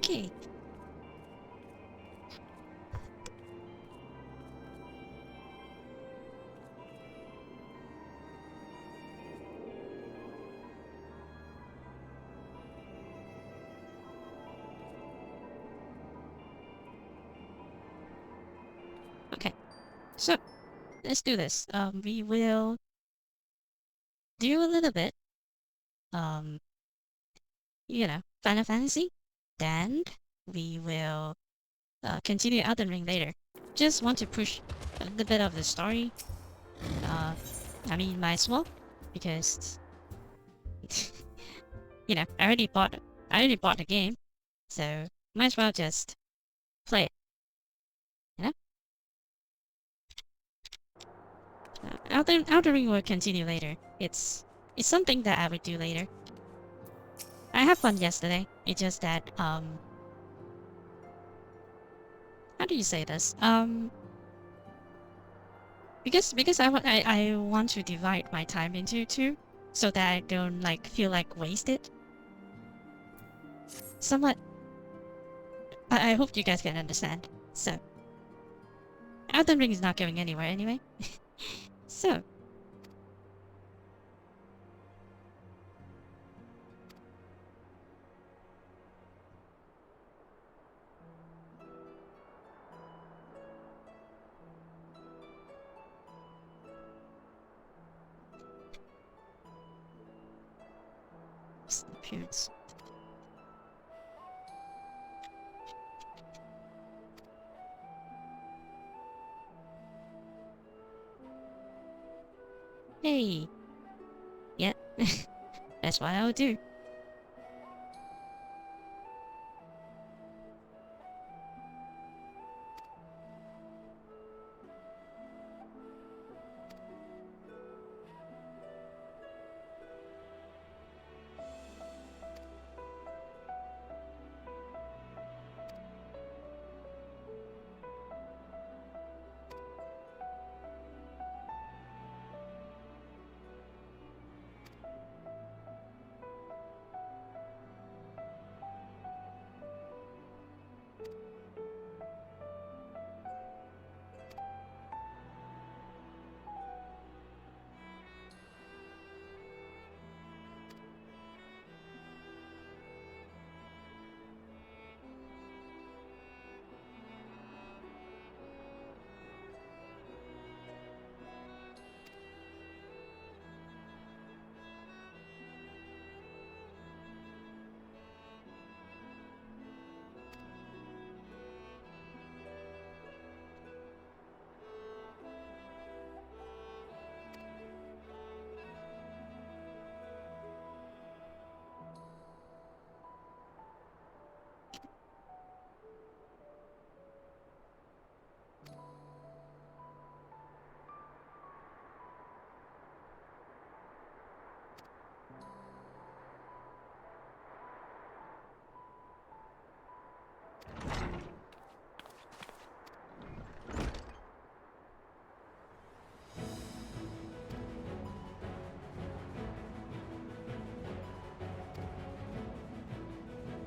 Okay. Okay. So let's do this. We will do a little bit. Final Fantasy. Then we will continue Elden Ring later. Just want to push a little bit of the story. Might as well, because I already bought the game, so might as well just play it. You know, Elden Ring will continue later. It's something that I would do later. I had fun yesterday. It's just that how do you say this? Because I want to divide my time into two, so that I don't feel like wasted. Somewhat. I hope you guys can understand. So, Elden Ring is not going anywhere anyway. So. Appearance. Hey. Yeah. That's what I would do.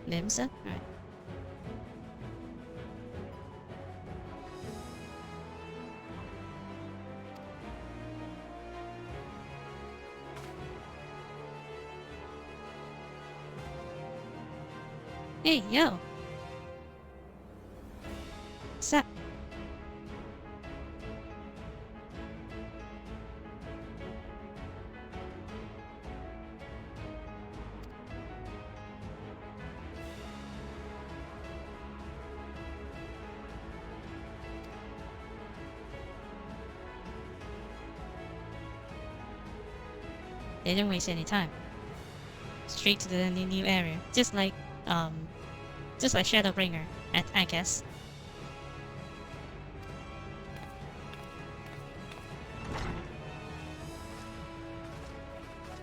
Limsa? Alright. Hey, yo! What's up? They didn't waste any time. Straight to the new area. Just like Shadowbringer, I guess.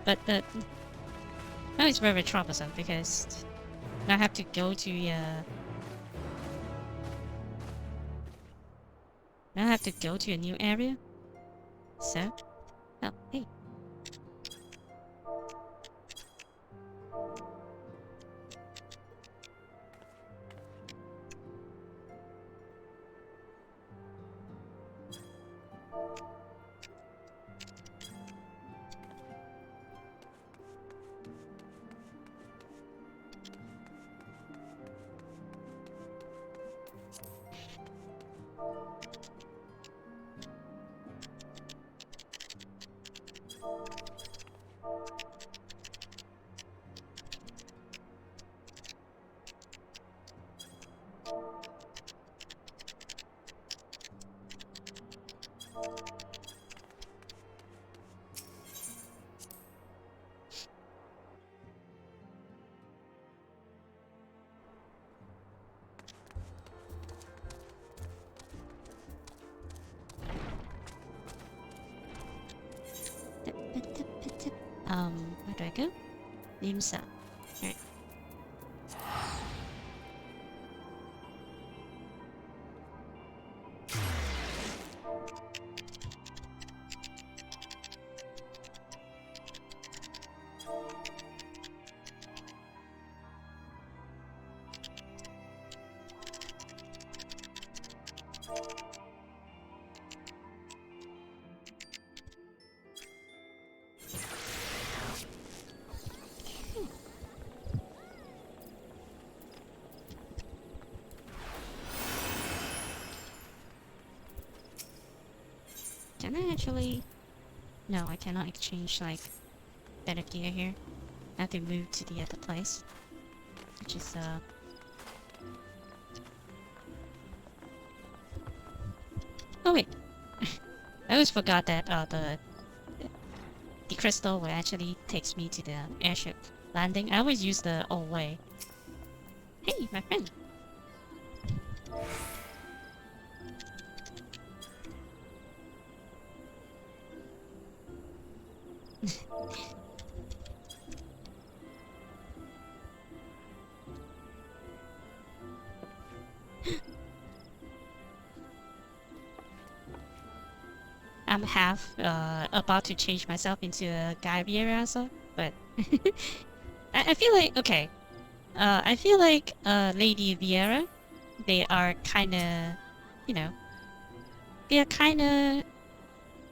But now it's very troublesome because now I have to go to now I have to go to a new area. So, oh hey. Where do I go? Limsa. Alright. Can I actually... No, I cannot exchange, like, better gear here. I have to move to the other place. Which is, Oh wait! I always forgot that, the crystal will actually takes me to the airship landing. I always use the old way. Hey, my friend! I'm half about to change myself into a Guy Viera also, but I feel like okay. I feel like Lady Viera, they are kinda, you know, they are kinda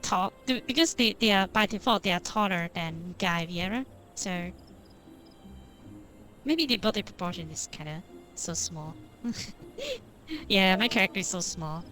tall because they are by default they are taller than Guy Viera, so maybe the body proportion is kinda so small. Yeah, my character is so small.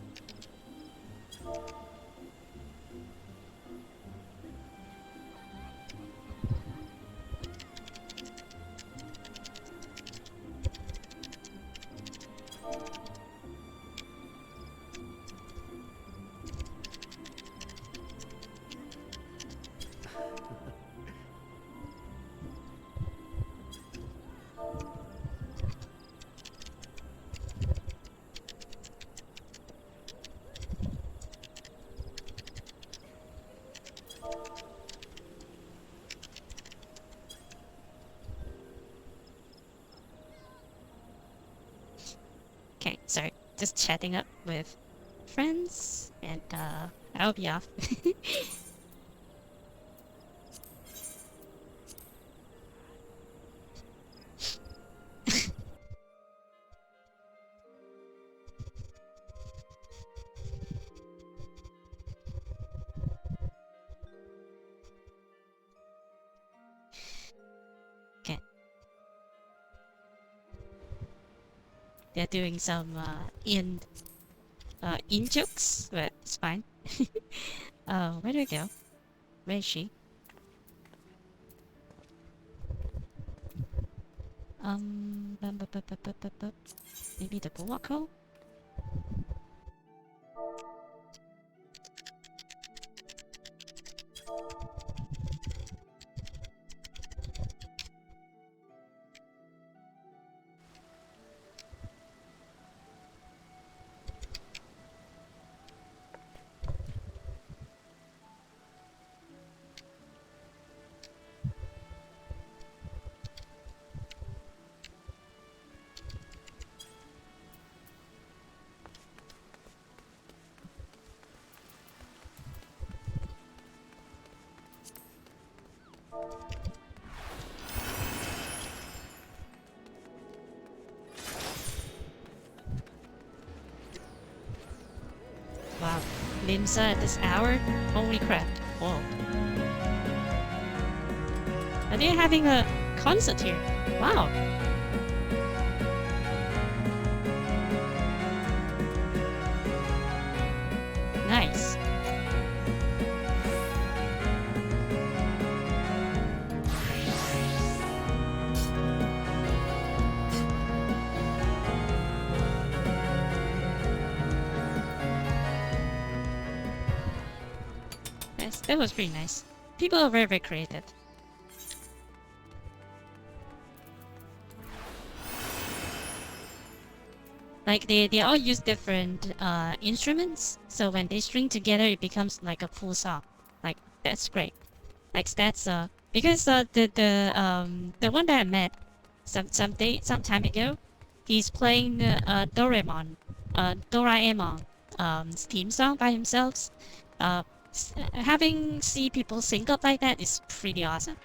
Okay, sorry. Just chatting up with friends, and I'll be off. Okay. They're doing some in jokes, but it's fine. Where do I go? Where is she? Maybe the bulwark hole? Wow, Limsa at this hour? Holy crap. Whoa. Are they having a concert here? Wow. Nice. Yes, that was pretty nice. People are very, very creative. Like they all use different instruments, so when they string together, it becomes like a full song. Like that's great. Like that's Because the one that I met some time ago, he's playing Doraemon theme song by himself. Having see people sync up like that is pretty awesome.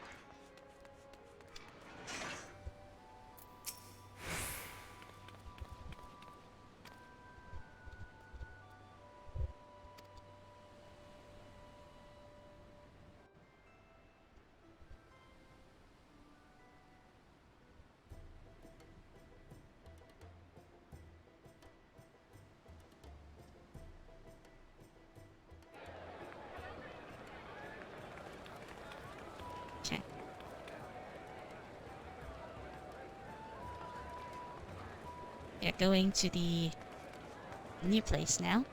Okay. We're going to the new place now.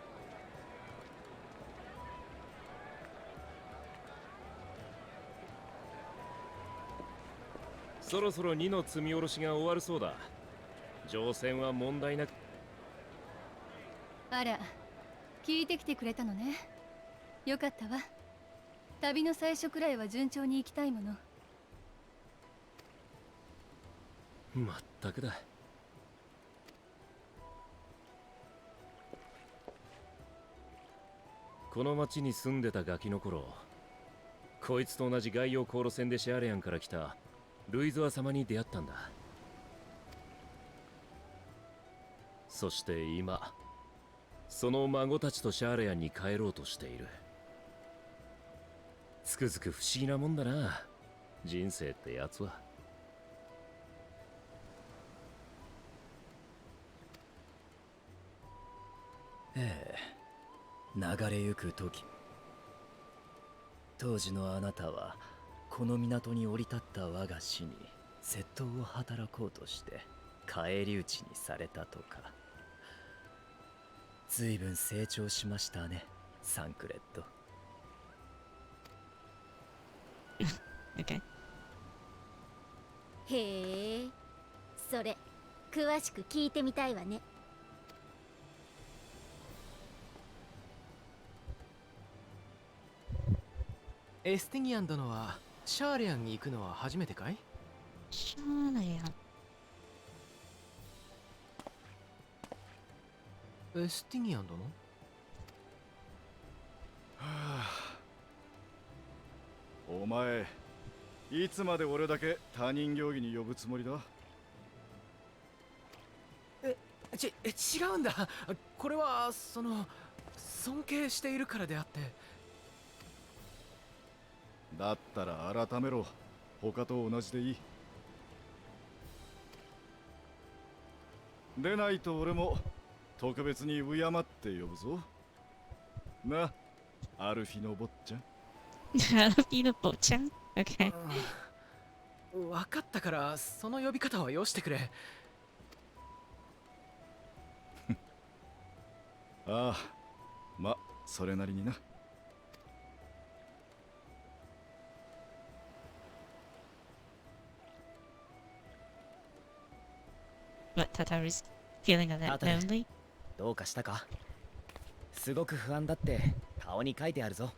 そろそろ2の積み下ろしが終わるそうだ。乗船は問題なく。あら、聞いてきてくれたのね。よかったわ。旅の最初くらいは順調に行きたいもの。まったくだ。この町に住んでたガキの頃、こいつと同じ外洋航路船でシャーレアンから来たルイズア様に出会ったんだ。そして今、その孫たちとシャーレアンに帰ろうとしている。つくづく不思議なもんだな、人生ってやつは。ええ、流れゆく時、当時のあなたはこの港に降り立った我が死に窃盗を働こうとして返り討ちにされたとか。随分成長しましたね、サンクレット。Okay. へえ、それ詳しく聞いてみたいわね。エスティニアン殿はシャーレアンに行くのは初めてかい？ Shalayan. エスティニアン殿？お前、いつまで俺だけ他人行儀に呼ぶつもりだ？違うんだ。これは尊敬しているからであって。だったら改めろ。他と同じでいい。でないと俺も特別に敬って呼ぶぞ。な、アルフィの坊ちゃん。Peanut butter. Okay. 分かったから、その呼び方はよしてくれ。ああ、ま、それなりにな。But Tataru's feeling a bit lonely. どうかしたか？すごく不安だって顔に書いてあるぞ。い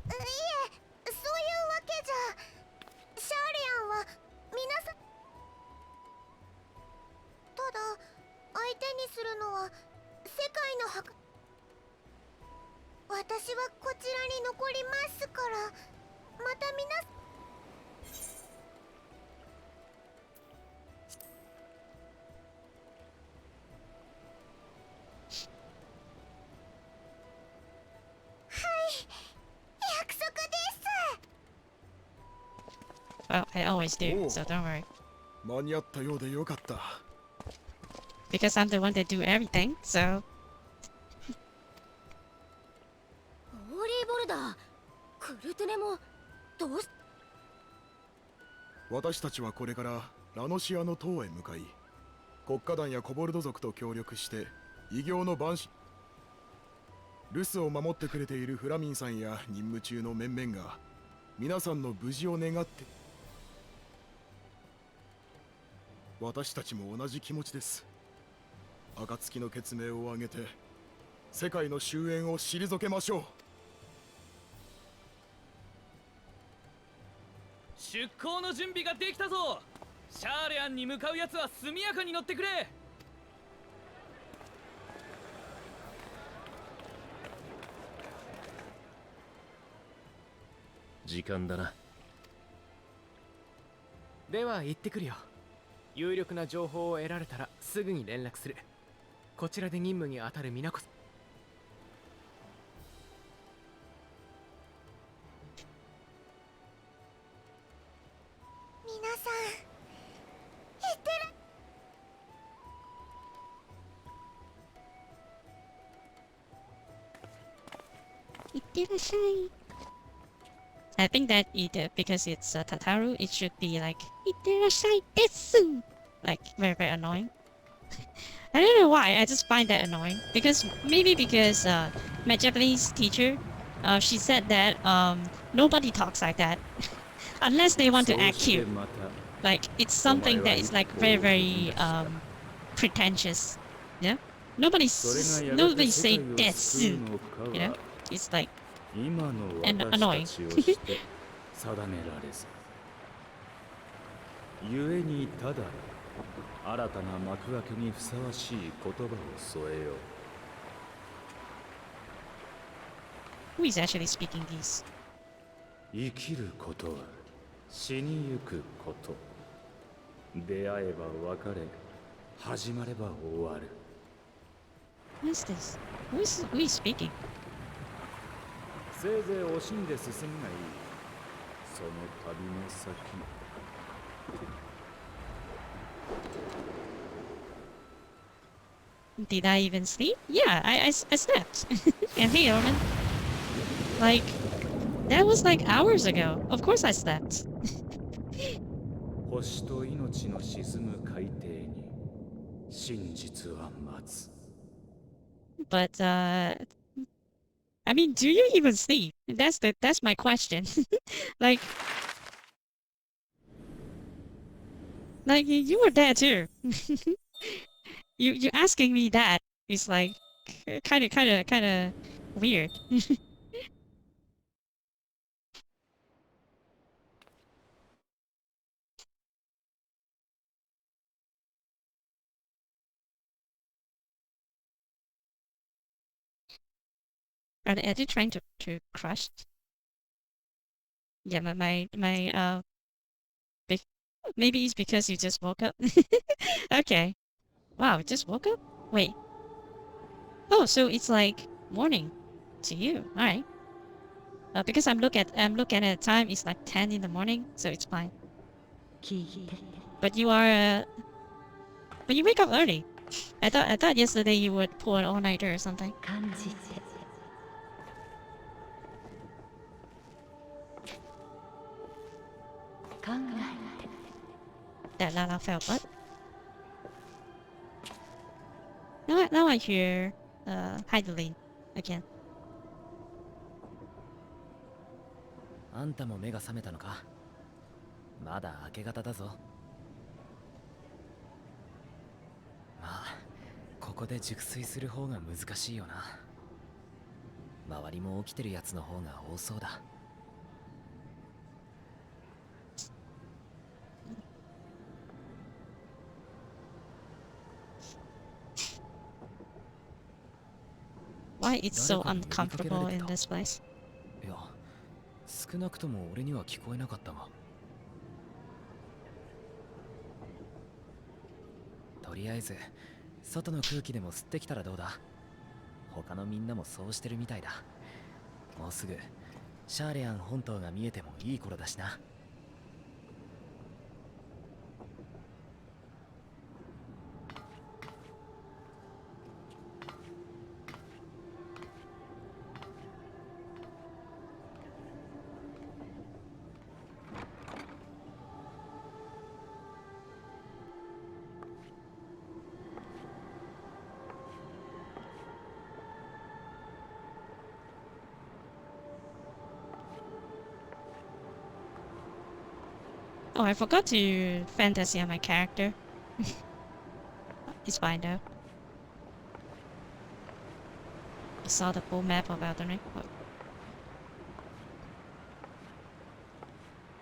え、そういうわけじゃ。シャーレアンは皆さん。ただ相手にするのは世界の博。私はこちらに残りますから。また皆さん。約束です。 Well, I always do, Oh. so don't worry. 間に合ったようでよかった。 Because I'm the one that do everything, so ホーリーボルダー、クルトゥネもどうし。私たちはこれからラノシアの塔へ向かい、国家団やコボルド族と協力して異形の番士留守を守ってくれているフラミンさんや任務中の面々が皆さんの無事を願って。私たちも同じ気持ちです。暁の血命を挙げて世界の終焉を退けましょう。出航の準備ができたぞ。シャーレアンに向かうやつは速やかに乗ってくれ。時間だな。では行ってくるよ。有力な情報を得られたらすぐに連絡する。こちらで任務に当たる皆こそ。皆さんいってら I think that either because it's Tataru, it should be like "Itterashai desu," like very annoying. I don't know why. I just find that annoying because maybe because my Japanese teacher, she said that nobody talks like that unless they want to act cute. Like it's something that is like very pretentious. Yeah, nobody say desu. You know, it's like 今の and 私 annoying. たちをして定められず故にただ新たな幕開けにふさわしい言葉を添えよう Who is actually speaking these? 生きることは死にゆくこと出会えば別れ始まれば終わる Who is this? Who is speaking? せいぜい惜しんで進むがいいその旅の先 Did I even sleep? Yeah, I slept. And hey, Orman. Like, that was like hours ago. Of course I slept. 星と命の沈む海底に真実は待つ But, I mean, do you even sleep? That's my question. like, you were there too. you asking me that is like, kind of weird. Are they trying to crush? Yeah, maybe it's because you just woke up. Okay. Wow, just woke up? Wait. Oh, so it's like morning to you. Alright. Because I'm looking at time, it's like 10 in the morning, so it's fine. But you are but you wake up early. I thought yesterday you would pull an all-nighter or something. That Lala felt what? Now I hear Heidelin again. あんたも目が覚めたのかまだ明け方だぞまあここで熟睡する方が難しいよな周りも起きてるやつの方が多そうだ Why it's so uncomfortable in this place? いや少なくとも俺には聞こえなかったがとりあえず外の空気でも吸ってきたらどうだ他のみんなもそうしてるみたいだもうすぐシャーレアン本島が見えてもいい頃だしな Oh, I forgot to fantasy on my character. It's fine though. I saw the full map of Elden Ring. What?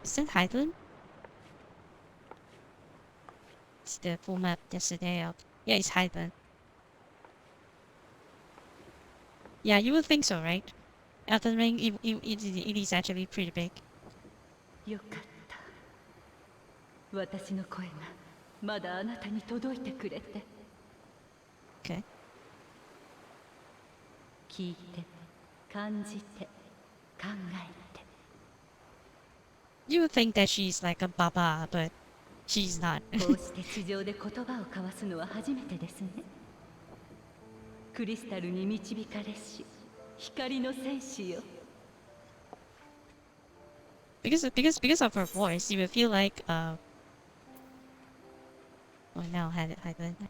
Is that Heidelin? test the full map yesterday. Yeah, it's Highland. Yeah, you would think so, right? Elden Ring, it is actually pretty big. よかった。私の声がまだあなたに届いてくれて。Okay. 聞いて、感じて、考えて。You would think that she's like a baba, but she's not. こうして地上で言葉を交わすのは初めてですね。クリスタルに導かれし光の戦士よ。Because of her voice, you would feel like oh no, I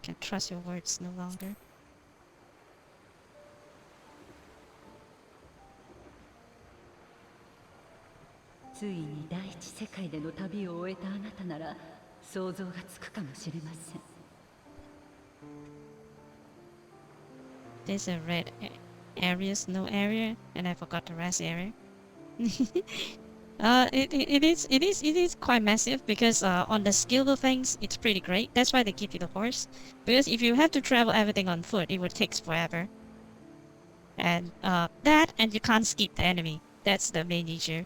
can't trust your words no longer. ついに第一世界での旅を終えたあなたなら想像がつくかもしれません。There's a red area, snow area, and I forgot the rest area. It is quite massive because on the skill of things, it's pretty great. That's why they give you the horse. Because if you have to travel everything on foot, it would take forever. And that, and you can't skip the enemy. That's the main issue.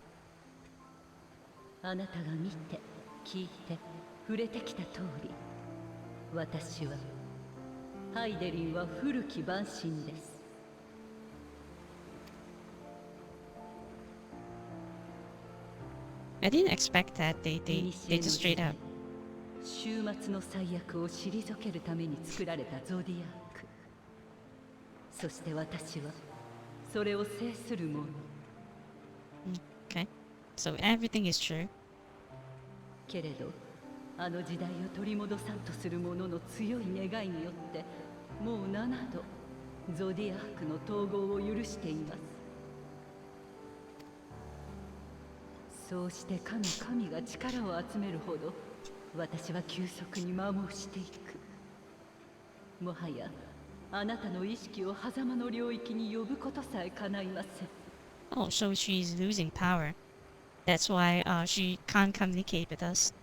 あなたが見て、聞いて、触れてきた通り、私はハイデリンは古き万神です。I didn't expect that they just straight up. 終末の最悪を退けるために作られたゾディアーク。そして私はそれを制する者。Okay, so everything is true. けれど、あの時代を取り戻さんとする者の強い願いによって、もう7度ゾディアークの統合を許しています。そうして神が力を集めるほど私は急速に摩耗していく。もはやあなたの意識を狭間の領域に呼ぶことさえ叶いません。Oh, so she's losing power. That's why she can't communicate with us.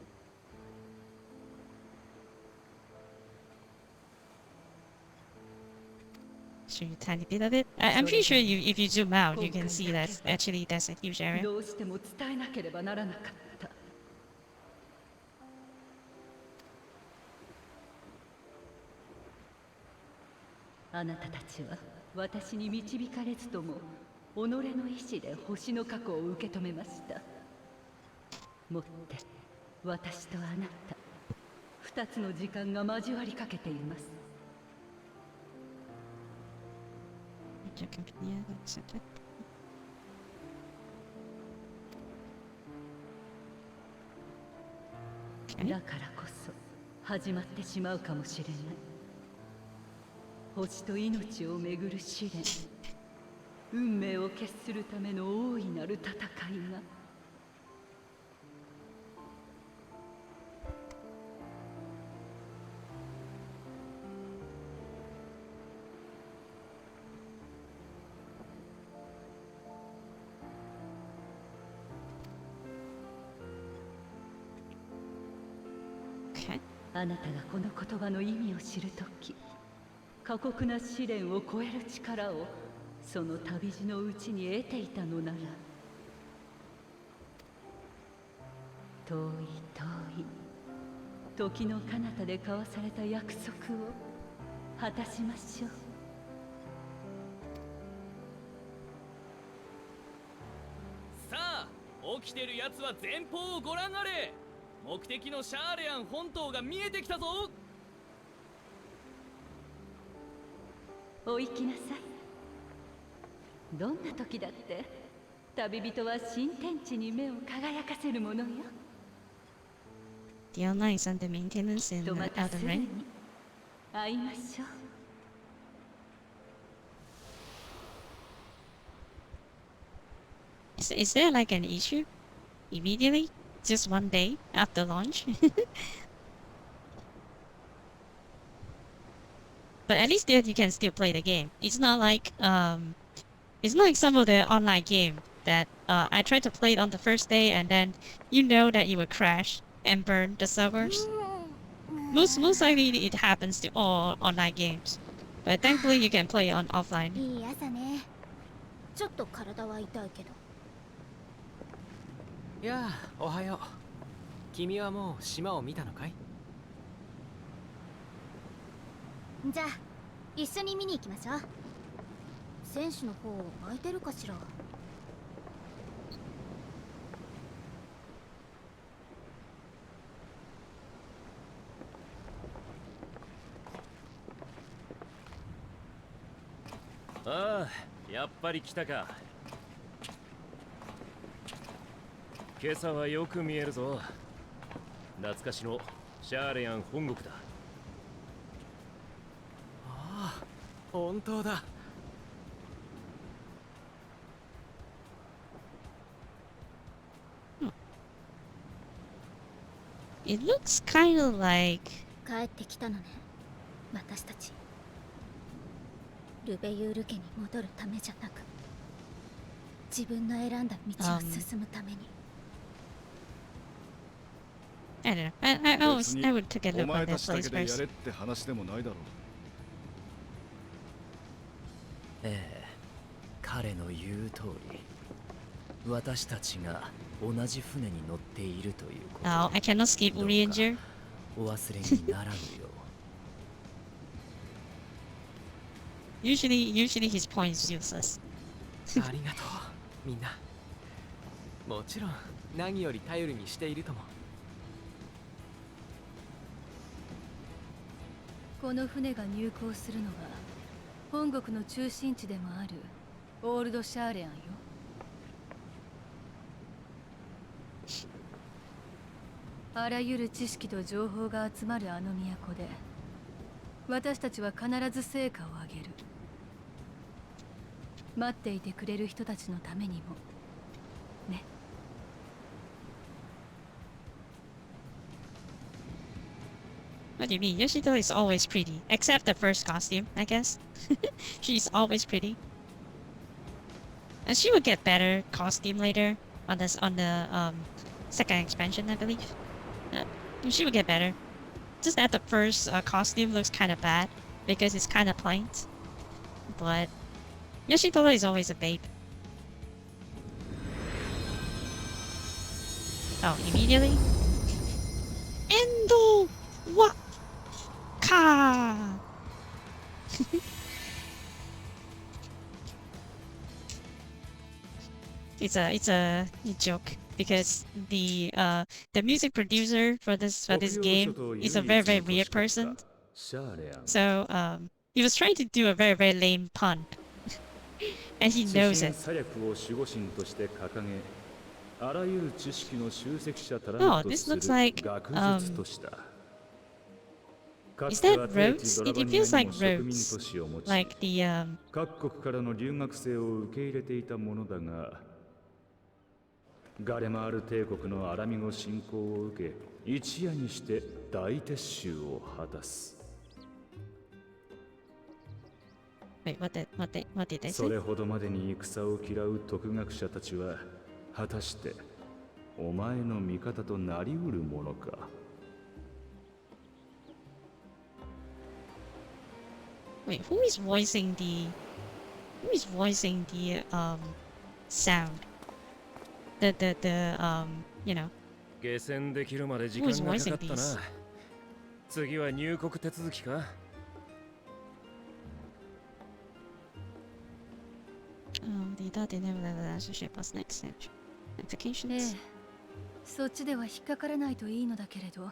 Show you a tiny bit of it. I'm pretty sure if you zoom out, you can see that actually that's a huge area. どうしても伝えなければならなかった。あなたたちは私に導かれずとも己の意志で星の過去を受け止めました。もって私とあなた二つの時間が交わりかけています。だからこそ始まってしまうかもしれない。星と命をめぐる試練、運命を決するための大いなる戦いが。あなたがこの言葉の意味を知るとき、過酷な試練を超える力をその旅路のうちに得ていたのなら、遠い遠い時の彼方で交わされた約束を果たしましょう。さあ、起きてるやつは前方をご覧あれ。目的のシャーレアン本島が見えてきたぞ。お行きなさい。どんな時だって旅人は新天地に目を輝かせるものよ。 The online is under maintenance in とまたす Elden ぐ Ring. に会いましょう。Is there like an issue? Immediately? Just one day after launch? But at least there you can still play the game. It's not like some of the online game that I tried to play it on the first day and then you know that you will crash and burn the servers. most likely it happens to all online games, but thankfully you can play on offline. いい朝ね。ちょっと体は痛いけど。いやあ、おはよう。君はもう島を見たのかい？じゃあ一緒に見に行きましょう。選手の方空いてるかしら。ああ、やっぱり来たか。今朝はよく見えるぞ。懐かしのシャーレアン本国だ。ああ、本当だ。It looks kind of like 帰ってきたのね、私たち。ルベユール家に戻るためじゃなく、自分の選んだ道を進むために。I don't know. I would take a look on this place first. って話でもないだろう。ええ、彼の言う通り、私たちが同じ船に乗っているということ。Oh, I cannot skip Urianger. お忘れにならぬよう。Usually his point is useless. ありがとう、みんな。もちろん何より頼りにしているとも。この船が入港するのは本国の中心地でもあるオールドシャーレアンよ。あらゆる知識と情報が集まるあの都で私たちは必ず成果を上げる。待っていてくれる人たちのためにもね。What do you mean? Yoshito is always pretty, except the first costume, I guess. She's always pretty, and she will get better costume later on the second expansion, I believe. She will get better. Just that the first costume looks kind of bad because it's kind of plain, but Yoshito is always a babe. Oh, immediately? Endo! What? Ka! It's a joke because the music producer for this game is a very weird person. So he was trying to do a very lame pun, and he knows it. Oh, this looks like is that roads? It feels like roads. Like the 各国からの留学生を受け入れていたものだが、ガレマール帝国のアラミゴ侵攻を受け、一夜にして大撤収を果たす。Wait, what did they say? それほどまでに戦を嫌う徳学者たちは、果たしてお前の味方となりうるものか。Wait, who is voicing the sound? You know. 下船できるまで時間がかかったな。次は入国手続きか。They thought they never let us ship us next century. え Applications. え、そっちでは引っかからないといいのだけれど。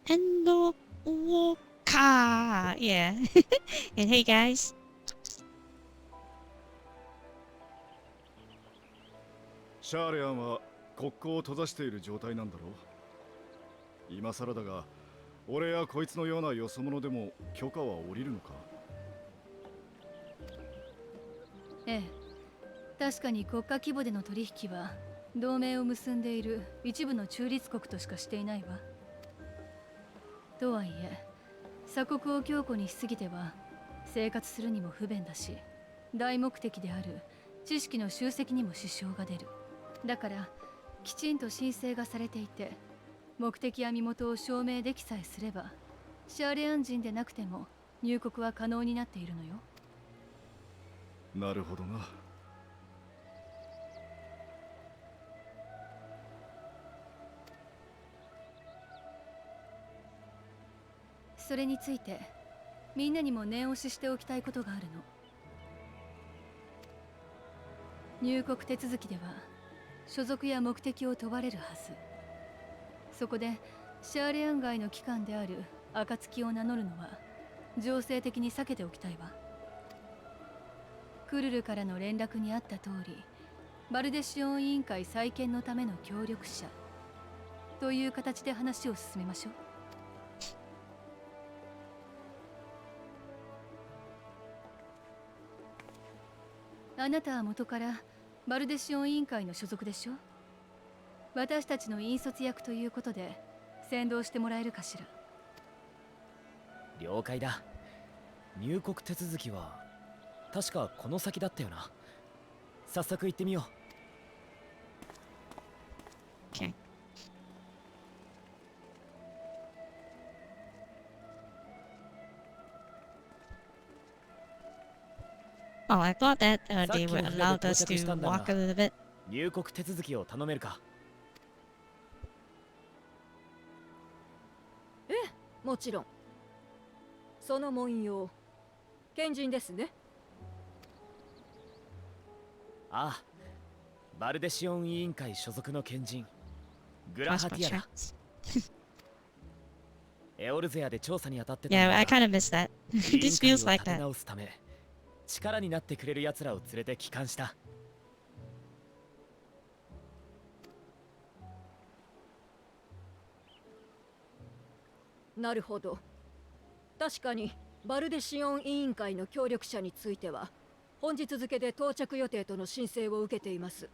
Endo Woka! Yeah. And hey guys. シャーレアンは国交を閉ざしている状態なんだろう。今更だが、俺やこいつのようなよそ者でも許可は下りるのか。ええ、確かに国家規模での取引は同盟を結んでいる一部の中立国としかしていないわ。とはいえ、鎖国を強固にしすぎては生活するにも不便だし、大目的である知識の集積にも支障が出る。だからきちんと申請がされていて、目的や身元を証明できさえすれば、シャーレアン人でなくても入国は可能になっているのよ。なるほどな。それについてみんなにも念押ししておきたいことがあるの。入国手続きでは所属や目的を問われるはず。そこでシャーレアン外の機関である暁を名乗るのは情勢的に避けておきたいわ。クルルからの連絡にあった通り、バルデシオン委員会再建のための協力者という形で話を進めましょう。あなたは元からバルデシオン委員会の所属でしょ。私たちの引率役ということで先導してもらえるかしら。了解だ。入国手続きは確かこの先だったよな。早速行ってみよう。Okay. Oh, I thought that they would allow us to walk a little bit. 入国手続きを頼めるか。ええ、もちろん。その文様、賢人ですね。ああ、バルデシオン委員会所属の賢人グラハティアだ。エオルゼアで調査に当たってた。Yeah, I kind of missed that. This feels like that. 直すため力になってくれる奴らを連れて帰還した。なるほど。確かにバルデシオン委員会の協力者については本日付で到着予定との申請を受けています。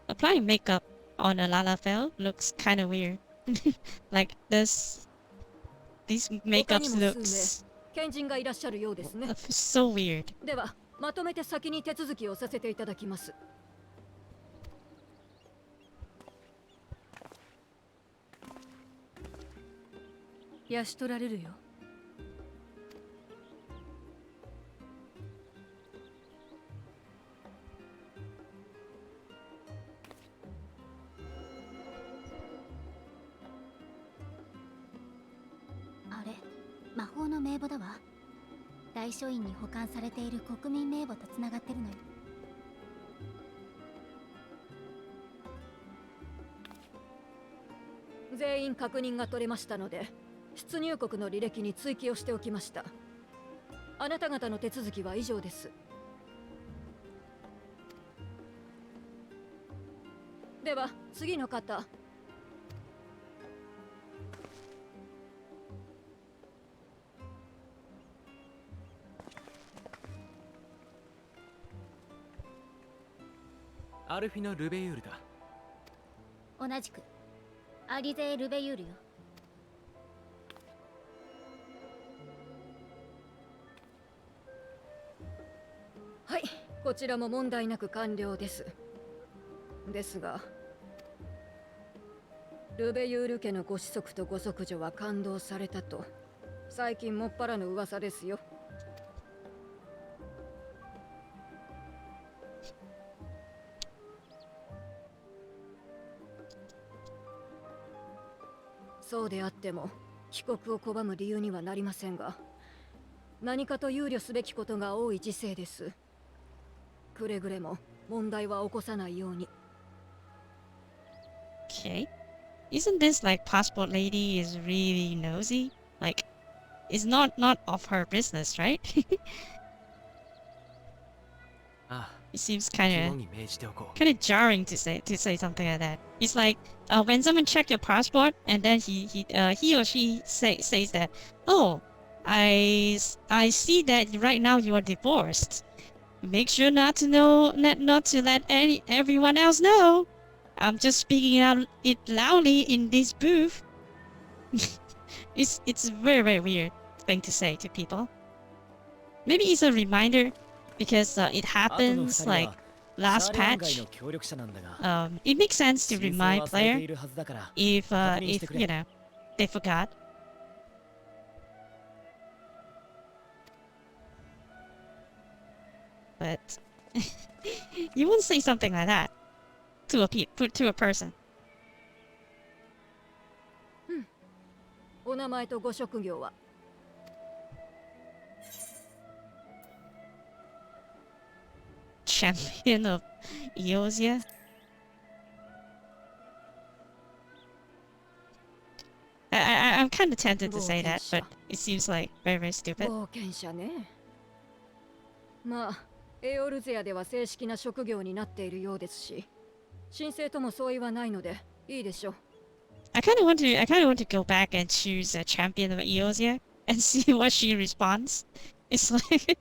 Applying makeup on a Lalafell looks kind of weird. Like these 他に makeups も数名 looks 賢人がいらっしゃるようですね。 so weird. ではまとめて先に手続きをさせていただきます。養られるよ。あれ、魔法の名簿だわ。大書院に保管されている国民名簿とつながってるのよ。全員確認が取れましたので出入国の履歴に追記をしておきました。あなた方の手続きは以上です。では次の方。アルフィノ・ルベユールだ。同じくアリゼー・ルベユールよ。はい、こちらも問題なく完了です。ですがルベユール家のご子息とご息女は感動されたと最近もっぱらの噂ですよ。そうであっても帰国を拒む理由にはなりませんが、何かと憂慮すべきことが多い時世です。くれぐれも問題は起こさないように。Okay. Isn't this like passport lady is really nosy? Like, it's not of her business, right? ああ、 It seems 肝に銘じておこう。 kind of jarring to say something like that. It's like when someone check your passport and then he or she says that, oh, I see that right now you are divorced. Make sure not to let everyone else know. I'm just speaking out it loudly in this booth. It's a very, very weird thing to say to people. Maybe it's a reminder because it happens like last patch, it makes sense to remind player if you know they forgot. But you wouldn't say something like that to a person. お名前とご職業は Champion of Eosia. I'm kind of tempted to say that, but it seems like very, very stupid. 冒険者ね。まあ、エオルゼアでは正式な職業になっているようですし、神聖とも相違はないのでいいでしょう。I kind of want to go back and choose a champion of Eosia and see what she responds. It's like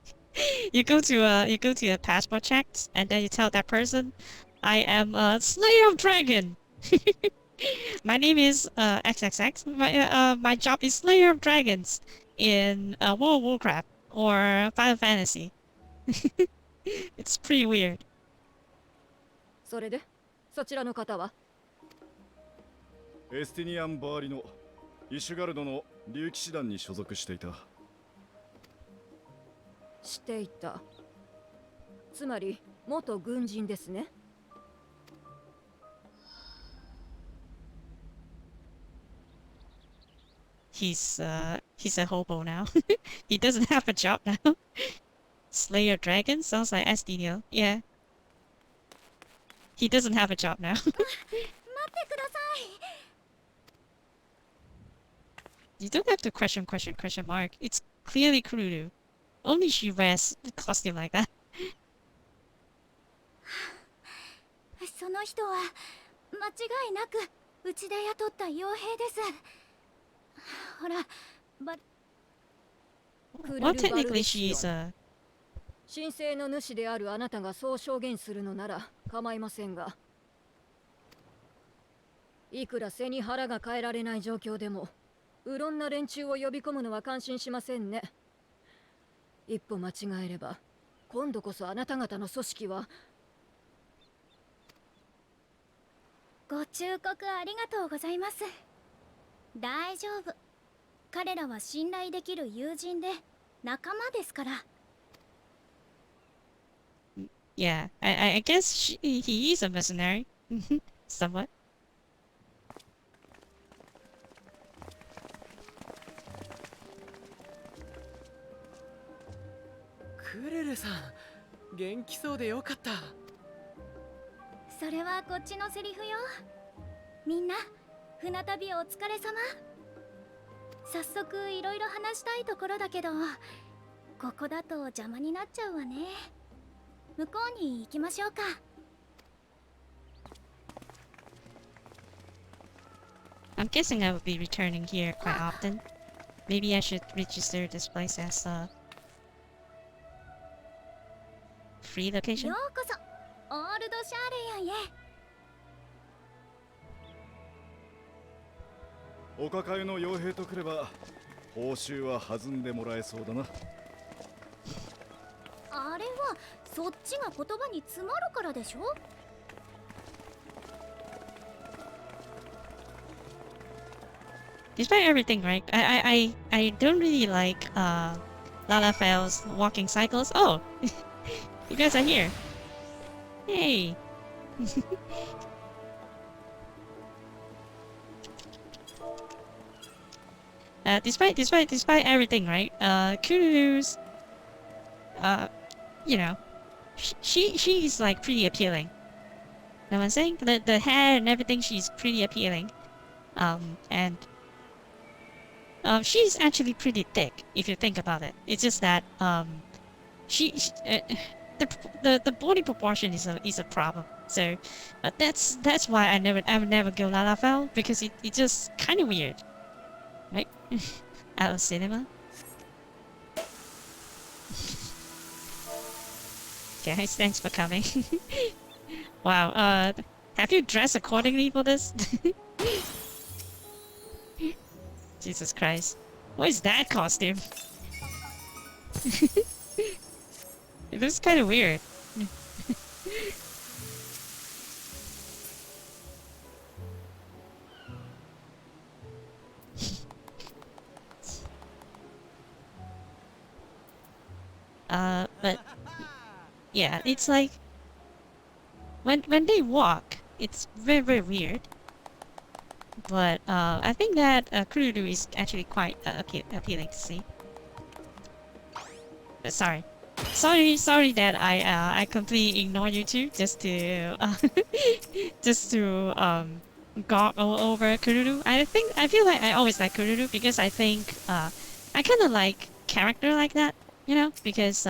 you go to a passport check and then you tell that person, I am a Slayer of Dragon. My name is XXX. My job is Slayer of Dragons in World of Warcraft or Final Fantasy. It's pretty weird. それで、そちらの方はエスティニアン・バーリのイシュガルドの竜騎士団に所属していた。していた。つまり元軍人ですね。He's a hobo now. He doesn't have a job now. Slayer Dragon sounds like Estinio. Yeah. He doesn't have a job now. You don't have to question mark. It's clearly Kururu. Only she wears the costume like that. その人は間違いなくうちで雇った傭兵です。ほら、Well, technically she's a... 神聖の主であるあなたがそう証言するのなら構いませんが、いくら背に腹が変えられない状況でもうろんな連中を呼び込むのは感心しませんね。一歩間違えれば今度こそあなた方の組織は。ご忠告ありがとうございます。大丈夫。彼らは信頼できる友人で仲間ですから。Yeah, I guess he is a mercenary. Somewhat. クルルさん、元気そうでよかった。それはこっちのセリフよ。みんな、船旅お疲れ様。早速いろいろ話したいところだけど、ここだと邪魔になっちゃうわね。向こうに行きましょうか。I'm guessing I will be returning here quite often. Maybe I should register this place as a free location. ようこそ、オールドシャーレヤンへ。お抱えの傭兵とくれば報酬は弾んでもらえそうだな。あれはそっちが言葉に詰まるからでしょ。Despite everything, right? I don't really like Lalafel's walking cycles. Oh, you guys are here. Hey. Despite everything, right? Kuru's, you know, she's like pretty appealing. Know what I'm saying? The hair and everything, she's pretty appealing. And she's actually pretty thick if you think about it. It's just that the body proportion is a problem. So that's why I would never go Lalafell, because it's just kind of weird, right? Out of cinema. Guys, thanks for coming. Wow. Have you dressed accordingly for this? Jesus Christ. What is that costume? It looks kind of weird. But yeah, it's like when they walk, it's very weird. But I think that Kururu is actually quite appealing to see. Sorry that I completely ignore you two just to just to go over Kururu. I feel like I always like Kururu because I think I kind of like character like that, you know, because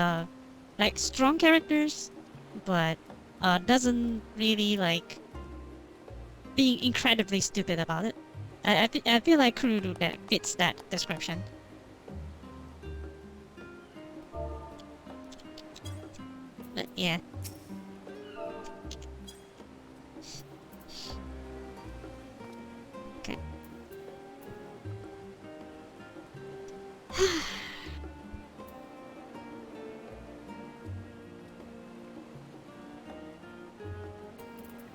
like strong characters, but doesn't really like being incredibly stupid about it. I feel like Kururu that fits that description. But yeah. Okay.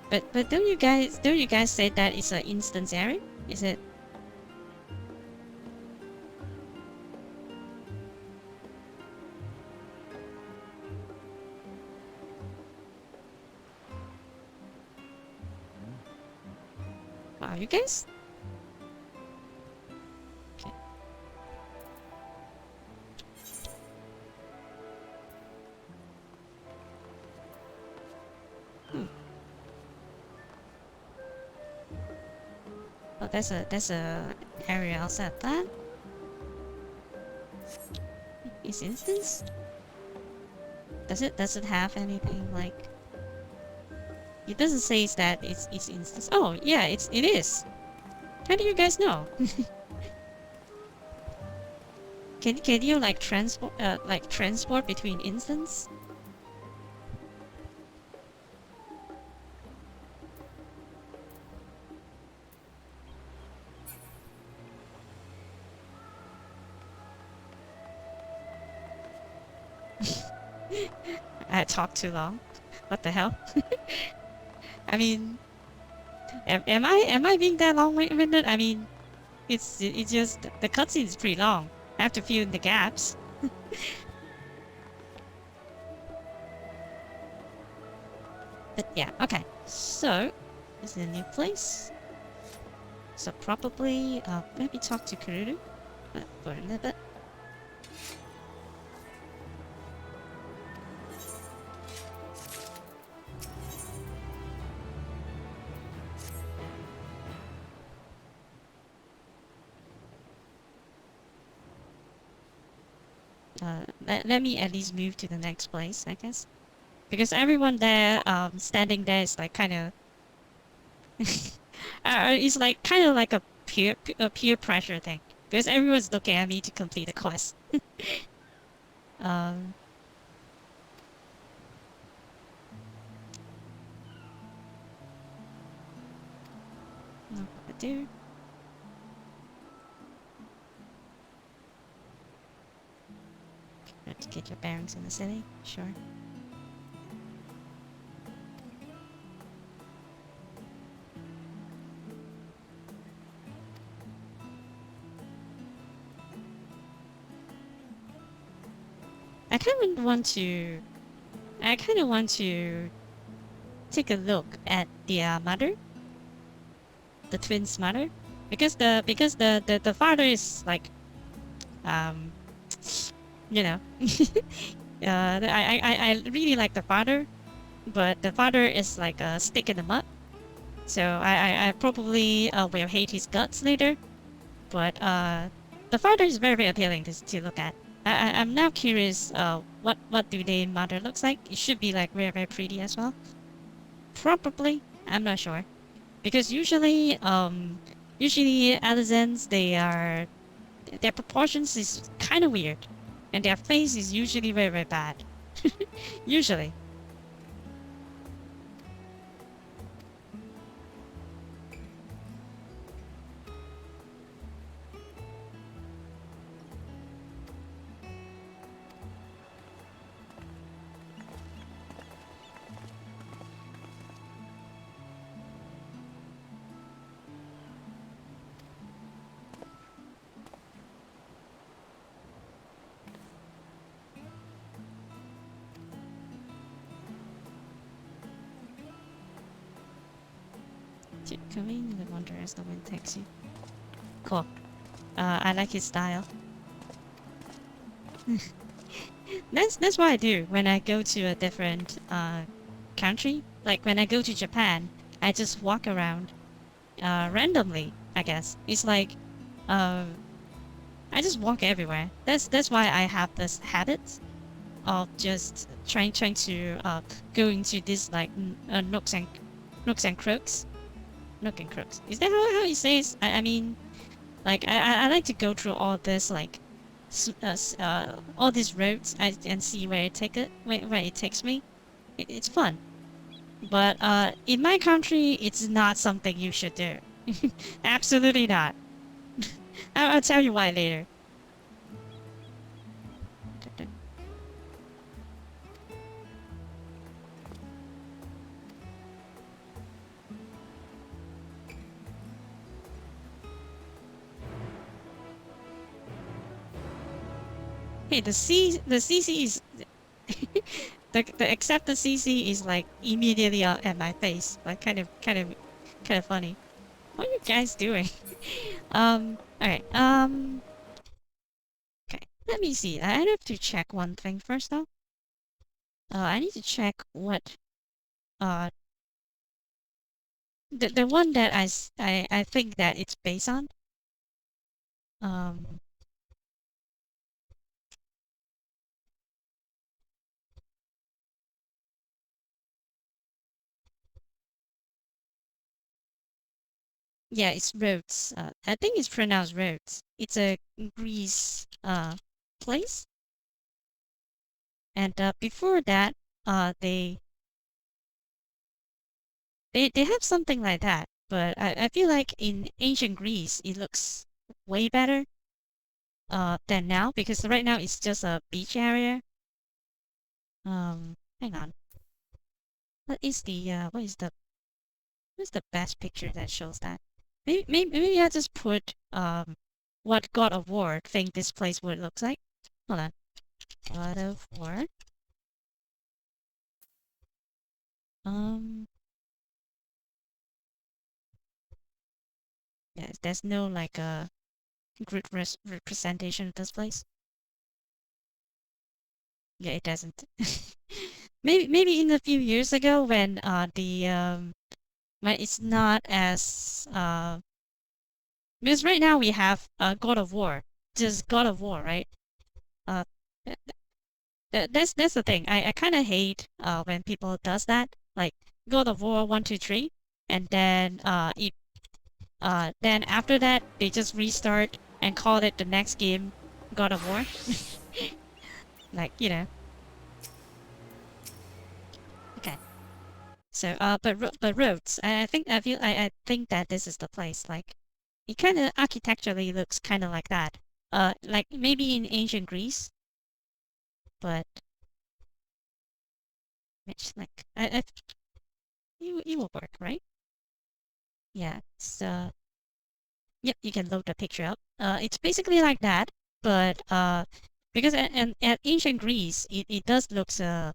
But don't you guys say that it's an instance error? Is it? Wow, you guys? Okay. Oh, there's a area outside that. Is instance? Does it have anything like? It doesn't say that it's instance. Oh yeah, it is. How do you guys know? Can you like transport between instance? I talked too long. What the hell? I mean, am I being that long-winded? I mean, it's just the cutscene is pretty long. I have to fill in the gaps. But yeah, okay. So this is a new place. So probably maybe talk to Kururu for a little bit. Let me at least move to the next place, I guess. Because everyone there, standing there is like kind of... it's like kind of like a peer pressure thing. Because everyone's looking at me to complete the quest. um... Not what to do. To get your bearings in the city, sure. I kind of want to take a look at the mother, the twins' mother, because the father is like, you know, I really like the father, but the father is like a stick in the mud. So I probably will hate his guts later, but the father is very appealing to look at. I'm now curious what do the mother looks like. It should be like very pretty as well. Probably, I'm not sure, because usually Alizens, their proportions is kind of weird, and their face is usually very bad. Usually. To conveniently wander as the wind takes you. Cool. I like his style. That's what I do when I go to a different country. Like when I go to Japan, I just walk around randomly, I guess. It's like I just walk everywhere. That's why I have this habit of just trying to go into this like nooks and crooks. Nook and crooks. Is that how you say it? I mean, like I like to go through all this like all these roads and see where it takes me. It's fun. But in my country, it's not something you should do. Absolutely not. I'll tell you why later. Hey, the CC is except the CC is like immediately at my face, like kind of funny. What are you guys doing? Alright, okay, let me see. I have to check one thing first though. I need to check what, the one that I think that it's based on. Yeah, it's Rhodes. I think it's pronounced Rhodes. It's a Greece place. And before that, they have something like that. But I feel like in ancient Greece, it looks way better than now because right now it's just a beach area. Hang on. What is the best picture that shows that? Maybe I just put what God of War think this place would look like. Hold on. God of War. Yeah, there's no like a good representation of this place. Yeah, it doesn't. maybe in a few years ago when when it's not as because right now we have God of War, just God of War, right? Uh, that's the thing. I kind of hate when people does that, like God of War 1, 2, 3, and then then after that they just restart and call it the next game God of War. Like, you know. Okay. So but Rhodes, I think that this is the place. Like, it kind of architecturally looks kind of like that. Like maybe in ancient Greece, but it's like it will work, right? Yeah. So yep, you can load the picture up. It's basically like that, but because at ancient Greece, it does looks a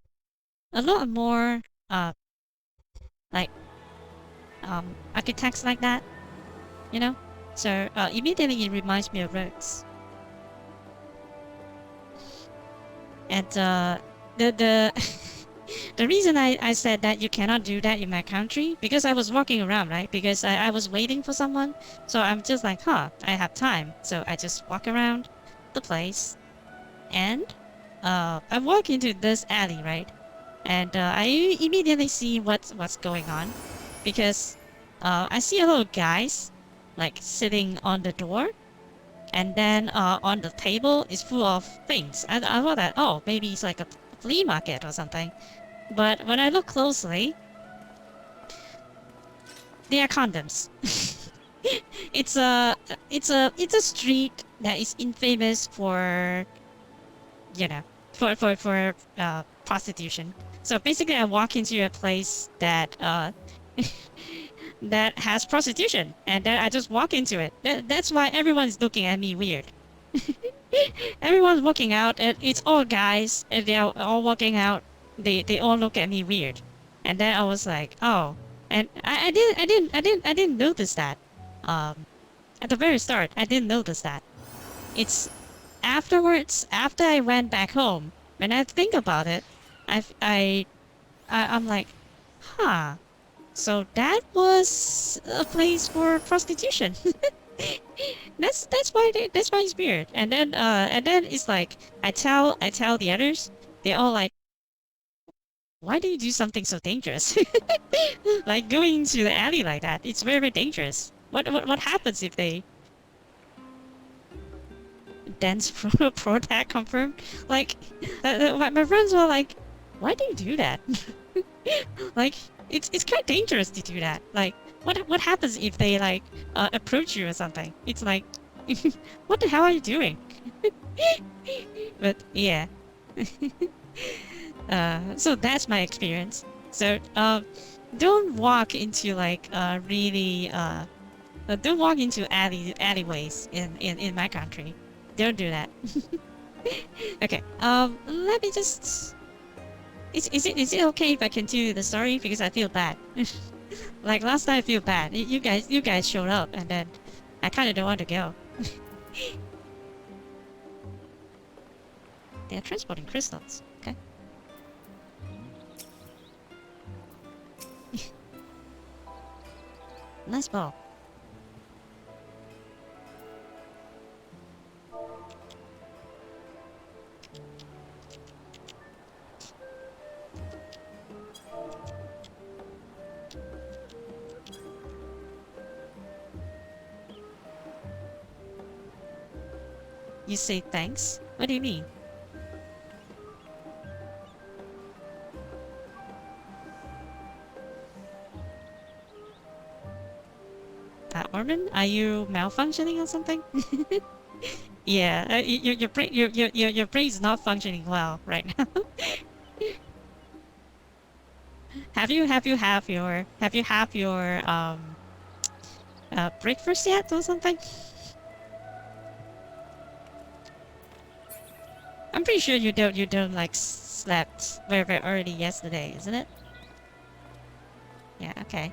lot more like architects like that, you know. So immediately it reminds me of Rhodes. And the the reason I said that you cannot do that in my country, because I was walking around, right? Because I was waiting for someone. So I'm just like, I have time. So I just walk around the place. And I walk into this alley, right? And I immediately see what's going on. Because I see a little guys like sitting on the door. And then on the table is full of things. I thought that, oh, maybe it's like a flea market or something. But when I look closely, they are condoms. It's a street that is infamous for, you know, for prostitution. So basically, I walk into a place that that has prostitution, and then I just walk into it. That's why everyone's looking at me weird. Everyone's walking out, and it's all guys, and they're all walking out. They all look at me weird. And then I was like, oh, And I didn't notice that. At the very start, I didn't notice that. It's afterwards, after I went back home, when I think about it, I'm like, huh. So that was a place for prostitution. That's why it's weird. And then it's like I tell the others, they're all like, why do you do something so dangerous? Like going into the alley like that, it's very, very dangerous. What happens if they dance pro that confirmed? Like my friends were like, why do you do that? Like it's quite dangerous to do that. Like what happens if they like approach you or something? It's like what the hell are you doing? But yeah. So that's my experience. So don't walk into like really don't walk into alleyways in my country. Don't do that. Okay. Let me just. Is it okay if I continue the story, because I feel bad. Like last time I feel bad. You guys showed up and then I kind of don't want to go. They are transporting crystals. Okay. Nice ball. You say thanks? What do you mean? Orman, are you malfunctioning or something? Yeah, your brain is not functioning well right now. Have you have your breakfast yet or something? I'm pretty sure you don't like slept very, very early yesterday, isn't it? Yeah, okay.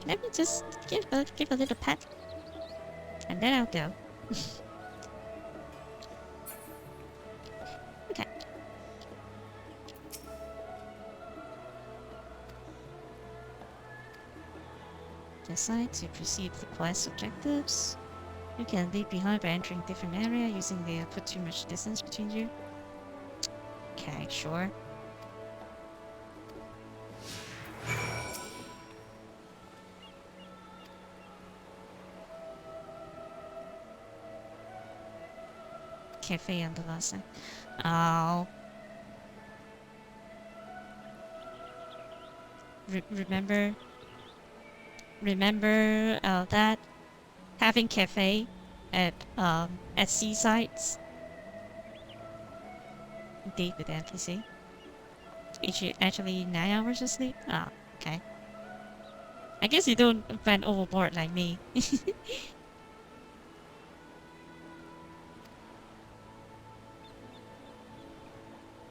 Let me just give a little pet, and then I'll go. Okay. Decide to proceed with the quest objectives. You can leave behind by entering different area using the put too much distance between you. Okay, sure. Cafe on the last side. Oh. Remember that having cafe at seasides. Date with NPC. Actually 9 hours of sleep? Oh, okay. I guess you don't went overboard like me.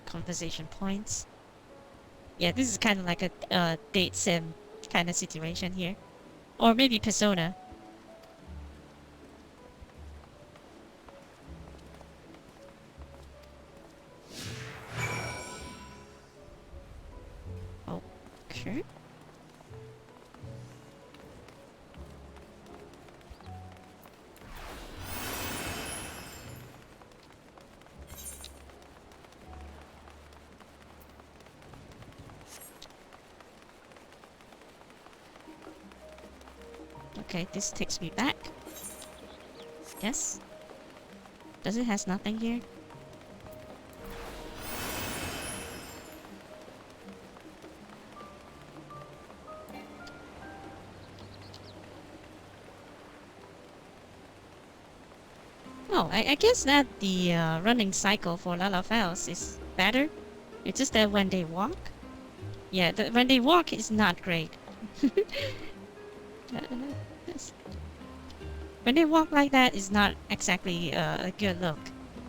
Conversation points. Yeah, this is kind of like a date sim kind of situation here. Or maybe Persona. Okay. Okay, this takes me back. Yes. Does it has nothing here? Oh, I guess that the running cycle for Lalafels is better. It's just that when they walk, yeah, when they walk is not great. When they walk like that, is not exactly a good look.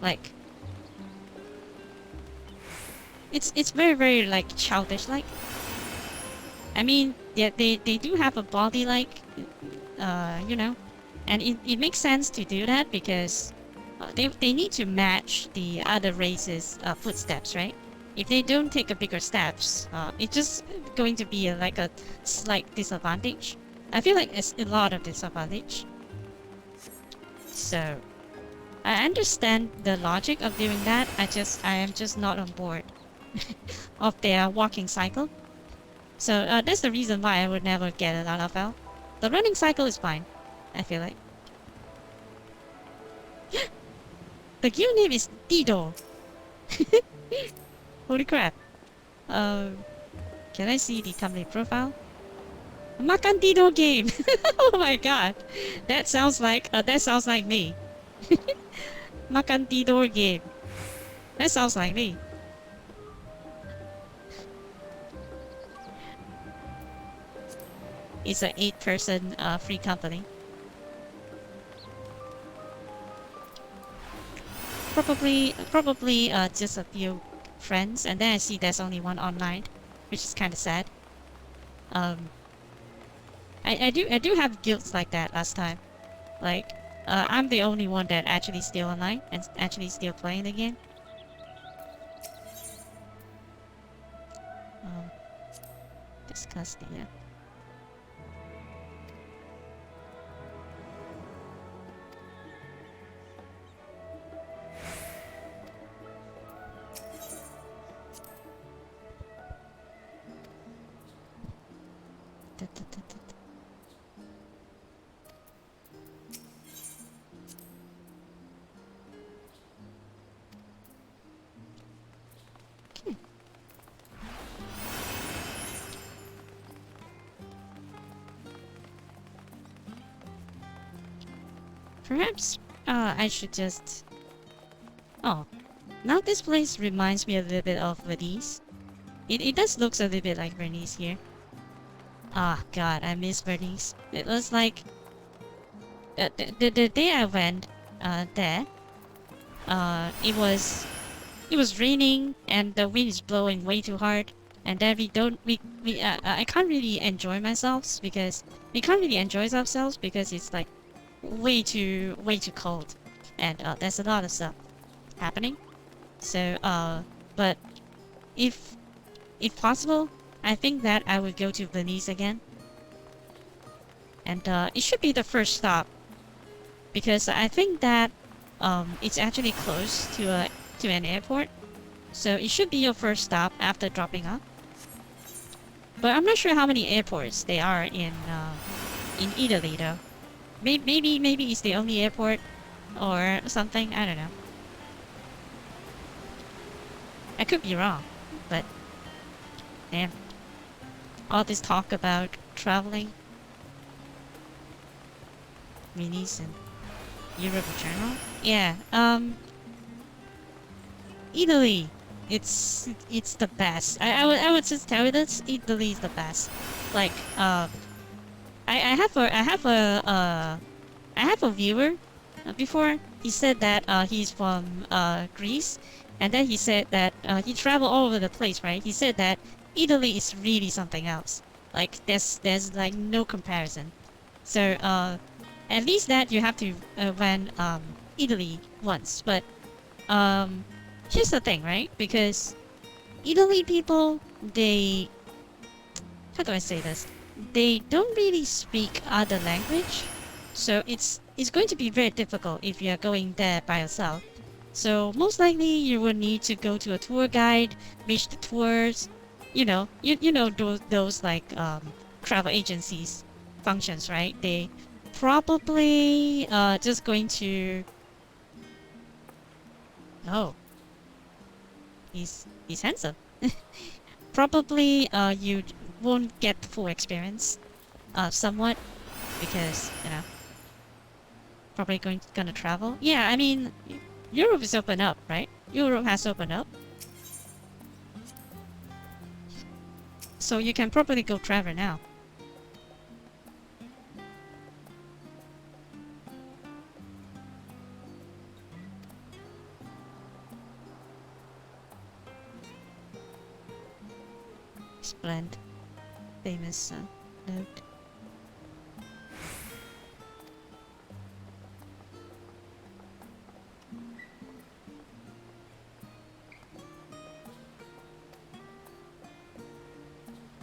Like, it's very like childish like. I mean, yeah, they do have a body like, you know, and it makes sense to do that because they need to match the other races' footsteps, right? If they don't take a bigger steps, it's just going to be like a slight disadvantage. I feel like it's a lot of disadvantage. So I understand the logic of doing that. I am just not on board of their walking cycle. So that's the reason why I would never get an LFL. The running cycle is fine, I feel like. The guild name is Dido. Holy crap. Can I see the company profile? Makan Dido game. Oh my god. That sounds like me. Makan Dido game. That sounds like me. It's an 8-person free company. Probably just a few friends, and then I see there's only one online, which is kind of sad. I do have guilds like that last time. Like, I'm the only one that actually still online and actually still playing the game. Disgusting, yeah. Perhaps I should just... Oh, now this place reminds me a little bit of Venice. It does look a little bit like Venice here. Ah, God, I miss Venice. It was like... the day I went there, it was raining and the wind is blowing way too hard. And then I can't really enjoy myself because... We can't really enjoy ourselves because it's like way too cold. And there's a lot of stuff happening. So, but if possible, I think that I would go to Venice again. And it should be the first stop. Because I think that it's actually close to an airport. So it should be your first stop after dropping off. But I'm not sure how many airports there are in Italy though. Maybe it's the only airport or something, I don't know. I could be wrong, but damn. All this talk about traveling, Venice and Europe in general. Yeah, Italy. It's the best. I would just tell you that Italy is the best. Like, I have a viewer before. He said that he's from Greece, and then he said that he traveled all over the place, right? He said that Italy is really something else. Like there's like no comparison. So at least that you have to went Italy once. But here's the thing, right? Because Italy people, they, how do I say this? They don't really speak other language, so it's going to be very difficult if you are going there by yourself. So most likely you will need to go to a tour guide, reach the tours, you know those like travel agencies functions, right? They probably just going to... Oh, he's handsome. Probably you won't get the full experience, somewhat, because probably gonna travel. Yeah, I mean, Europe is open up, right? Europe has opened up, so you can probably go travel now. Splend. Famous note.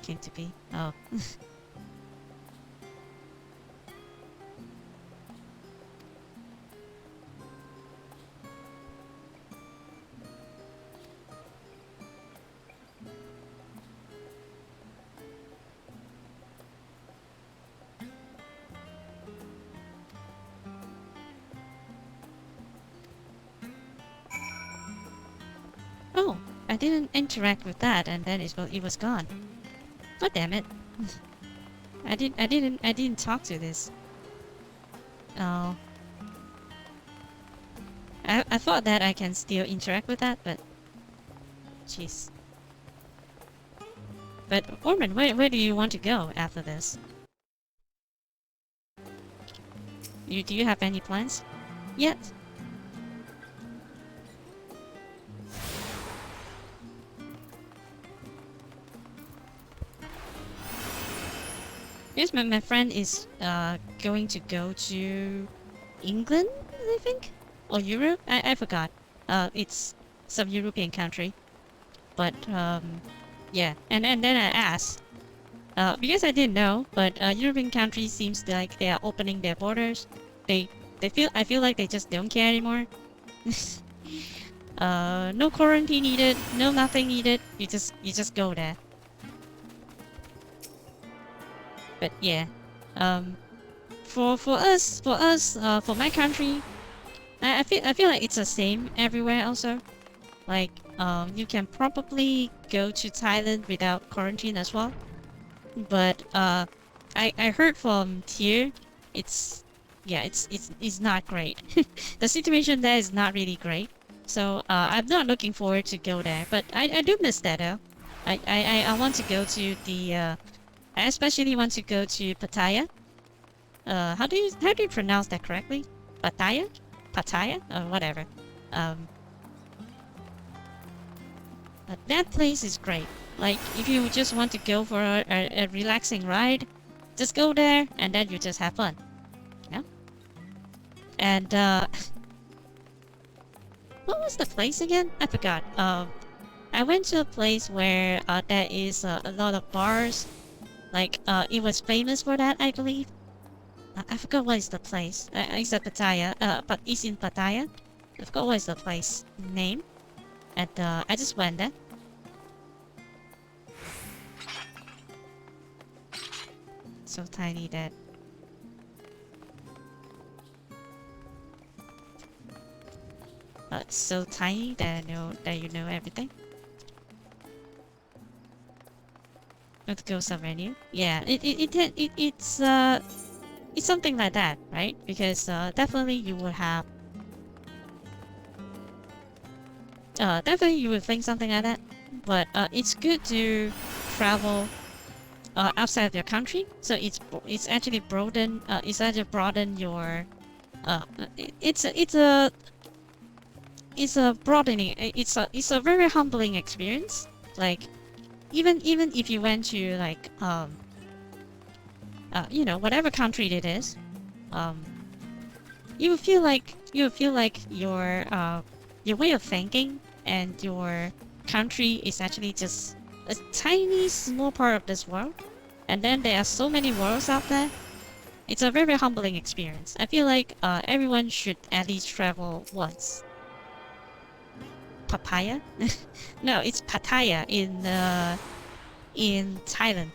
Came to be. Oh. Oh, I didn't interact with that, and then it was gone. Oh damn it! I didn't talk to this. Oh, I thought that I can still interact with that, but jeez. But Orman, where do you want to go after this? Do you have any plans yet? Yes, my friend is going to go to England, I think, or Europe. I forgot. It's some European country, but yeah. And then I asked because I didn't know, but European countries seems like they are opening their borders. I feel like they just don't care anymore. No quarantine needed, no nothing needed. You just go there. But yeah, for my country, I feel like it's the same everywhere also. Like you can probably go to Thailand without quarantine as well. But I heard from here, it's not great. The situation there is not really great. So I'm not looking forward to go there. But I do miss that though. I want to go to the I especially want to go to Pattaya. How do you pronounce that correctly? Pattaya? Pattaya? Or whatever. But that place is great. Like, if you just want to go for a relaxing ride, just go there and then you just have fun. Yeah? And, what was the place again? I forgot. I went to a place where there is a lot of bars. Like, it was famous for that, I believe. I forgot what is the place. It's at Pattaya. But it's in Pattaya. I forgot what is the place name. And I just went there. So tiny that. So tiny that you know everything. Let's go somewhere new. Yeah, it's something like that, right? Because definitely you will have definitely you would think something like that. But it's good to travel outside of your country. So it's actually broaden your it's a broadening. It's a very humbling experience. Like even if you went to like you know, whatever country it is, you feel like your way of thinking and your country is actually just a tiny small part of this world, and then there are so many worlds out there. It's a very humbling experience. I feel like everyone should at least travel once. Papaya? No, it's Pattaya in Thailand.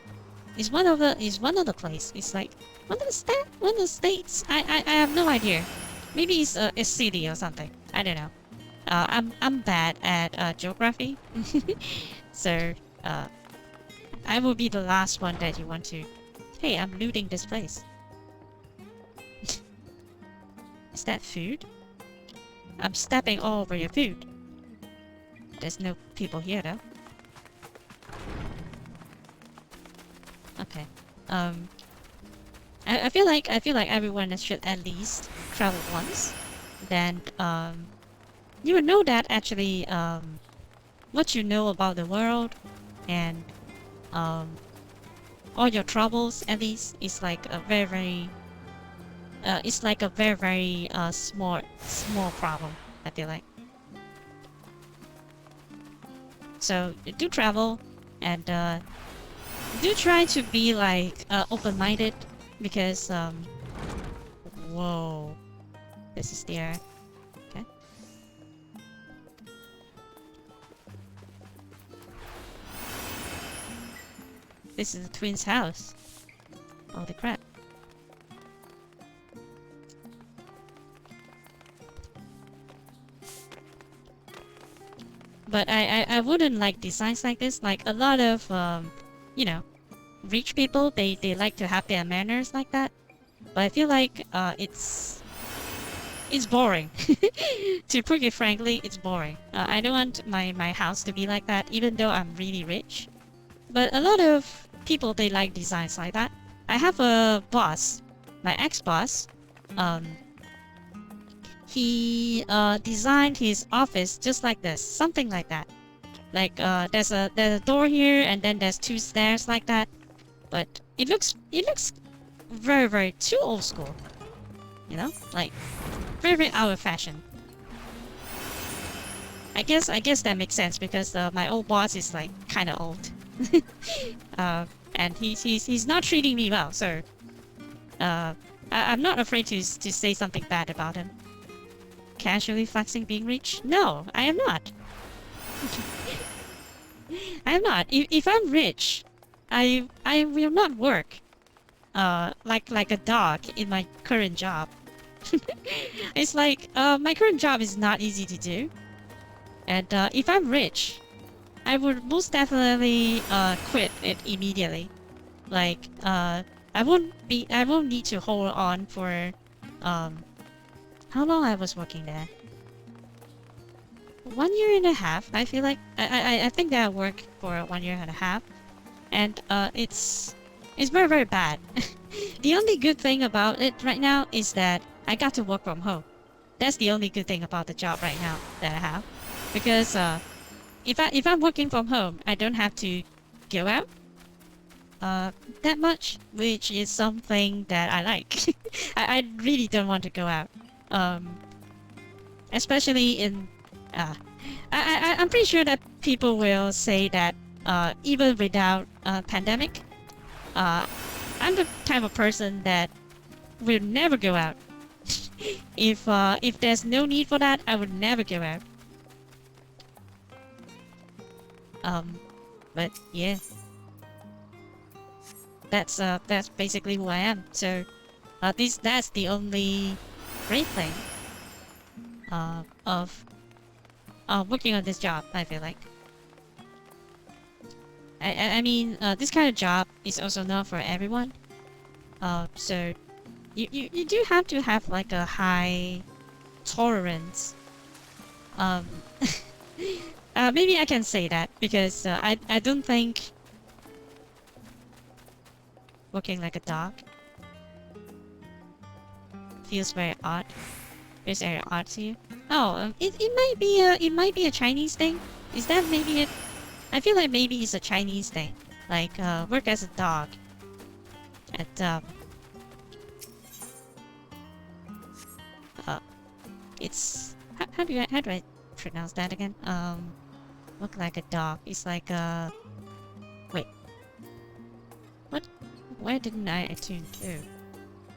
It's one of the place. It's like one of the states. I have no idea. Maybe it's a city or something. I don't know. I'm bad at geography, so I will be the last one that you want to. Hey, I'm looting this place. Is that food? I'm stepping all over your food. There's no people here though. Okay. I feel like everyone should at least travel once. Then you would know that actually what you know about the world, and all your troubles at least is like a very it's like a very small problem, I feel like. So do travel and do try to be like open-minded because whoa, this is there. Okay. This is the twins' house. Holy crap. But I wouldn't like designs like this. Like a lot of you know, rich people, they like to have their manners like that. But I feel like it's boring. To put it frankly, it's boring. I don't want my house to be like that, even though I'm really rich. But a lot of people, they like designs like that. I have a boss, my ex-boss. He designed his office just like this, something like that. Like there's a door here, and then there's 2 stairs like that. But it looks very too old school. You know, like very out of fashion. I guess that makes sense because my old boss is like kind of old. And he's not treating me well, so I'm not afraid to say something bad about him. Casually flexing being rich? No, I am not. I am not. If I'm rich, I will not work like a dog in my current job. It's like my current job is not easy to do, and if I'm rich, I would most definitely quit it immediately. Like I won't need to hold on for how long I was working there? 1 year and a half. I feel like I think that I worked for 1 year and a half, and it's very bad. The only good thing about it right now is that I got to work from home. That's the only good thing about the job right now that I have, because if I'm working from home, I don't have to go out that much, which is something that I like. I really don't want to go out. Especially in I'm pretty sure that people will say that even without pandemic, I'm the type of person that will never go out. If there's no need for that, I would never go out. But yeah, that's basically who I am. So that's the only great thing of working on this job, I feel like. I mean, this kind of job is also not for everyone. So you do have to have like a high tolerance. Maybe I can say that because I don't think working like a dog feels very odd. Feels very odd to you. Oh, it might be a Chinese thing. Is that maybe it? I feel like maybe it's a Chinese thing, like work as a dog. And it's how do I pronounce that again? Look like a dog. It's like wait, what? Where didn't I attune to?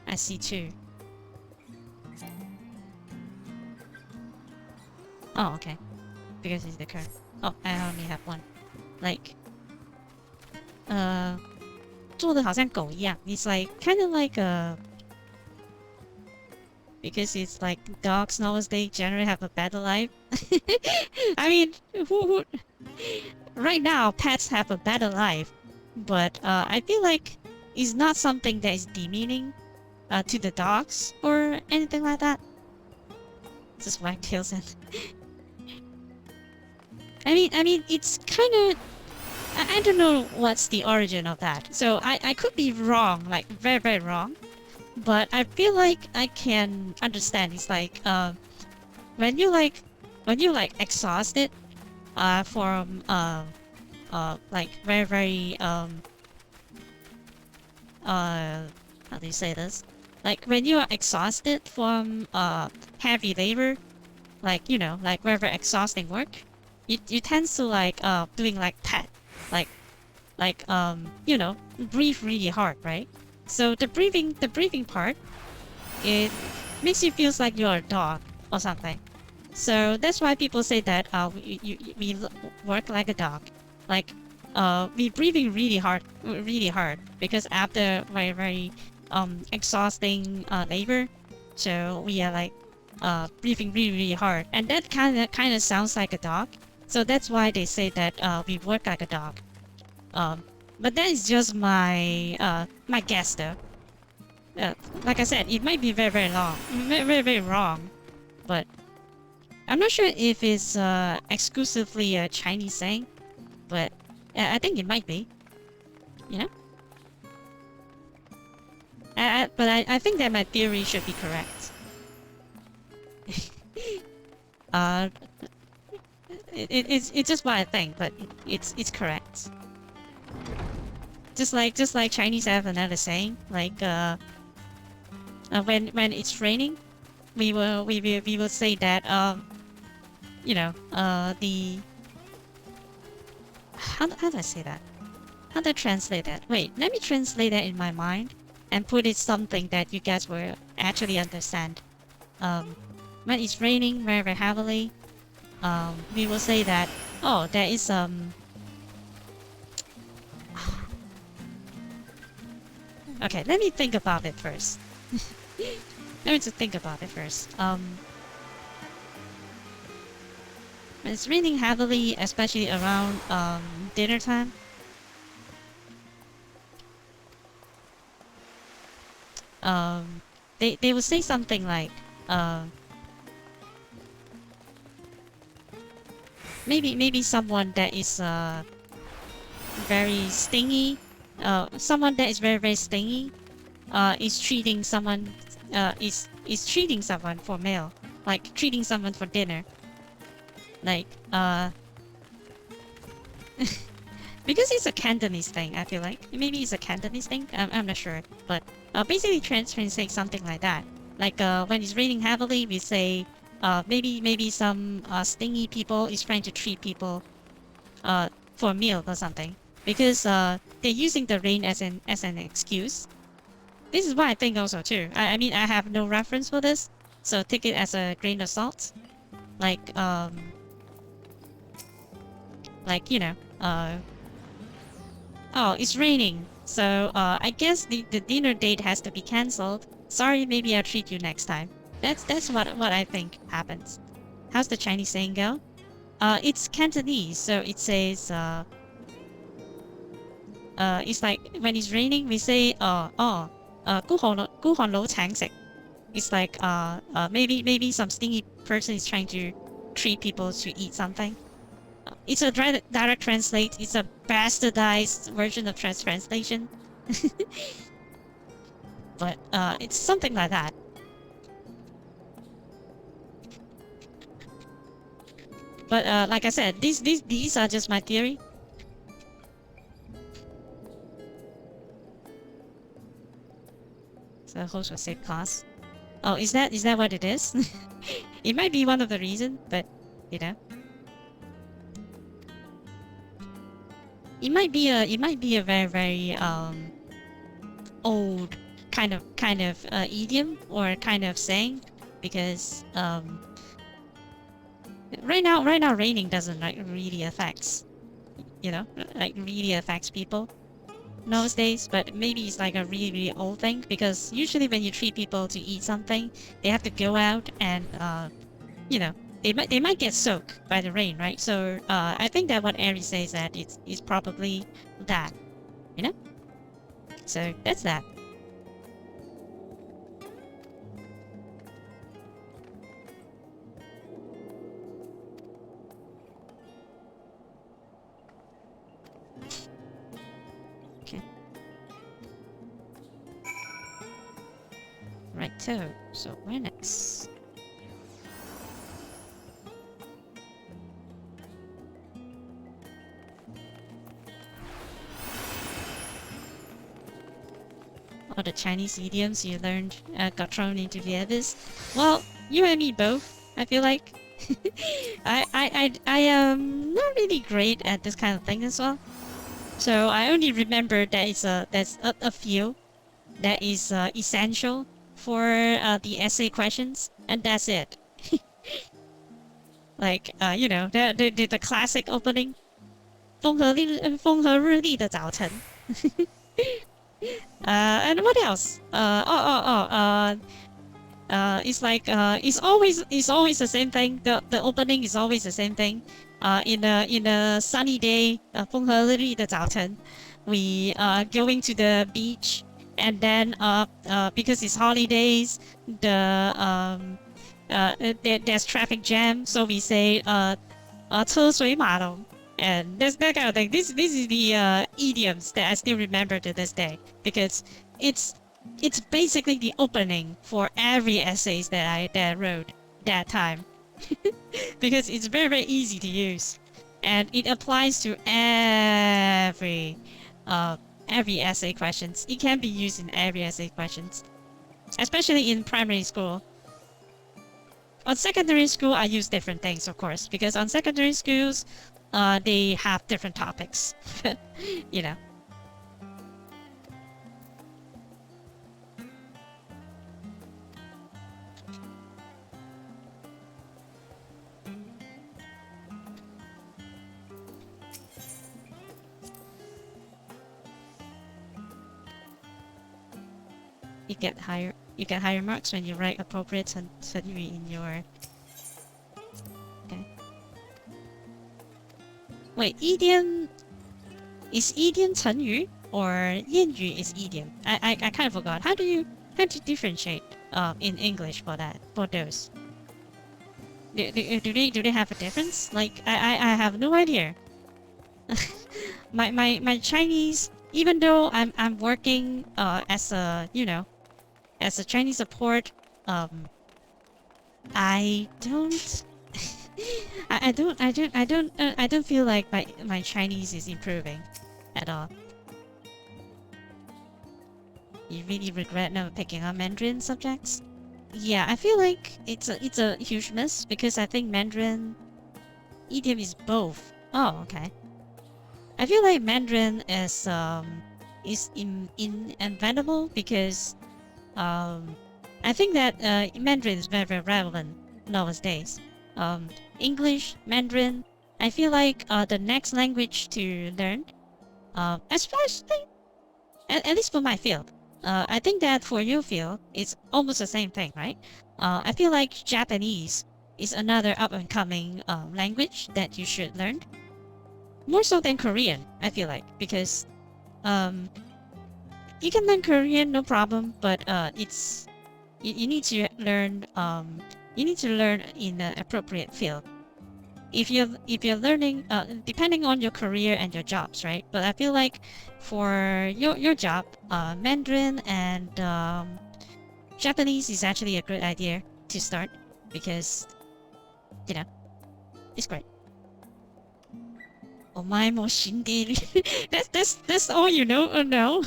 I see 2. Oh, okay. Because it's the curve. Oh, I only have 1. Like, 做得好像狗一样. It's like kind of like a. Because it's like dogs nowadays generally have a better life. I mean, who right now pets have a better life, but I feel like it's not something that is demeaning to the dogs or anything like that. Just wagtails and. I mean, it's kind of. I don't know what's the origin of that, so I could be wrong, like very wrong. But I feel like I can understand. It's like when you like exhausted from like very how do you say this? Like when you are exhausted from heavy labor, like you know, like very exhausting work, you tend to like doing like that, like you know, breathe really hard, right? So the breathing part, it makes you feel like you're a dog or something. So that's why people say that we work like a dog, like we breathing really hard because after very exhausting labor, so we are like breathing really hard, and that kind of sounds like a dog. So that's why they say that we work like a dog. But that is just my my guess though. Like I said, it might be very long, very wrong, but I'm not sure if it's exclusively a Chinese saying, but I think it might be. You know? But I think that my theory should be correct. It's just what I think, but it's correct. Just like Chinese have another saying, like when it's raining, we will say that you know the how do I say that? How do I translate that? Wait, let me translate that in my mind and put it something that you guys will actually understand. When it's raining very heavily, we will say that, oh, there is okay, let me think about it first. Let me just think about it first. When it's raining heavily, especially around dinner time, they will say something like maybe someone that is very stingy, someone that is very stingy is treating someone is treating someone for meal, like treating someone for dinner, like because it's a Cantonese thing. I feel like maybe it's a Cantonese thing. I'm not sure, but basically translate something like that. Like when it's raining heavily, we say maybe some stingy people is trying to treat people for a meal or something, because they're using the rain as an excuse. This is what I think also too. I mean, I have no reference for this, so take it as a grain of salt. Like you know, oh, it's raining, so I guess the dinner date has to be cancelled. Sorry, maybe I'll treat you next time. That's what I think happens. How's the Chinese saying go? It's Cantonese, so it says it's like when it's raining, we say 孤寒佬請食. It's like maybe some stingy person is trying to treat people to eat something. It's a direct translate. It's a bastardized version of translation. But it's something like that. But like I said, these are just my theory. So host will save costs. Oh, is that what it is? It might be one of the reasons, but you know. It might be a very old kind of idiom or kind of saying, because right now raining doesn't like really affects, you know, like really affects people those days, but maybe it's like a really old thing, because usually when you treat people to eat something, they have to go out and you know, they might get soaked by the rain, right? So I think that what Ari says that it's probably that, you know. So that's that. Okay. Right, so where next? or the Chinese idioms you learned got thrown into the abyss? Well, you and me both. I feel like I am not really great at this kind of thing as well. So I only remember that there's a few that is essential for the essay questions, and that's it. Like you know, the classic opening. 风和日丽的早晨. And what else? It's like it's always the same thing. The opening is always the same thing. In a sunny day, 风和日丽的早晨, we going to the beach, and then because it's holidays, there's traffic jam, so we say 车水马龙. And that kind of thing. This is the idioms that I still remember to this day, because it's basically the opening for every essays that I wrote that time. Because it's very, very easy to use, and it applies to every essay questions. It can be used in every essay questions, especially in primary school. On secondary school, I use different things, of course, because on secondary schools, they have different topics. You know. You get higher marks when you write appropriate sentences in your. Okay. Wait, idiom is idiom 成语 or 谚语 is idiom? I kind of forgot. How do you differentiate in English for those? Do they have a difference? Like I have no idea. my Chinese, even though I'm working as a Chinese support, I don't feel like my Chinese is improving at all. You really regret never picking up Mandarin subjects? Yeah, I feel like it's a huge miss, because I think Mandarin idiom is both. Oh, okay. I feel like Mandarin is inventable, because I think that Mandarin is very, very relevant nowadays. English, Mandarin, I feel like the next language to learn, especially at least for my field. I think that for your field, it's almost the same thing, right? I feel like Japanese is another up-and-coming language that you should learn. More so than Korean, I feel like, because you can learn Korean, no problem, but you need to learn in an appropriate field. If you're learning, depending on your career and your jobs, right? But I feel like for your job, Mandarin and Japanese is actually a good idea to start, because it's great. お前も死んでいる. That's all you know, or no?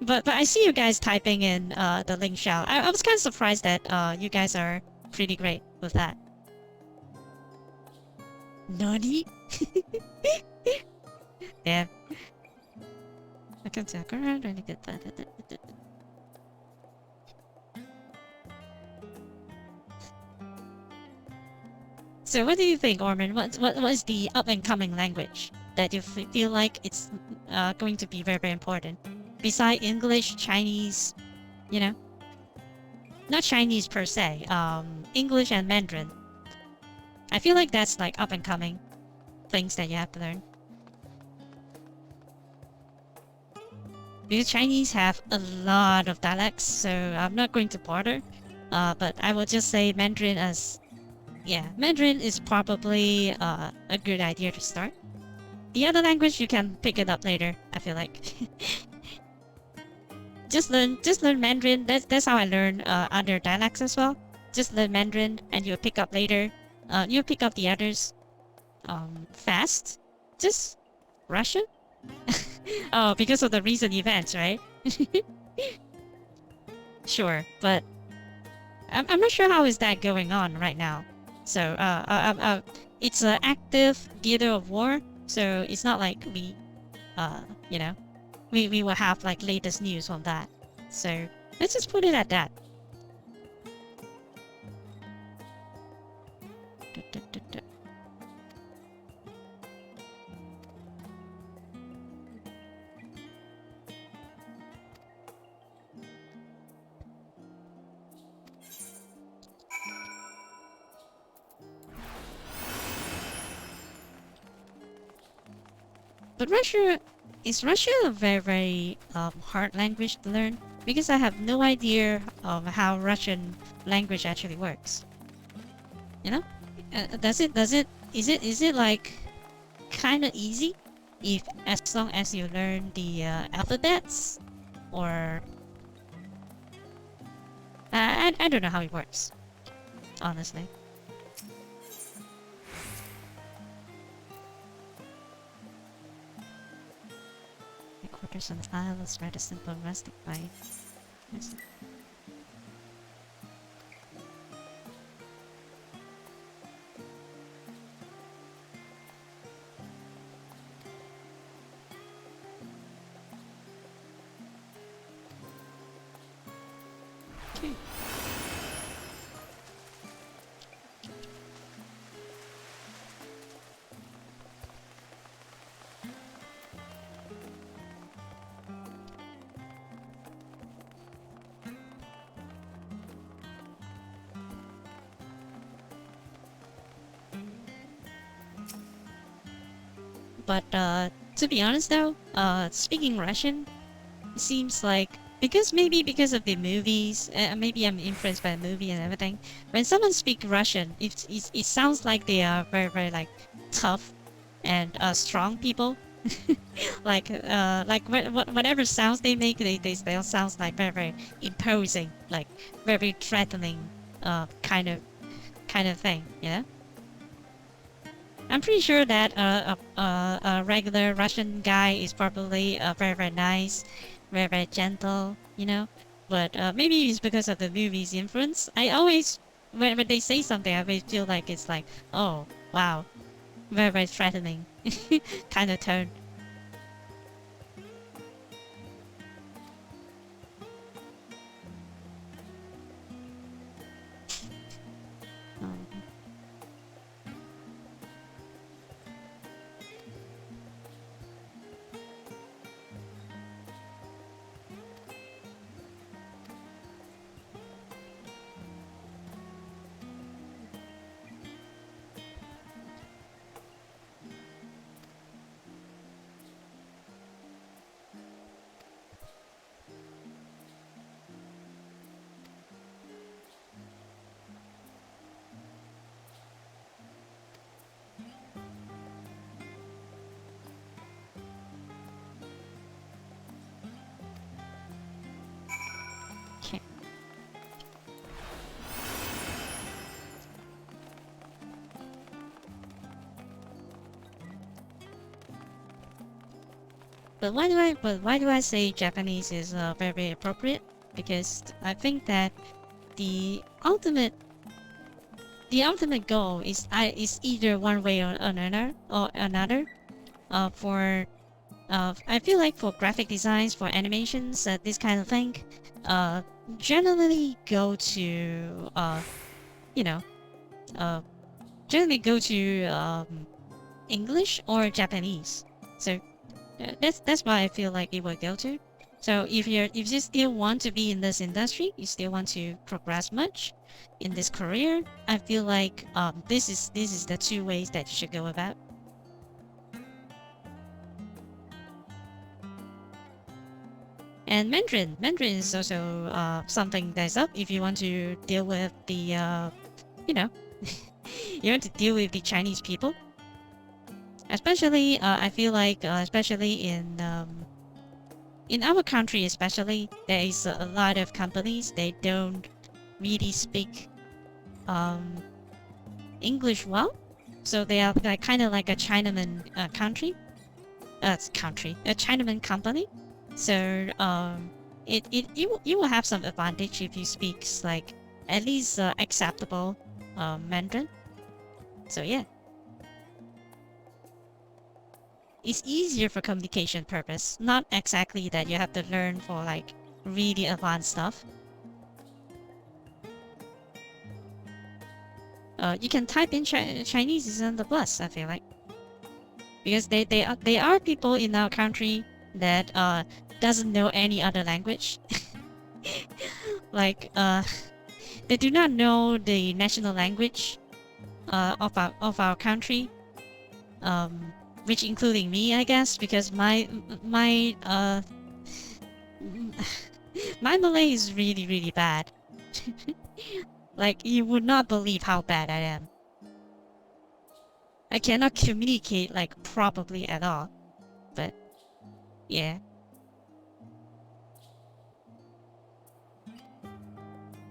But I see you guys typing in the link shout. I was kind of surprised that you guys are pretty great with that. Nani? Damn. I can talk around trying to get that. So what do you think, Orman? What is the up-and-coming language that you feel like it's going to be very, very important? Besides English, Chinese, not Chinese per se, English and Mandarin. I feel like that's like up-and-coming things that you have to learn. Because Chinese have a lot of dialects, so I'm not going to bother. But I will just say Mandarin as... Yeah, Mandarin is probably a good idea to start. The other language, you can pick it up later, I feel like. Just learn Mandarin. That's how I learn other dialects as well. Just learn Mandarin, and you'll pick up later. You'll pick up the others fast. Just Russian? Oh, because of the recent events, right? Sure, but I'm not sure how is that going on right now. So, it's an active theater of war, so it's not like we, you know, we will have like latest news on that. So let's just put it at that. But is Russia a very hard language to learn? Because I have no idea of how Russian language actually works. You know, is it like kind of easy if as long as you learn the alphabets, or I don't know how it works, honestly. Quarters on the isle is rather simple and rustic by. Yes. Okay. But to be honest though, speaking Russian seems like, maybe because of the movies, maybe I'm influenced by the movie and everything. When someone speaks Russian, it sounds like they are very like tough and strong people. like whatever sounds they make, they all sounds like very imposing, like very threatening, kind of thing. Yeah. I'm pretty sure that a regular Russian guy is probably very nice, very gentle, you know. But maybe it's because of the movie's influence. I always, when they say something, I always feel like it's like, oh wow, very threatening kind of tone. Um, okay. But why do I say Japanese is very appropriate? Because I think that the ultimate goal is either one way or another. For I feel like for graphic designs, for animations, this kind of thing, uh, generally go to you know, generally go to English or Japanese. So that's why I feel like it will go to. So if you still want to be in this industry, you still want to progress much in this career, I feel like this is the two ways that you should go about. And Mandarin is also something that's up if you want to deal with the you know, you want to deal with the Chinese people. Especially, I feel like, especially in our country, especially, there is a lot of companies they don't really speak English well, so they are kind of like a Chinaman country. country, a Chinaman company. So you will have some advantage if you speak like at least acceptable Mandarin. So yeah, it's easier for communication purpose. Not exactly that you have to learn for like really advanced stuff. You can type in Chinese on the bus, I feel like, because they are people in our country that doesn't know any other language. Like they do not know the national language of our country, which including me, I guess, because my my Malay is really bad. Like, you would not believe how bad I am. I cannot communicate like properly at all. But yeah.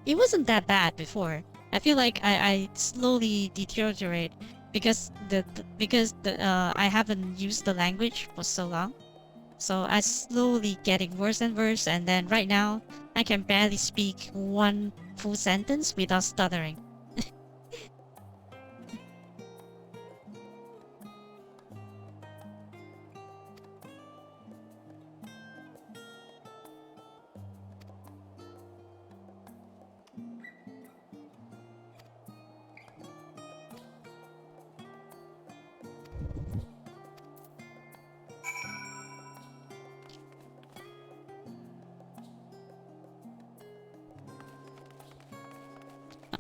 It wasn't that bad before. I feel like I slowly deteriorate because I haven't used the language for so long. So I slowly getting worse and worse, and then right now I can barely speak one full sentence without stuttering.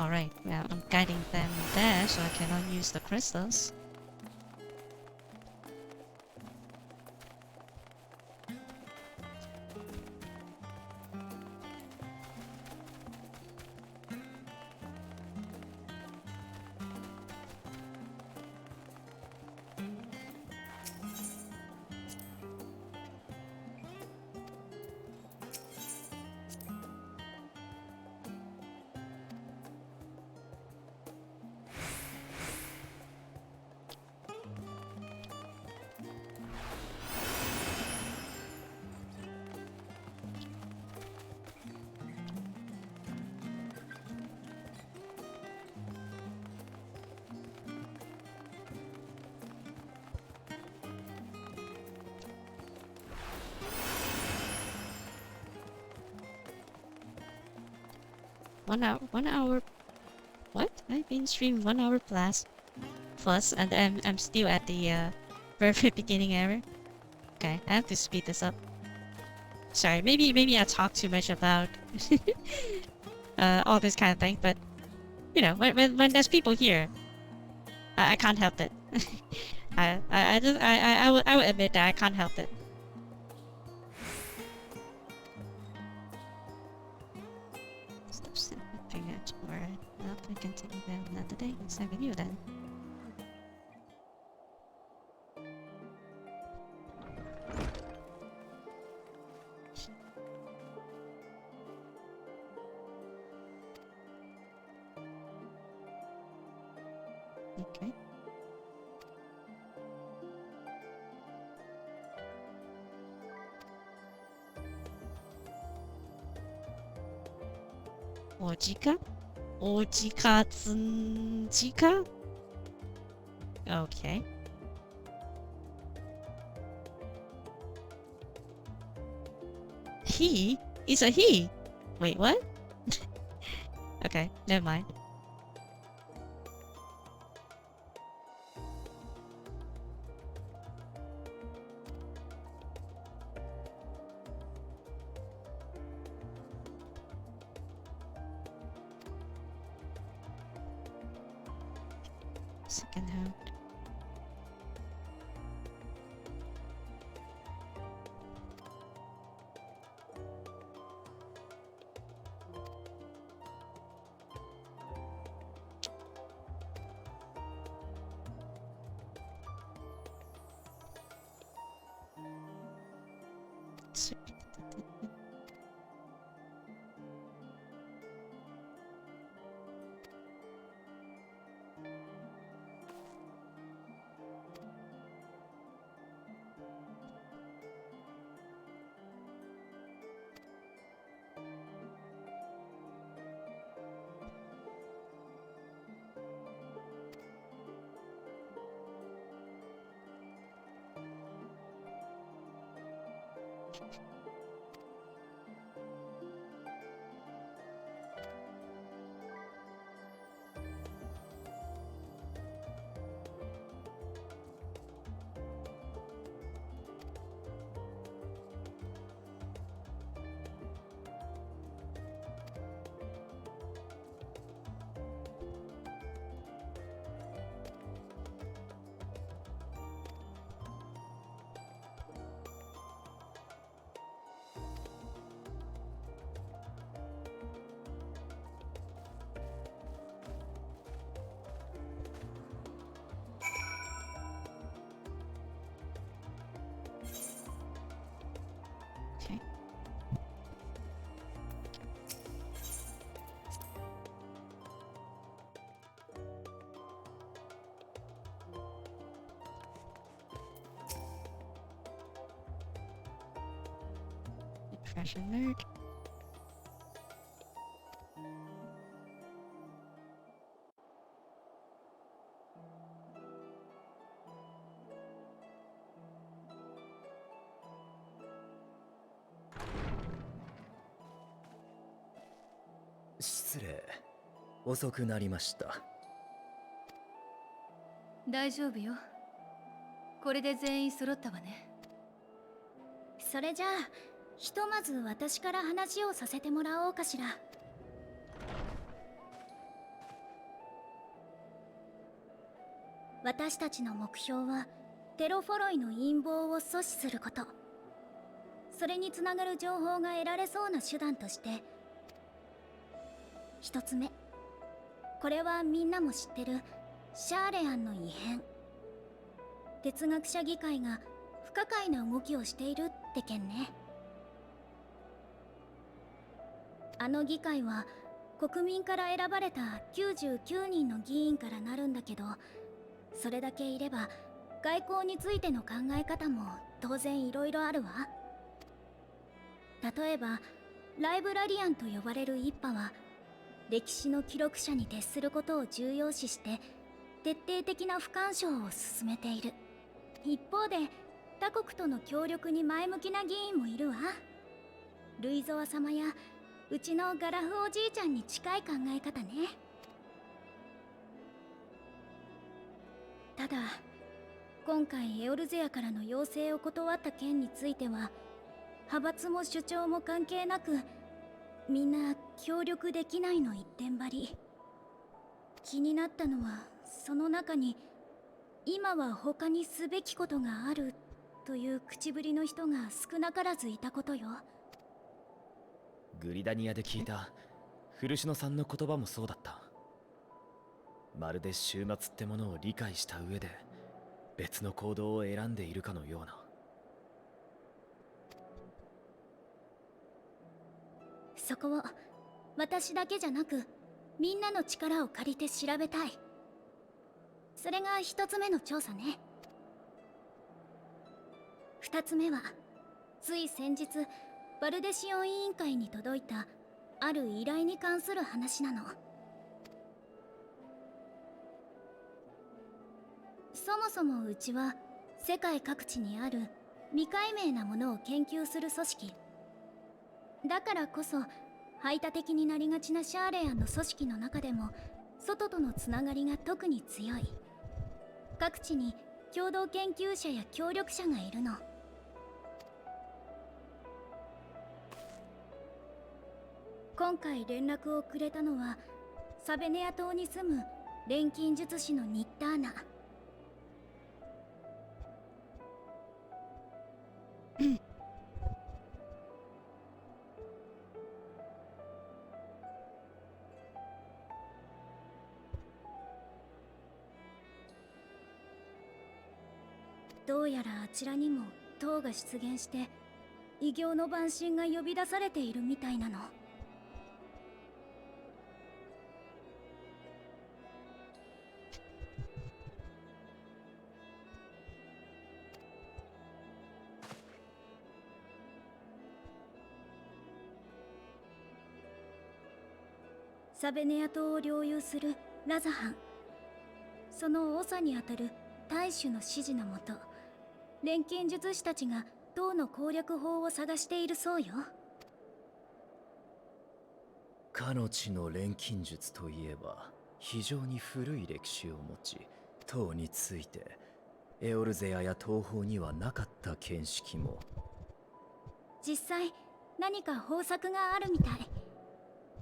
Alright, well, I'm guiding them there, so I cannot use the crystals. One hour. What? I've been streaming 1 hour plus, and I'm still at the very beginning area. Okay, I have to speed this up. Sorry, maybe I talk too much about all this kind of thing, but you know, when there's people here, I can't help it. I will admit that I can't help it. Stop figuring out where not we continue them another day. Let's have a new then. Okay. Ojika? Ojika Tsunjika? Okay. He? It's a he! Wait, what? Okay, never mind. Second hand. Okay. Fresh alert.失礼。遅くなりました。大丈夫よ。これで全員揃ったわね。それじゃあひとまず私から話をさせてもらおうかしら。私たちの目標はテロフォロイの陰謀を阻止すること。それにつながる情報が得られそうな手段として一つ目、これはみんなも知ってるシャーレアンの異変。哲学者議会が不可解な動きをしているって件ね。あの議会は国民から選ばれた99人の議員からなるんだけど、それだけいれば外交についての考え方も当然いろいろあるわ。例えばライブラリアンと呼ばれる一派は歴史の記録者に徹することを重要視して徹底的な不干渉を進めている。一方で他国との協力に前向きな議員もいるわ。ルイゾワ様やうちのガラフおじいちゃんに近い考え方ね。ただ今回エオルゼアからの要請を断った件については派閥も主張も関係なくみんな協力できないの一点張り。気になったのはその中に今は他にすべきことがあるという口ぶりの人が少なからずいたことよ。グリダニアで聞いた古篠さんの言葉もそうだった。まるで終末ってものを理解した上で別の行動を選んでいるかのような。そこを私だけじゃなくみんなの力を借りて調べたい。それが一つ目の調査ね。二つ目はつい先日バルデシオン委員会に届いたある依頼に関する話なの。そもそもうちは世界各地にある未解明なものを研究する組織だからこそ、排他的になりがちなシャーレアンの組織の中でも外とのつながりが特に強い。各地に共同研究者や協力者がいるの。今回連絡をくれたのはサベネア島に住む錬金術師のニッターナ。どうやらあちらにも塔が出現して異形の万神が呼び出されているみたいなの。サベネア島を領有するラザハン、その長にあたる大主の指示のもと錬金術師たちが唐の攻略法を探しているそうよ。かの地の錬金術といえば非常に古い歴史を持ち、唐についてエオルゼアや東方にはなかった見識も。実際何か方策があるみたい。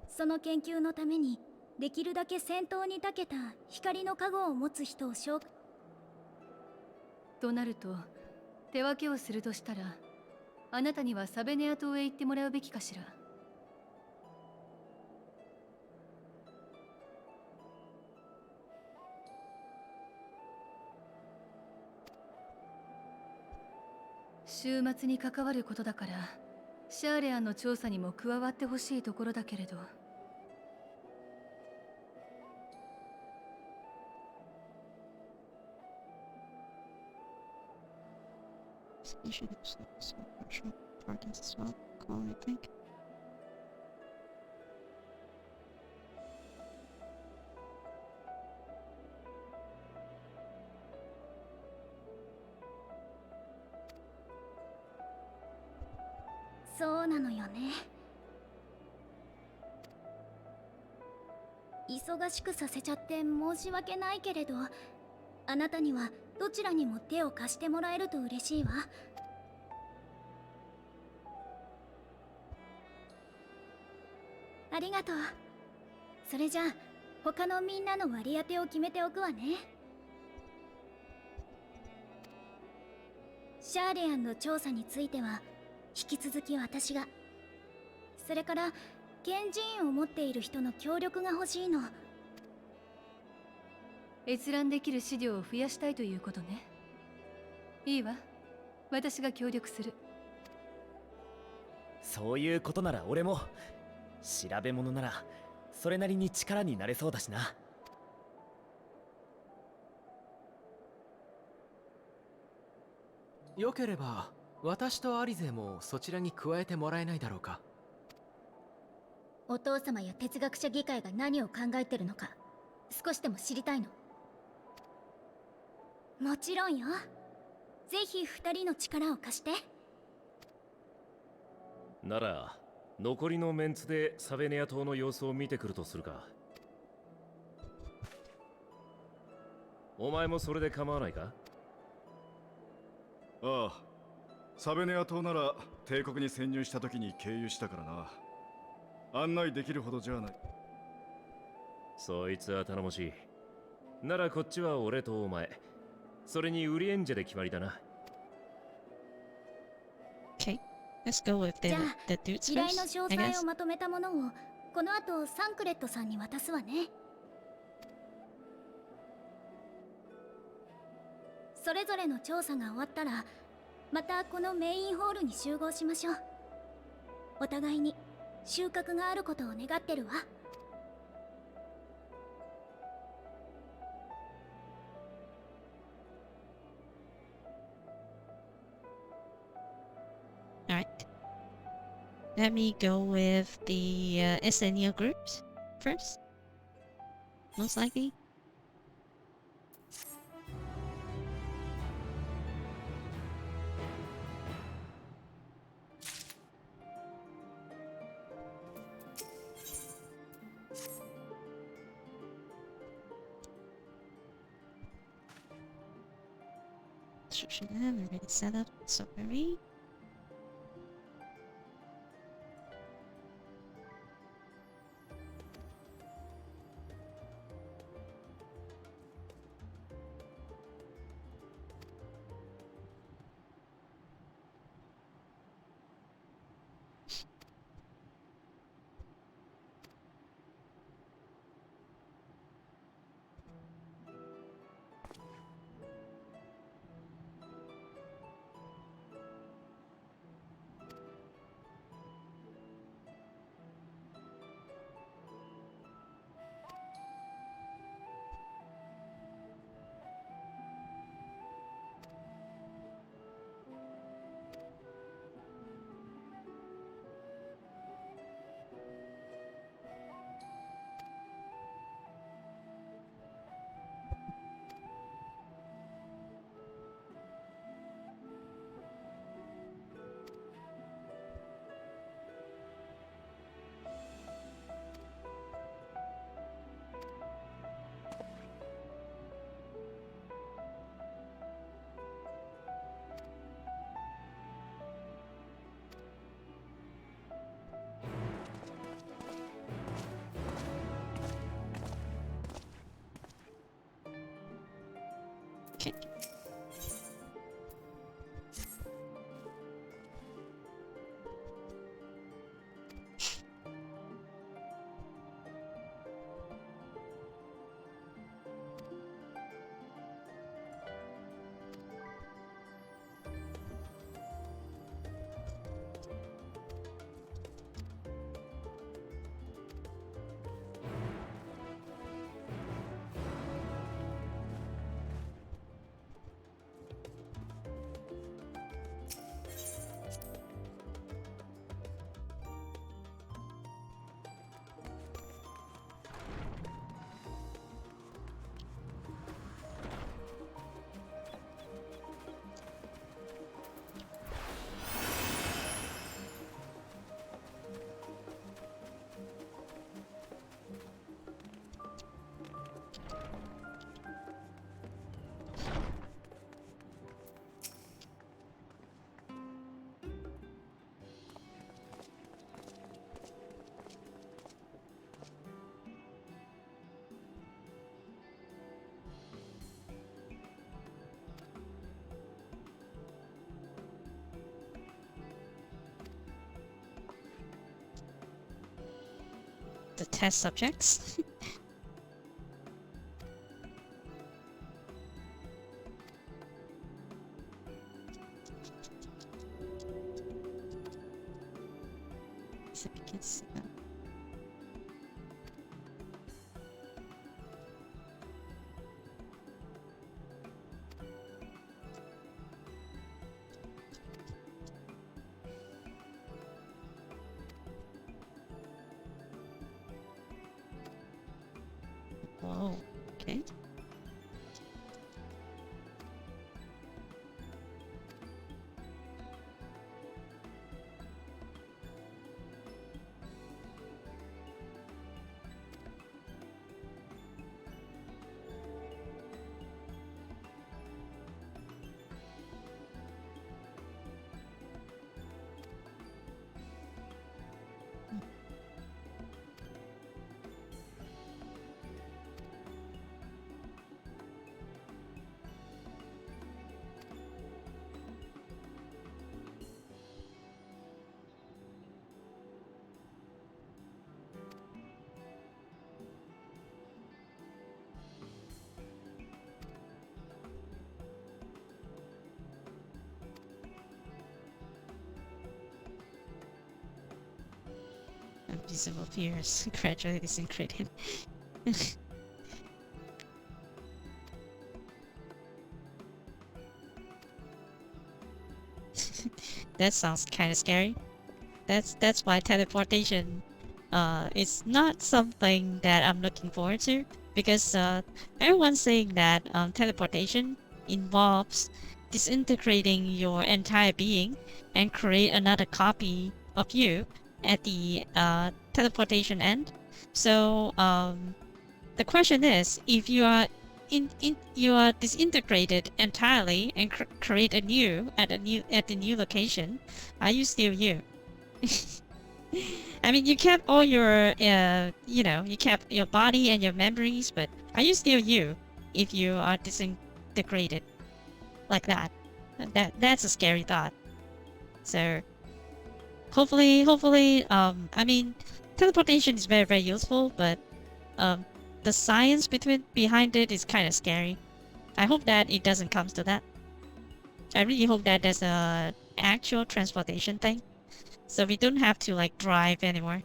その研究のためにできるだけ戦闘に長けた光の加護を持つ人を紹介。となると手分けをするとしたら、あなたにはサベネア島へ行ってもらうべきかしら。週末に関わることだから、シャーレアンの調査にも加わってほしいところだけれど。You should have some partial parties as well, I think. そうなのよね。忙しくさせちゃって申し訳ないけれど、あなたにはどちらにも手を貸してもらえると嬉しいわ。ありがとう。それじゃあ他のみんなの割り当てを決めておくわね。シャーレアンの調査については引き続き私が。それから賢人を持っている人の協力が欲しいの。閲覧できる資料を増やしたいということね。いいわ、私が協力する。そういうことなら俺も。調べ物ならそれなりに力になれそうだしな。よければ私とアリゼもそちらに加えてもらえないだろうか。お父様や哲学者議会が何を考えてるのか少しでも知りたいの。もちろんよ。ぜひ二人の力を貸して。なら残りのメンツでサベネア島の様子を見てくるとするか。お前もそれで構わないか？ああ、サベネア島なら帝国に潜入した時に経由したからな。案内できるほどじゃない。そいつは頼もしい。ならこっちは俺とお前、それにウリエンジェで決まりだな。Okay, let's go with じゃ the あ dudes 依頼の first, 詳 I 細 guess. をまとめたものをこの後サンクレットさんに渡すわね。それぞれの調査が終わったらまたこのメインホールに集合しましょう。お互いに収穫があることを願ってるわ。Alright. Let me go with the SNEO groups first. Most likely. Description already set up, sorry. Okay. The test subjects. So we can see that. Oh, okay. Invisible fears gradually disintegrated. That sounds kind of scary. That's why teleportation is not something that I'm looking forward to, because everyone's saying that teleportation involves disintegrating your entire being and create another copy of you at the teleportation end. So the question is, if you are you are disintegrated entirely and create a new at the new location, are you still you? I mean, you kept all your you know, you kept your body and your memories, but are you still you if you are disintegrated like that? That's a scary thought. So hopefully I mean, teleportation is very useful, but the science behind it is kind of scary. I hope that it doesn't come to that. I really hope that there's a actual transportation thing, so we don't have to like drive anymore.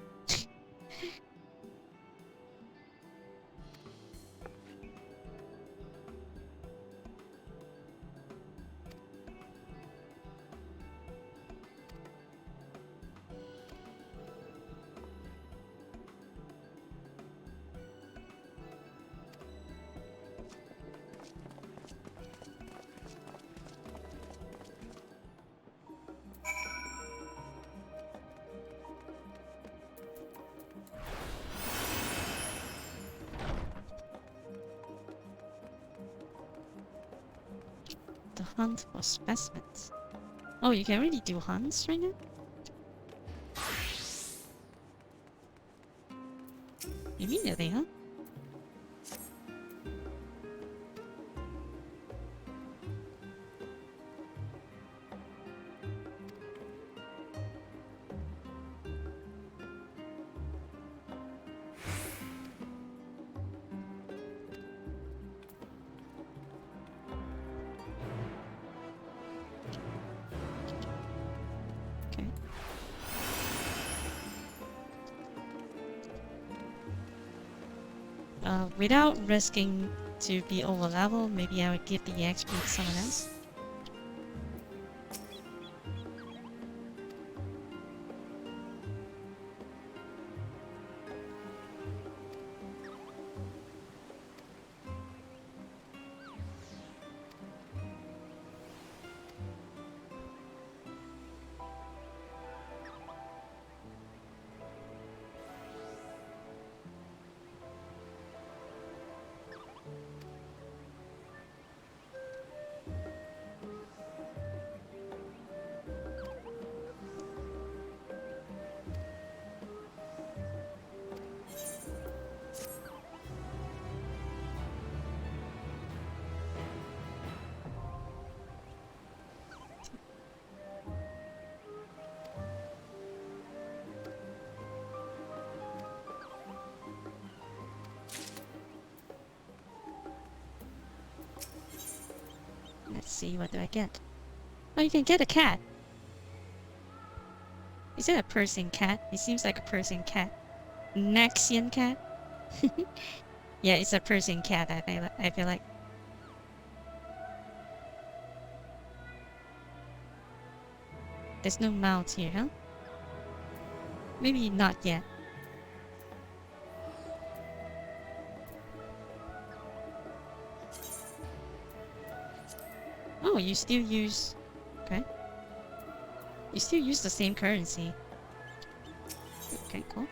The hunt for specimens. Oh, you can really do hunts right now? Immediately, huh? Without risking to be over level, maybe I would give the XP to someone else. Let's see, what do I get? Oh, you can get a cat. Is it a Persian cat? It seems like a Persian cat. Nexian cat? Yeah, it's a Persian cat, I feel like. There's no mouth here, huh? Maybe not yet. Oh, you still use... Okay. You still use the same currency. Okay, cool.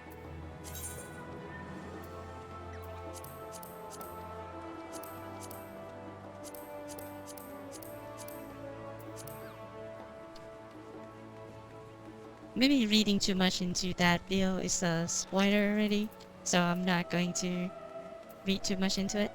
Maybe reading too much into that bill is a spoiler already, so I'm not going to read too much into it.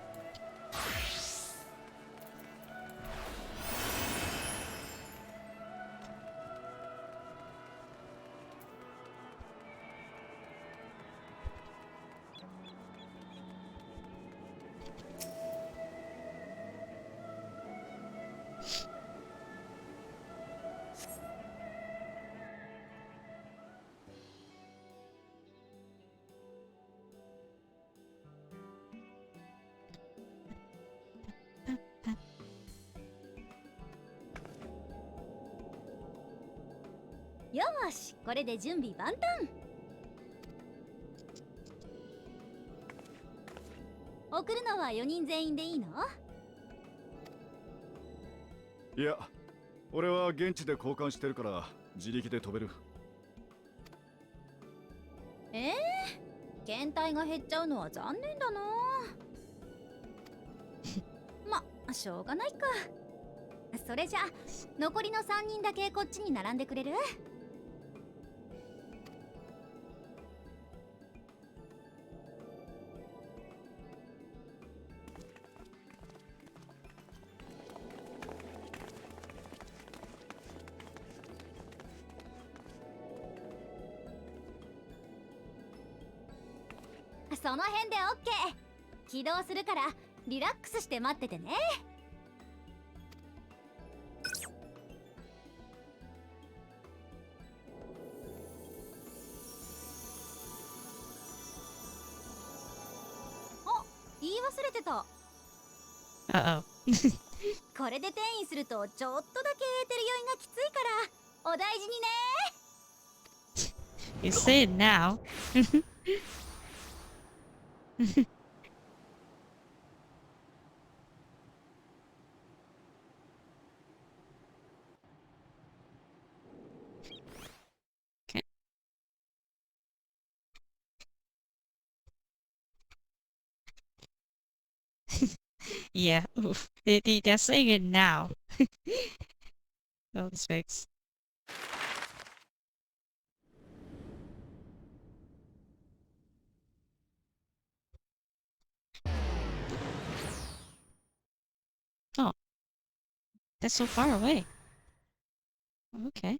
よーし、これで準備万端。送るのは4人全員でいいの？いや、俺は現地で交換してるから自力で飛べる。検体が減っちゃうのは残念だな。ま、しょうがないか。それじゃ残りの3人だけこっちに並んでくれる？その辺で OK。 起動するからリラックスして待っててね。あ、言い忘れてた。Uh-oh. これで転移するとちょっとだけエーテル酔いがきついからお大事にね。You say it now. Okay. Yeah, oof. They're saying it now. Oh, this makes... Oh. That's so far away. Okay.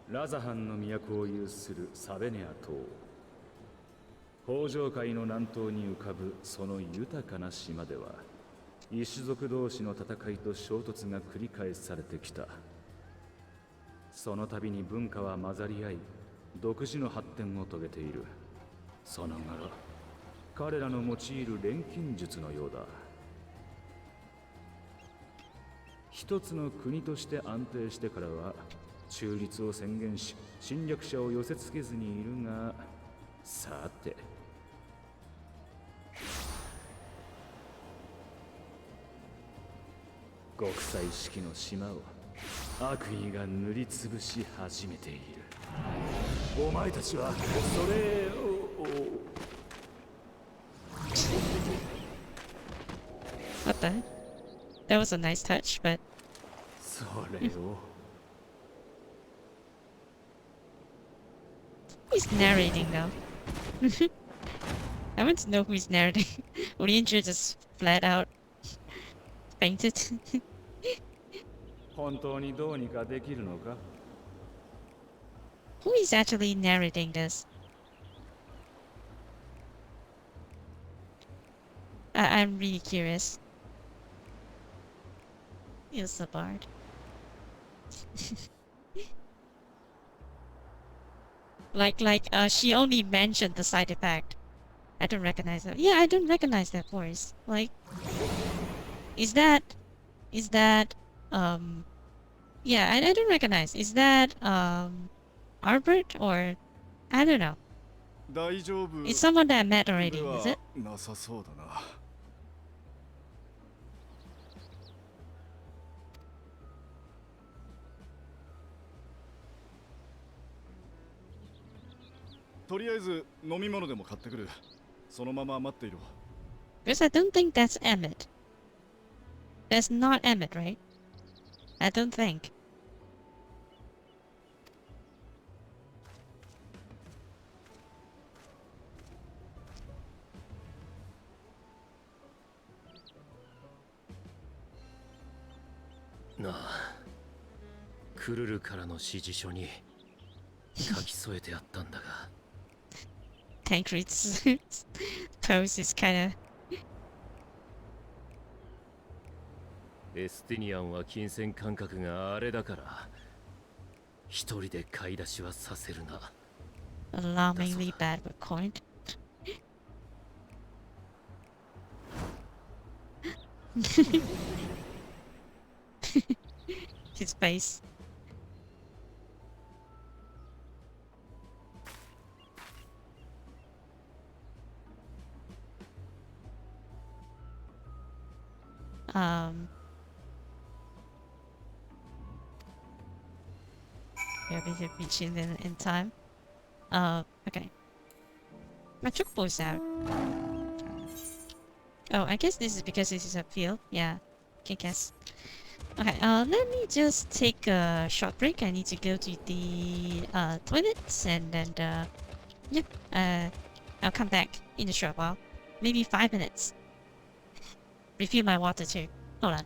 ラザハンの都を有するサベネア島。北上海の南東に浮かぶその豊かな島では、異種族同士の戦いと衝突が繰り返されてきた。その度に文化は混ざり合い、独自の発展を遂げている。その柄、彼らの用いる錬金術のようだ。一つの国として安定してからは中立を宣言し、侵略者を寄せつけずにいるが、さて国際式の島を悪意が塗りつぶし始めている。お前たちはそれをWhat the? That was a nice touch, but それを who's narrating though? I want to know who's narrating. Orienture just flat out fainted. 本当にどうにかできるのか？ Who is actually narrating this? I'm really curious. It's the bard. She only mentioned the side effect. I don't recognize that. Yeah, I don't recognize that voice. Like, is that, yeah, I don't recognize. Is that, Albert or, I don't know. 大丈夫 It's someone that I met で already, is は it? なさそうだな。とりあえず飲み物でも買ってくる。そのまま待っていろ。 Because I don't think that's Emmett. That's not Emmett, right? I don't think. Na, クルルからの指示書に書き添えてあったんだが。Tancred's pose is kind of. エスティニアンは金銭感覚があれだから一人で買い出しはさせるな。 Alarmingly bad with coin. His face. Yeah, we should reach in time. Okay. My chocobo's out. Oh, I guess this is because this is a field. Yeah, can guess. Okay, let me just take a short break. I need to go to the toilets and then yeah, I'll come back in a short while. Maybe 5 minutes. Refill my water too. Hold on.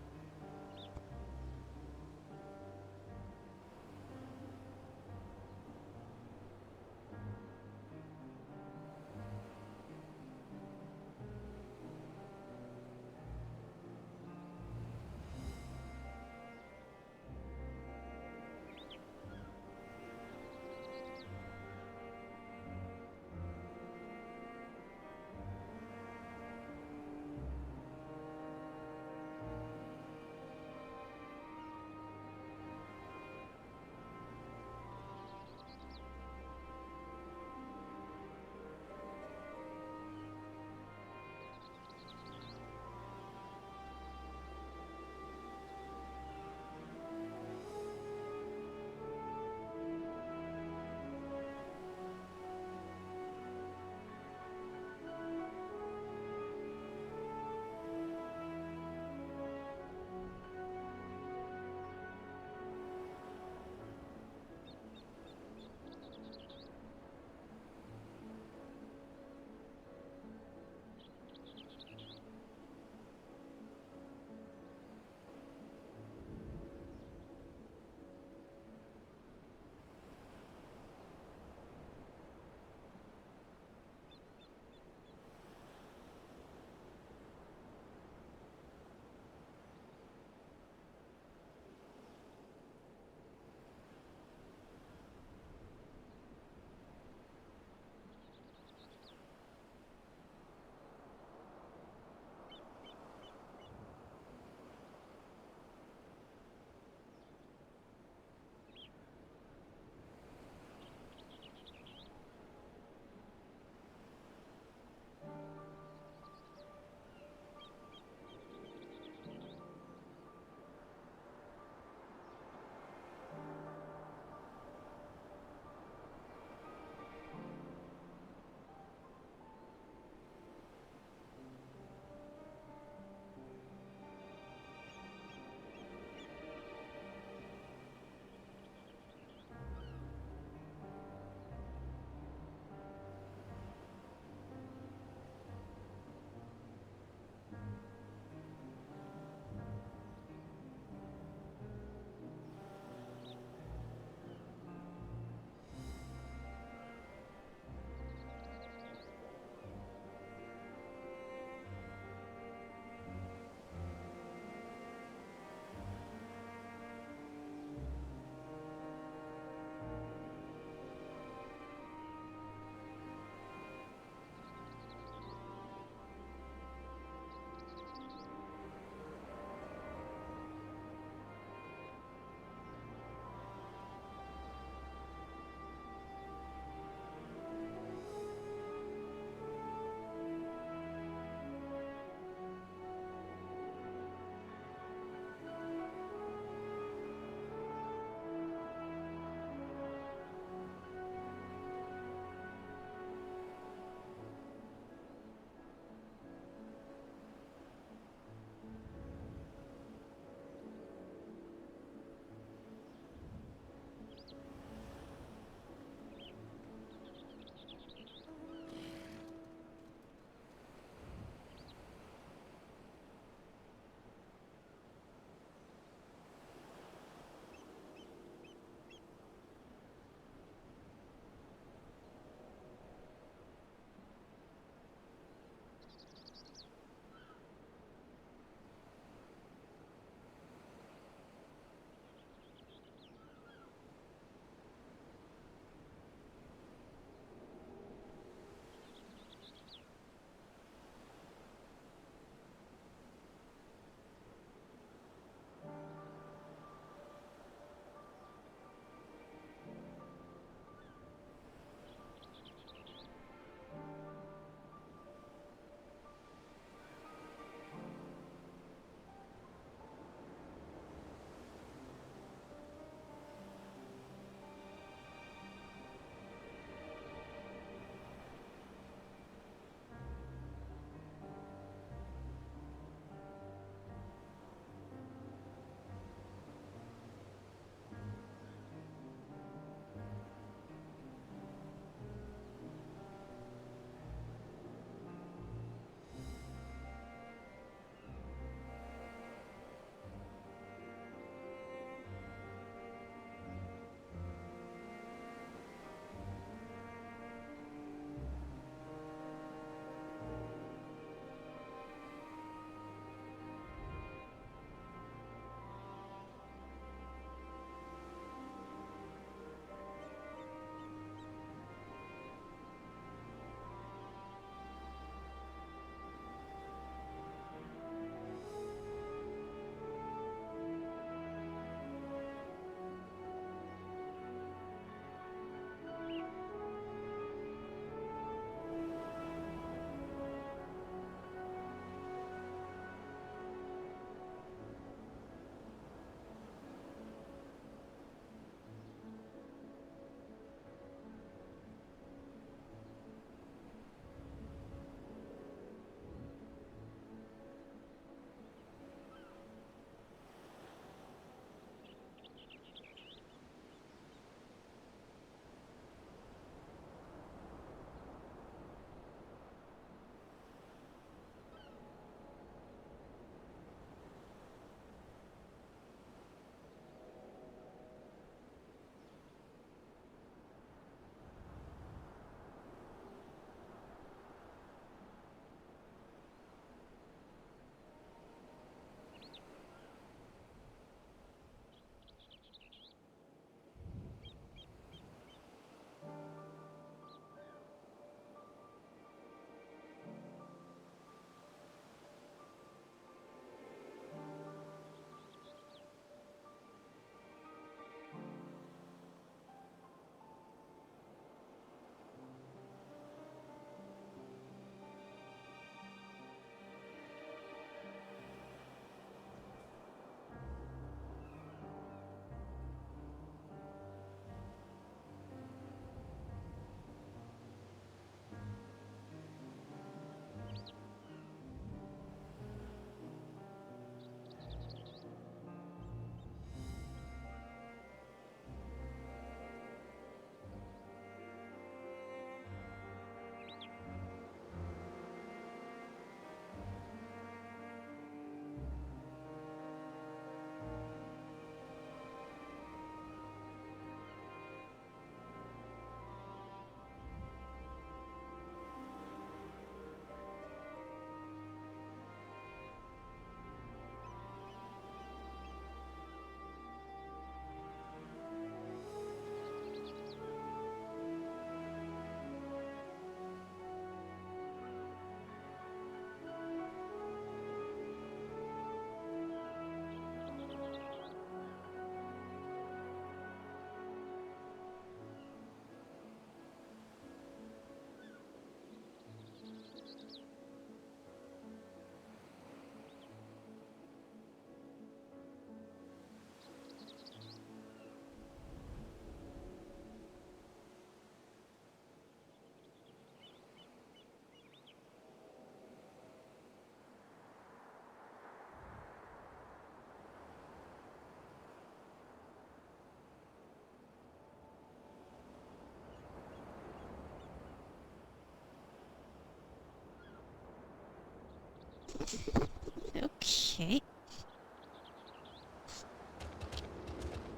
Okay.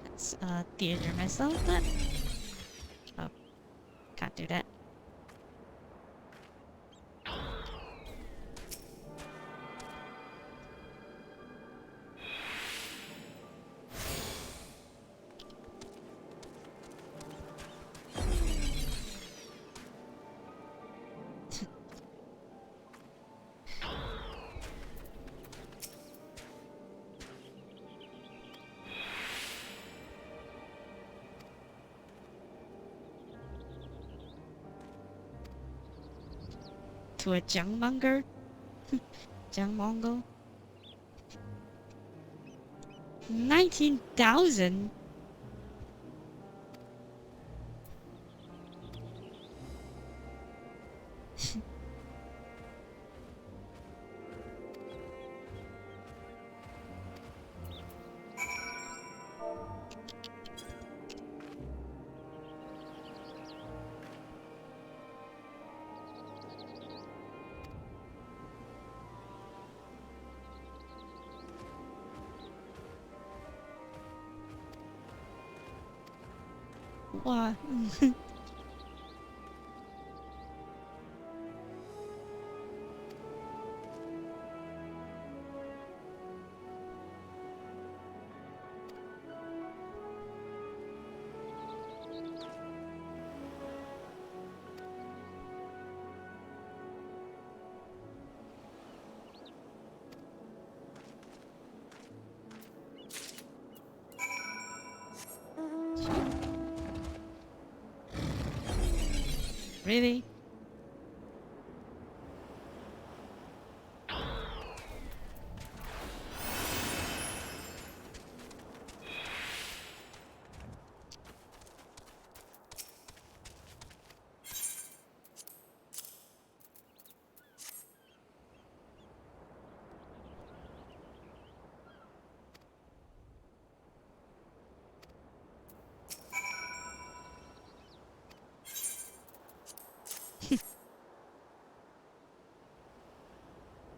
Let's theater myself then. Oh, can't do that. To a jungmonger? Jungmongo? 19,000? What? Really?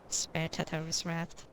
Spare Tatar's wrath.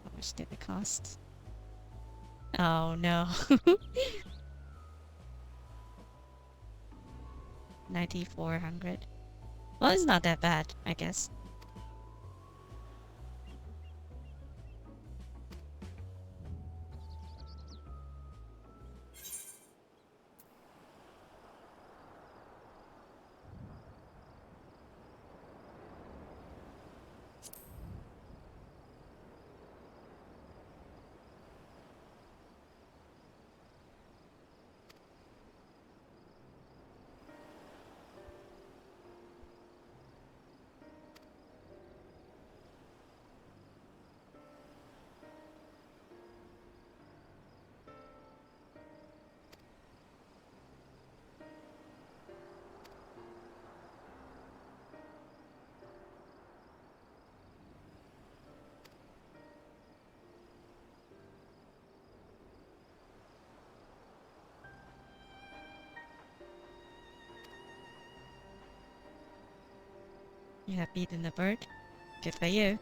How much did it cost? Oh no. 9,400. Well, it's not that bad, I guess. You have beaten the bird? Good for you.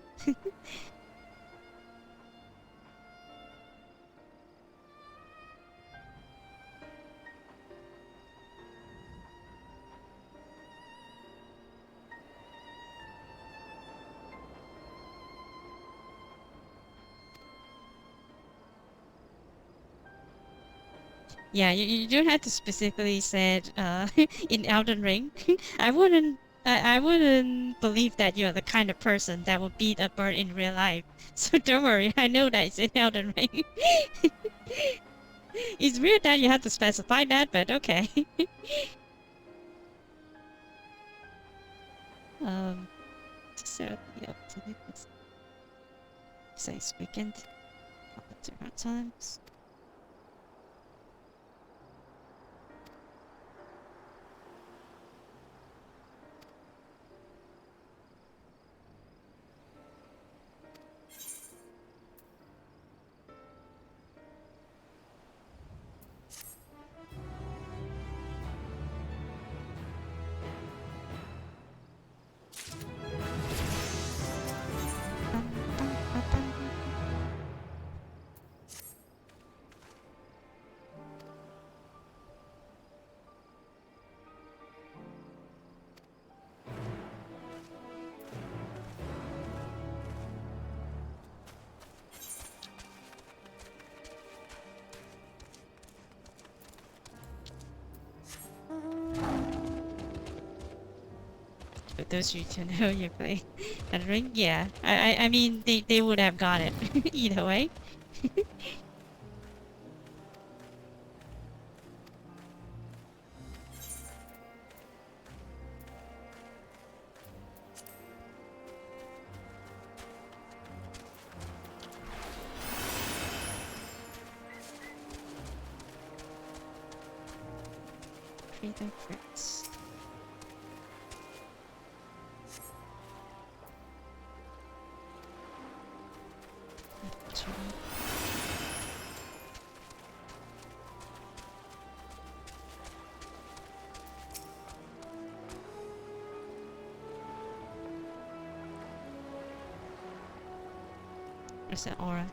Yeah, you don't have to specifically said in Elden Ring. I wouldn't believe that you're the kind of person that would beat a bird in real life. So don't worry, I know that it's in Elden Ring. It's weird that you have to specify that, but okay. So yeah, says weekend. Different times. For those of you who know you play that ring, yeah. I mean they would have got it either way. Freedom Fritz. Where's that aura?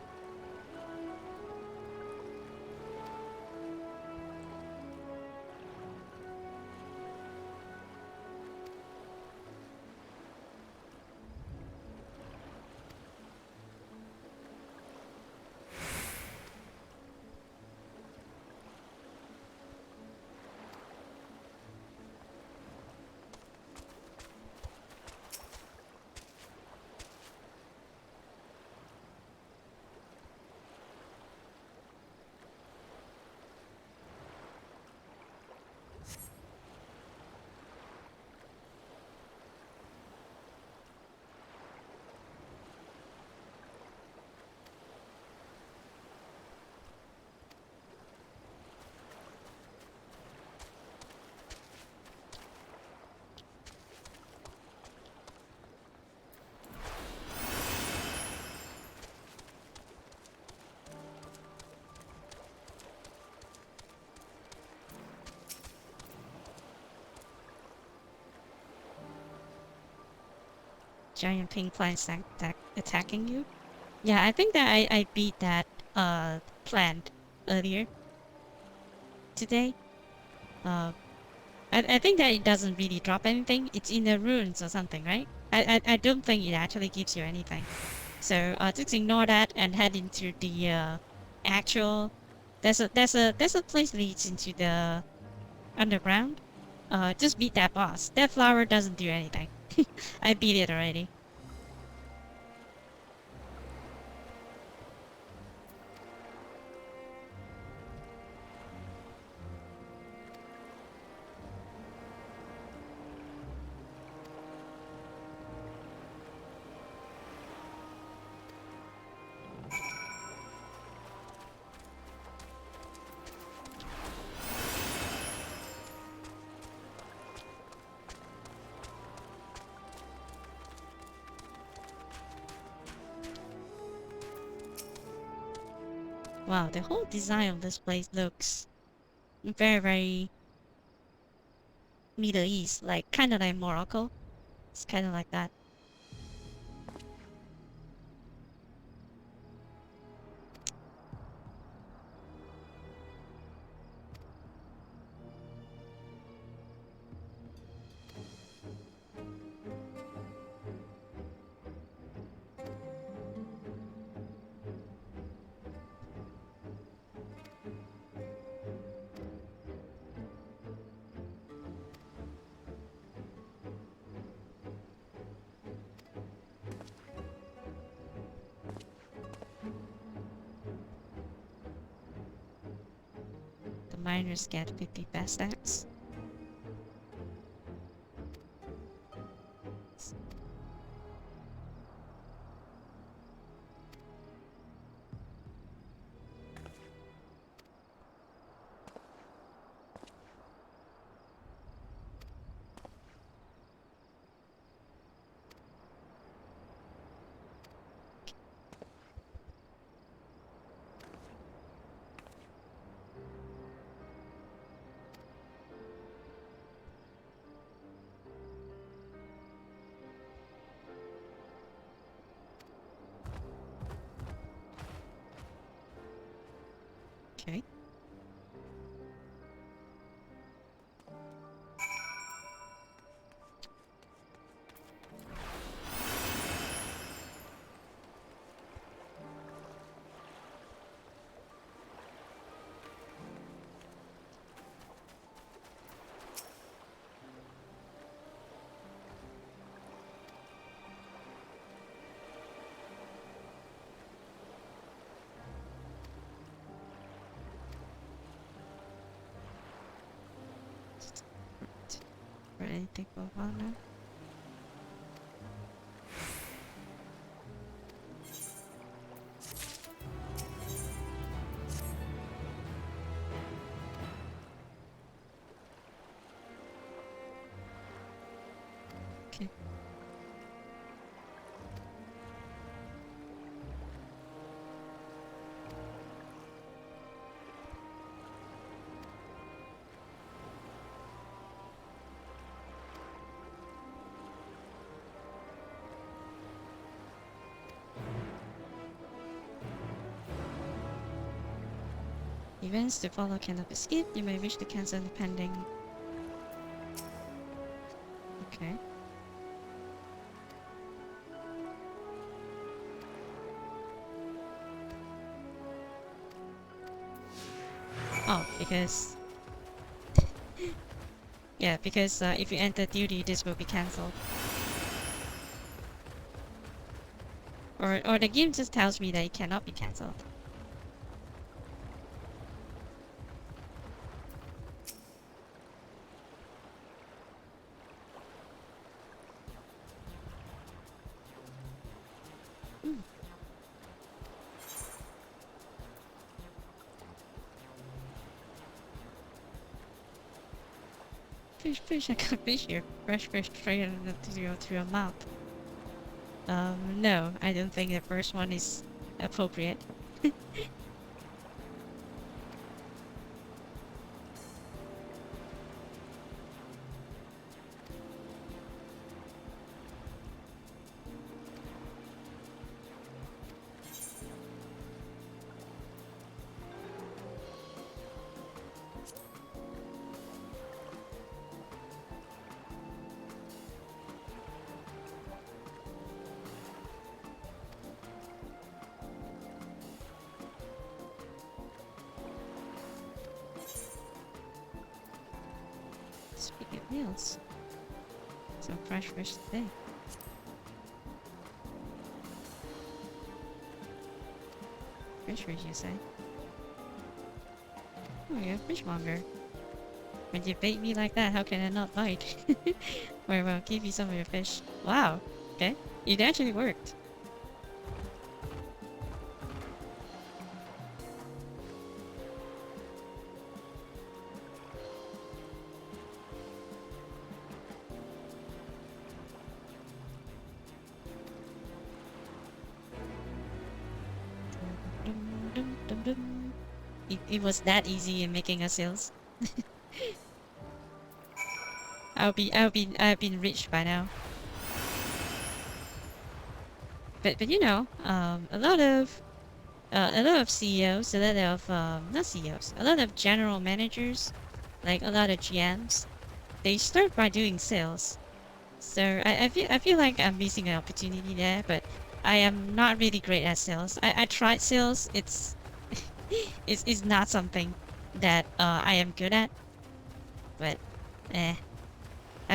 Giant pink plants attacking you? Yeah, I think that I beat that plant earlier today. I think that it doesn't really drop anything. It's in the ruins or something, right? I don't think it actually gives you anything. So just ignore that and head into the actual. There's a place leads into the underground. Just beat that boss. That flower doesn't do anything. I beat it already. Wow, the whole design of this place looks very, very Middle East, like kind of like Morocco. It's kind of like that. miners get 50 best stats. Okay. For anything for a while now. Okay. Events to follow cannot be skipped. You may wish to cancel the pending. Okay. Oh, because... yeah, because if you enter duty, this will be cancelled. Or the game just tells me that it cannot be cancelled. Fish, I can fish here. Fresh fish straight to your mouth. No, I don't think the first one is appropriate. Speaking of meals, some fresh fish today. Fish, you say? Oh, you're a fishmonger. When you bait me like that, how can I not bite? Well, give you some of your fish. Wow. Okay. It actually worked. It was that easy in making a sales. I've been rich by now. But you know, a lot of CEOs, a lot of not CEOs, a lot of general managers, like a lot of GMs, they start by doing sales. So I feel like I'm missing an opportunity there, but I am not really great at sales. I tried sales. It's not something that I am good at. But I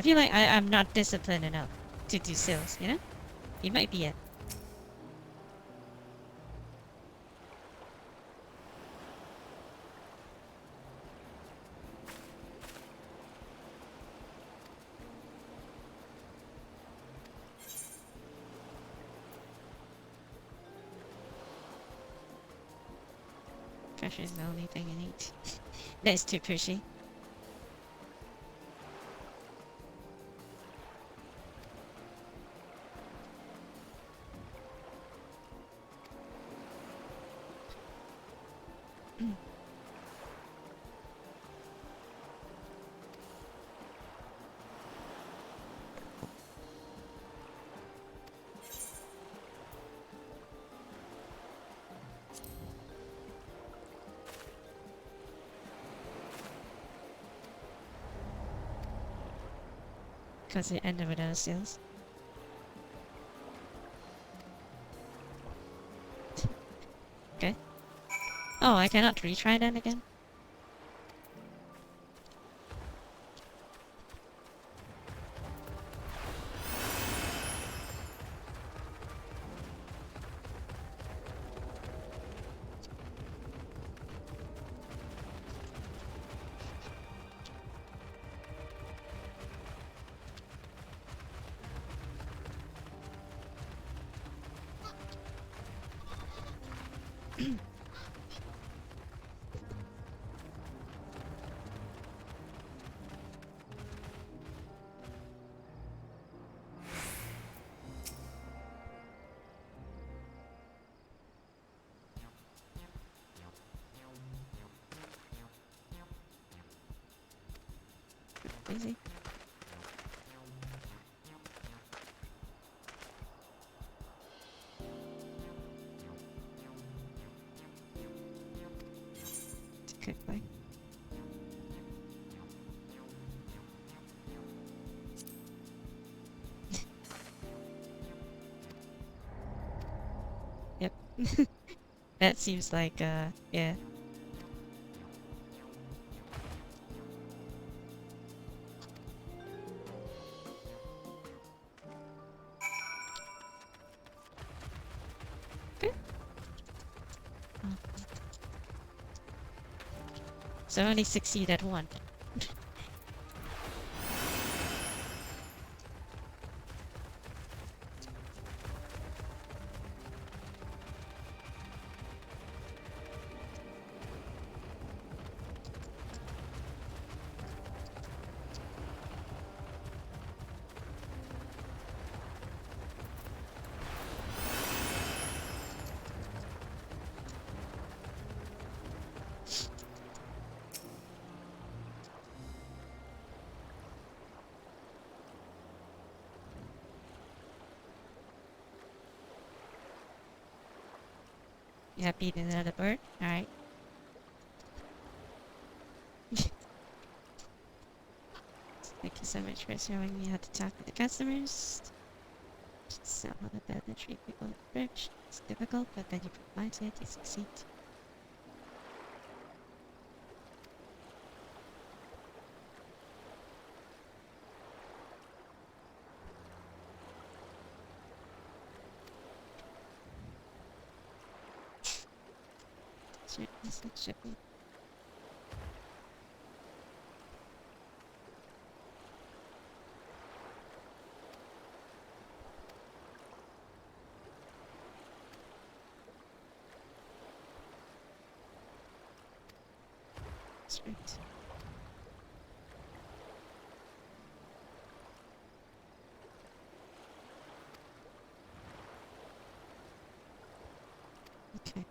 feel like I'm not disciplined enough to do sales, you know? It might be it. pressure is the only thing I need. That's too pushy. Because it ended with those seals. Okay. Oh, I cannot retry that again? Easy. Quickly. Yep. That seems like, yeah. So I only succeed at one. You have beaten another bird? Alright. Thank you so much for showing me how to talk with the customers. Just sell all the bed and treat people with bridge. It's difficult, but then you put mindset, you succeed. Shit, this looks shipping. Straight. Okay.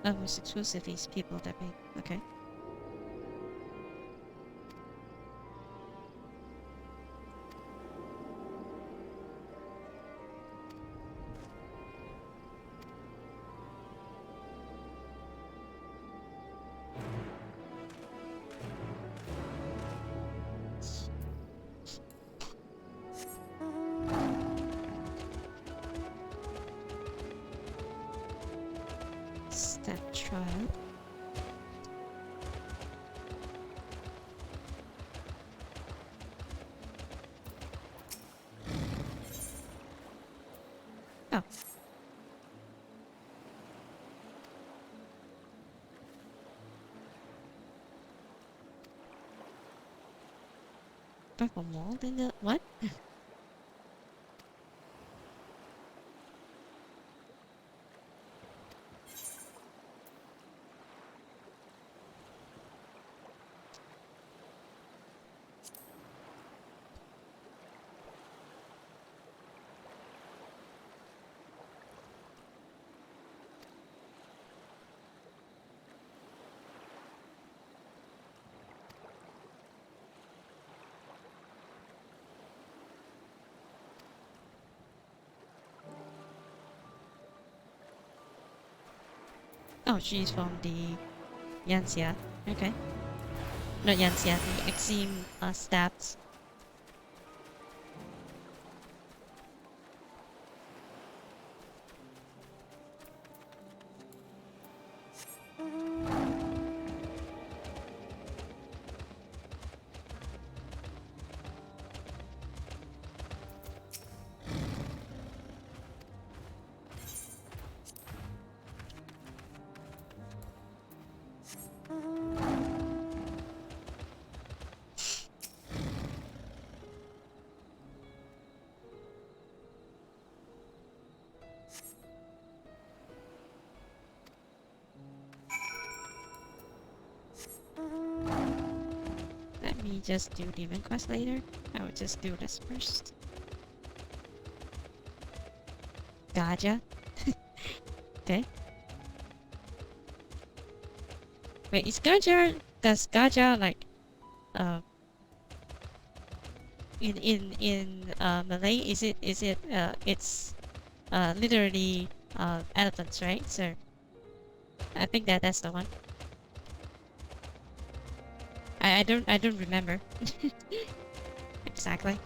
Oh, it's exclusively people that we... Okay. Step trial. Oh. Purple mold in the... What? Oh, she's from the Yanxia. Okay. Not Yanxia, the XIV stats. Let me just do the event quest later. I will just do this first. Gotcha. Okay. Wait, is Gaja... Does Gaja like... in Malay, is it it's literally elephants, right? So I think that's the one. I don't remember exactly.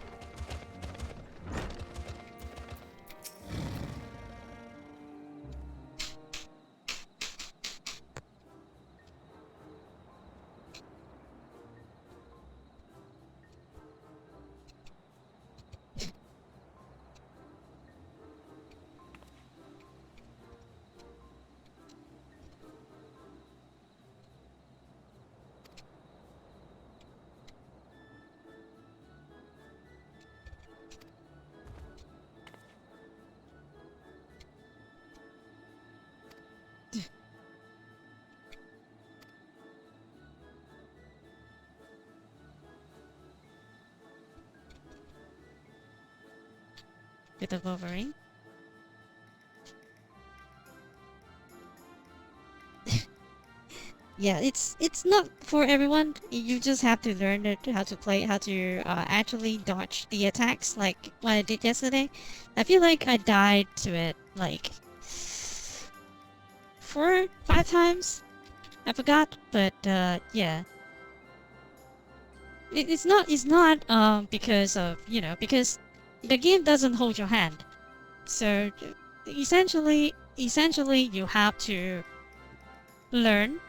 With the Wolverine. Yeah, it's not for everyone. You just have to learn it, how to play, how to actually dodge the attacks, like what I did yesterday. I feel like I died to it like 4, 5 times. I forgot, but yeah. It's not because of, you know, because the game doesn't hold your hand. So essentially you have to learn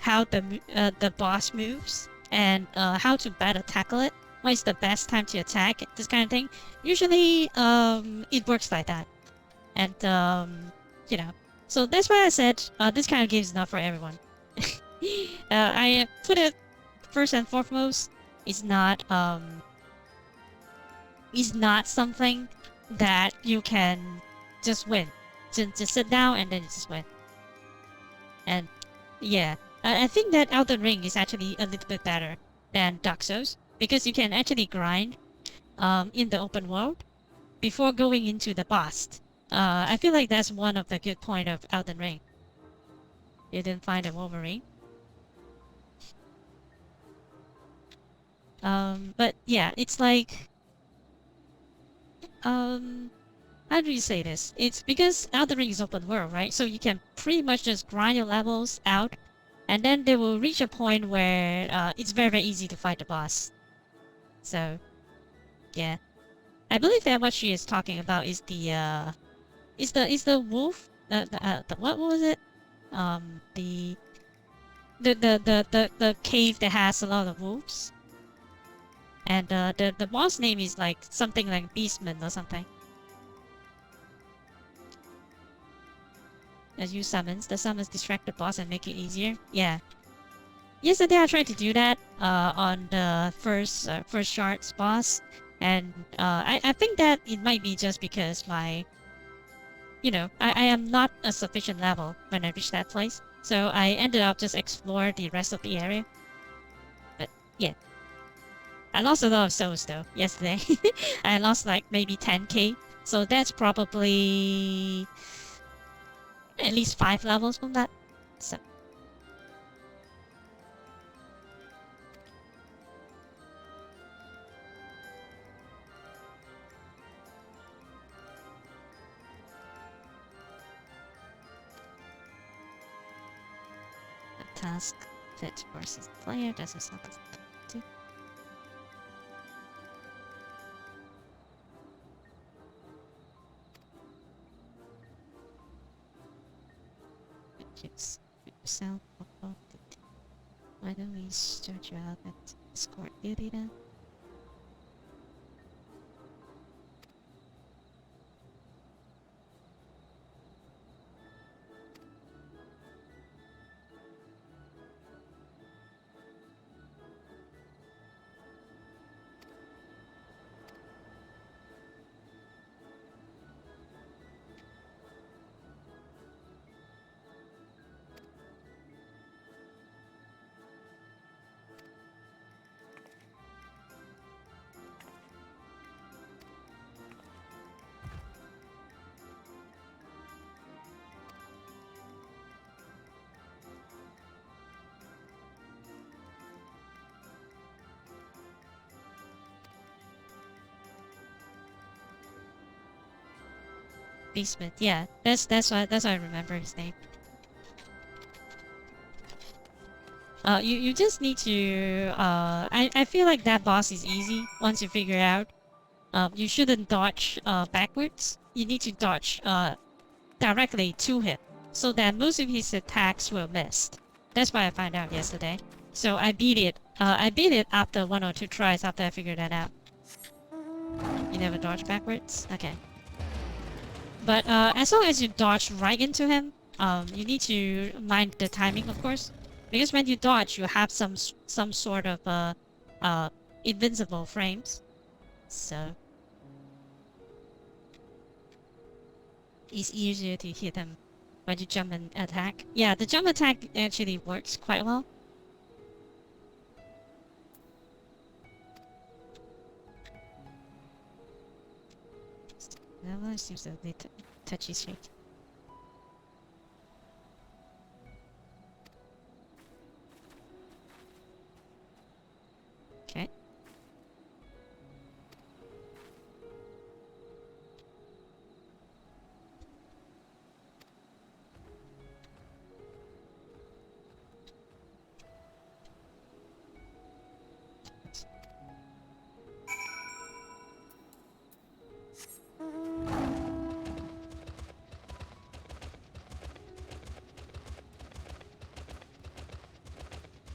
how the boss moves and how to better tackle it. When is the best time to attack? This kind of thing. Usually, it works like that, and you know. So that's why I said this kind of game is not for everyone. I put it first and foremost. It's not something that you can just win. Just sit down and then you just win. And yeah. I think that Elden Ring is actually a little bit better than Dark Souls because you can actually grind in the open world before going into the boss. I feel like that's one of the good point of Elden Ring. you didn't find a Wolverine. But yeah, it's like, how do you say this? It's because Elden Ring is open world, right? So you can pretty much just grind your levels out, and then they will reach a point where it's very, very easy to fight the boss. So, yeah. I believe that what she is talking about is the wolf? What was it? The cave that has a lot of wolves. And the boss name is like something like Beastman or something. As you summons, the summons distract the boss and make it easier. Yeah. Yesterday I tried to do that on the first shards boss, and I think that it might be just because my, you know, I am not a sufficient level when I reach that place, so I ended up just explore the rest of the area. But yeah, I lost a lot of souls though yesterday. I lost like maybe 10k, so that's probably at least 5 levels from that. So. Task fit versus player. This is not the Yes, yourself. Why don't we start you out at escort duty then? Beastman, yeah, that's why I remember his name. You just need to I feel like that boss is easy once you figure out. You shouldn't dodge backwards. You need to dodge directly to him, so that most of his attacks were missed. That's why I found out yesterday. So I beat it. I beat it after 1 or 2 tries after I figured that out. You never dodge backwards? Okay. But as long as you dodge right into him, you need to mind the timing, of course, because when you dodge, you have some sort of invincible frames, so it's easier to hit him when you jump and attack. Yeah, the jump attack actually works quite well. That one seems a bit touchy shaky. Okay.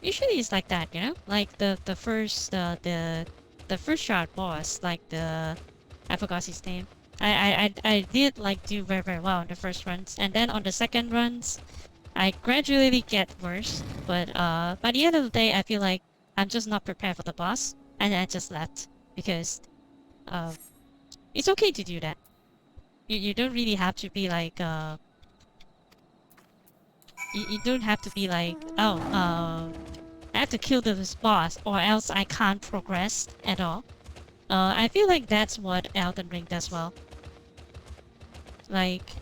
Usually it's like that, you know? Like the first shot boss, like I forgot his name. I did like do very, very well in the first runs, and then on the second runs I gradually get worse, but by the end of the day I feel like I'm just not prepared for the boss, and I just left because it's okay to do that. You don't really have to be like you don't have to be like, oh, I have to kill this boss or else I can't progress at all. I feel like that's what Elden Ring does well. Like,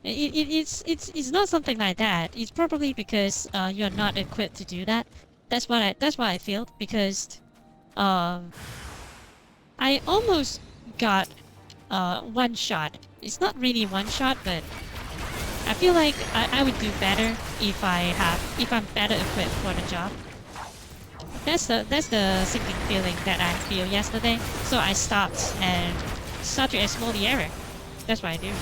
It's not something like that. It's probably because you're not equipped to do that. That's what I feel, because um I almost got one shot. It's not really one shot, but I feel like I would do better if I'm better equipped for the job. That's the sinking feeling that I feel yesterday. So I stopped and start to explore the area. That's what I do.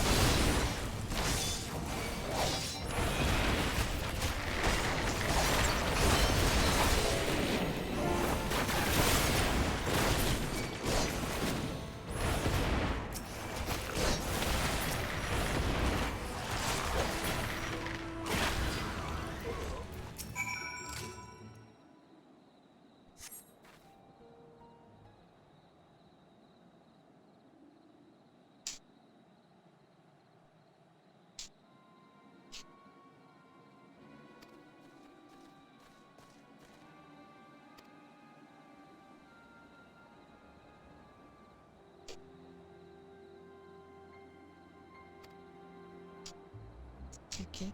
Okay.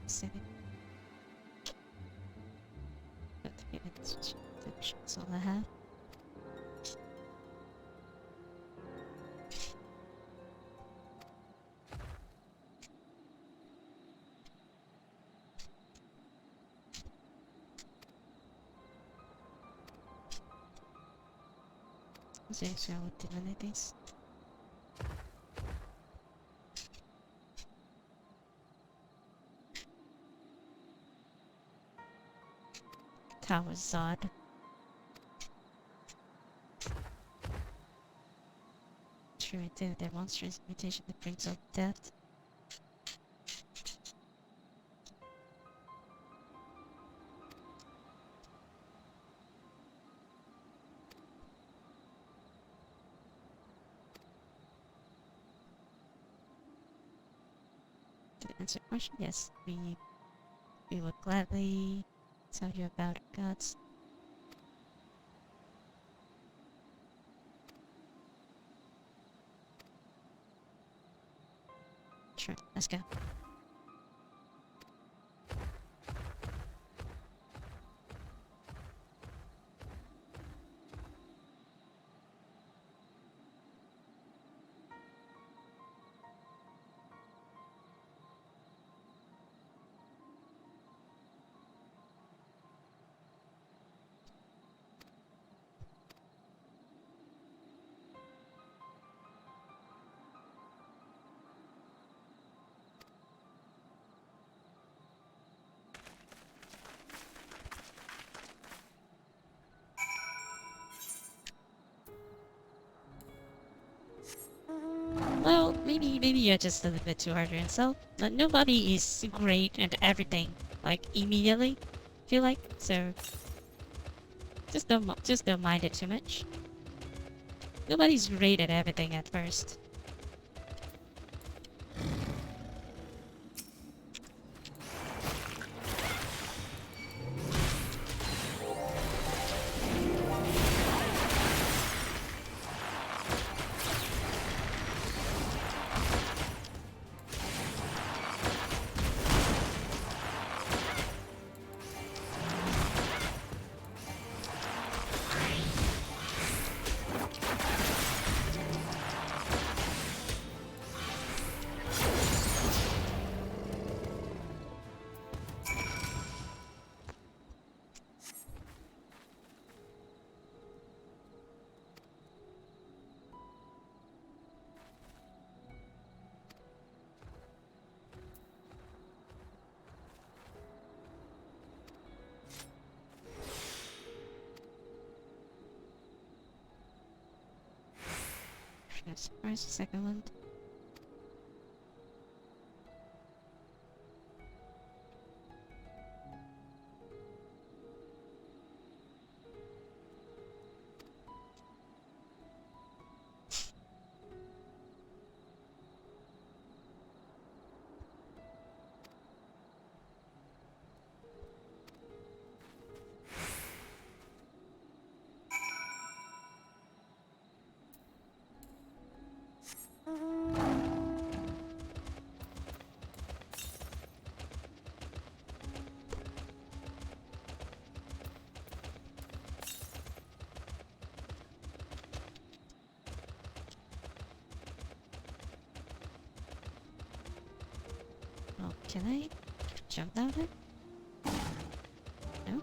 Setting. That's all I have. So actually I would delete this. Tower Zod. True, I do. Their monstrous mutation that brings up death. To answer your question, yes, we would gladly tell you about our gods. Sure, let's go. Well, maybe you're just a little bit too hard on yourself. But nobody is great at everything, like immediately. Feel like so. Just don't mind it too much. Nobody's great at everything at first. Yes, where's the second one? Can I jump down it? No?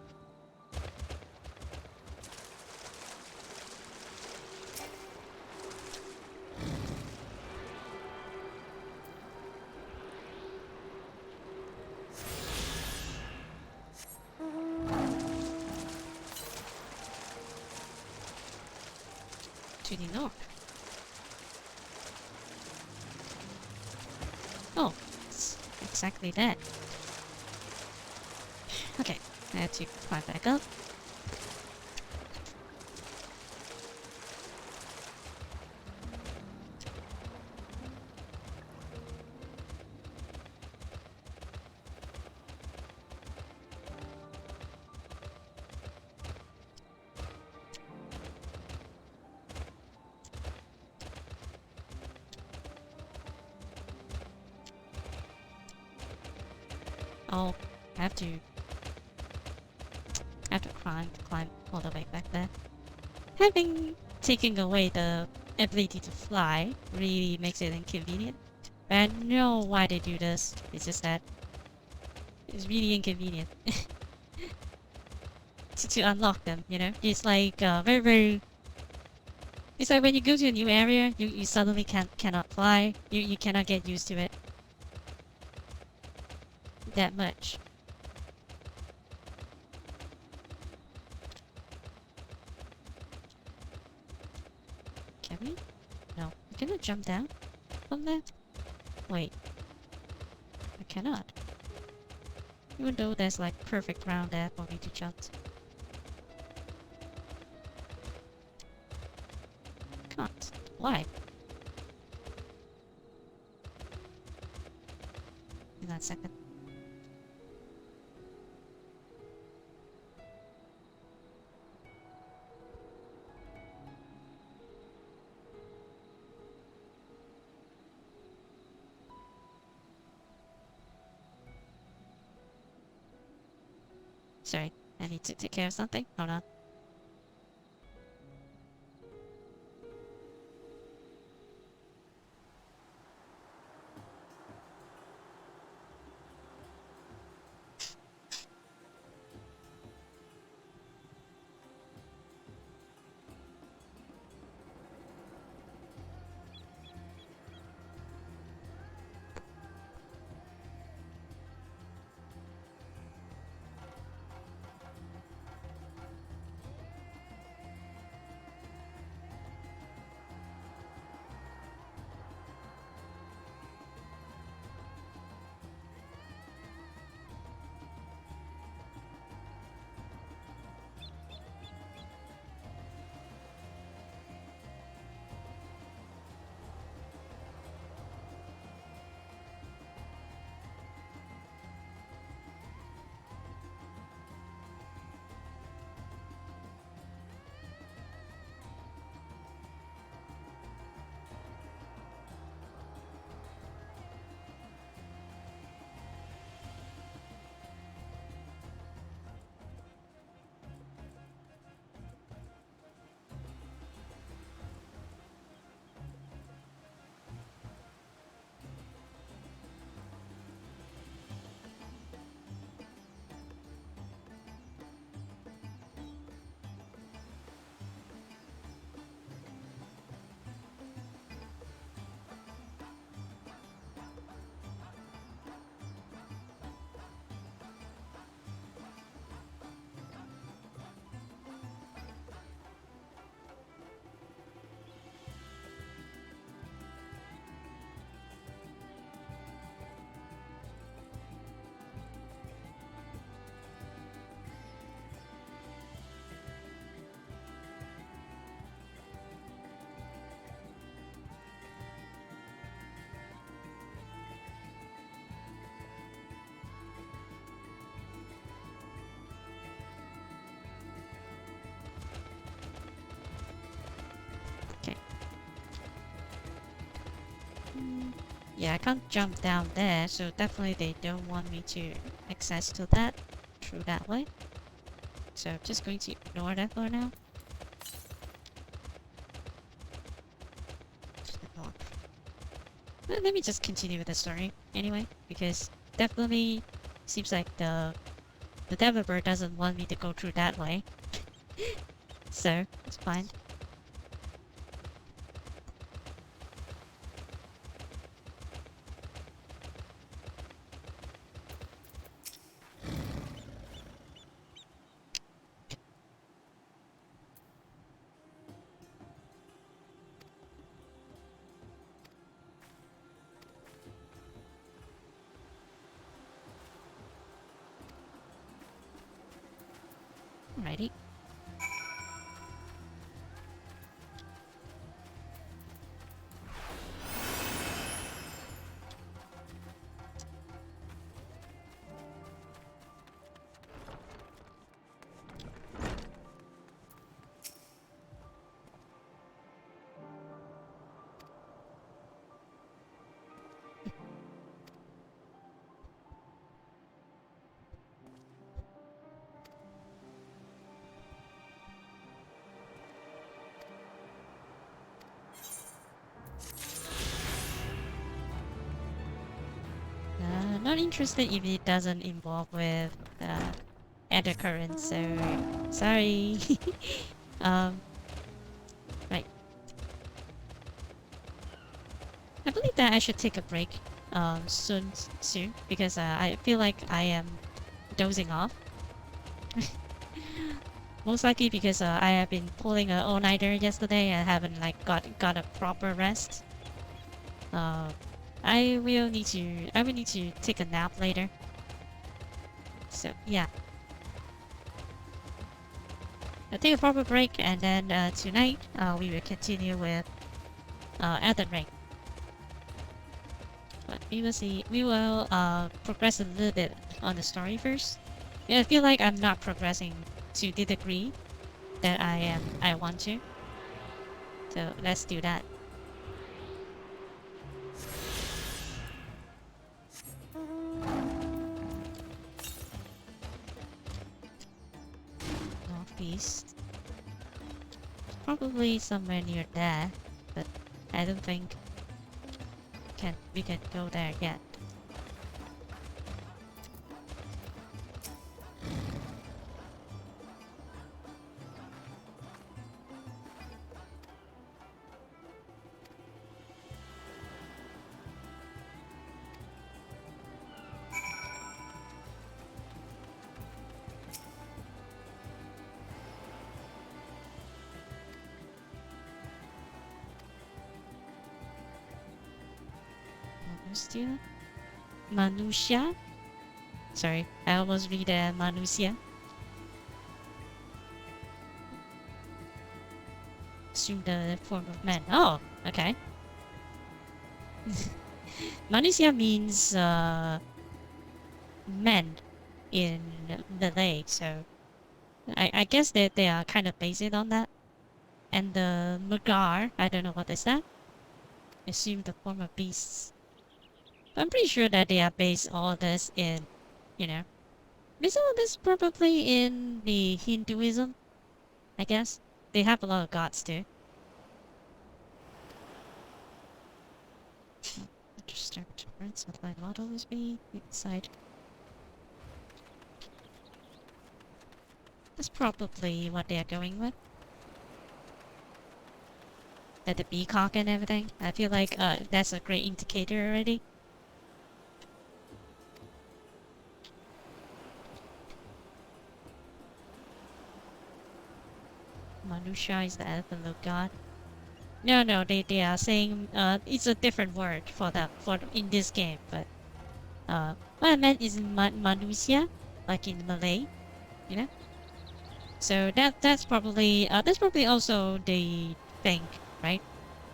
To the north. Oh, it's exactly that. Okay, I have to climb back up. Oh, I have to climb all the way back there. Having taken away the ability to fly really makes it inconvenient. But I know why they do this. It's just that it's really inconvenient to unlock them. You know, it's like very. It's like when you go to a new area, you suddenly cannot fly. You cannot get used to it that much. Can we? No. Can I jump down from there? Wait. I cannot. Even though there's like perfect ground there for me to jump. Can't. Why? In that second. Sorry, I need to take care of something. Hold on. Yeah, I can't jump down there, so definitely they don't want me to access to that through that way. So I'm just going to ignore that for now. Let me just continue with the story anyway, because definitely seems like the developer doesn't want me to go through that way. So it's fine. Alrighty. Not interested if it doesn't involve with other currents, so sorry. Right. I believe that I should take a break soon because I feel like I am dozing off. Most likely because I have been pulling an all-nighter yesterday and haven't like got a proper rest. I will need to take a nap later. So yeah. I'll take a proper break and then tonight we will continue with Elden Ring. But we will see. We will progress a little bit on the story first. Yeah, I feel like I'm not progressing to the degree that I want to. So let's do that. Northeast. Probably somewhere near there, but I don't think we can go there yet. Manusia? Sorry, I almost read Manusia. Assume the form of man. Oh, okay. Manusia means men in Malay, so I guess that they are kind of based on that. And the Magar, I don't know what is that. Assume the form of beasts. I'm pretty sure that they are based all this in, based all this probably in the Hinduism, I guess. They have a lot of gods too. Disturbed turrets with my model is be inside. That's probably what they are going with. That the peacock and everything. I feel like that's a great indicator already. Manusha is the elephant of God. No, they are saying it's a different word for that in this game, but what I meant is Manusia, like in Malay, So that's probably also the thing, right?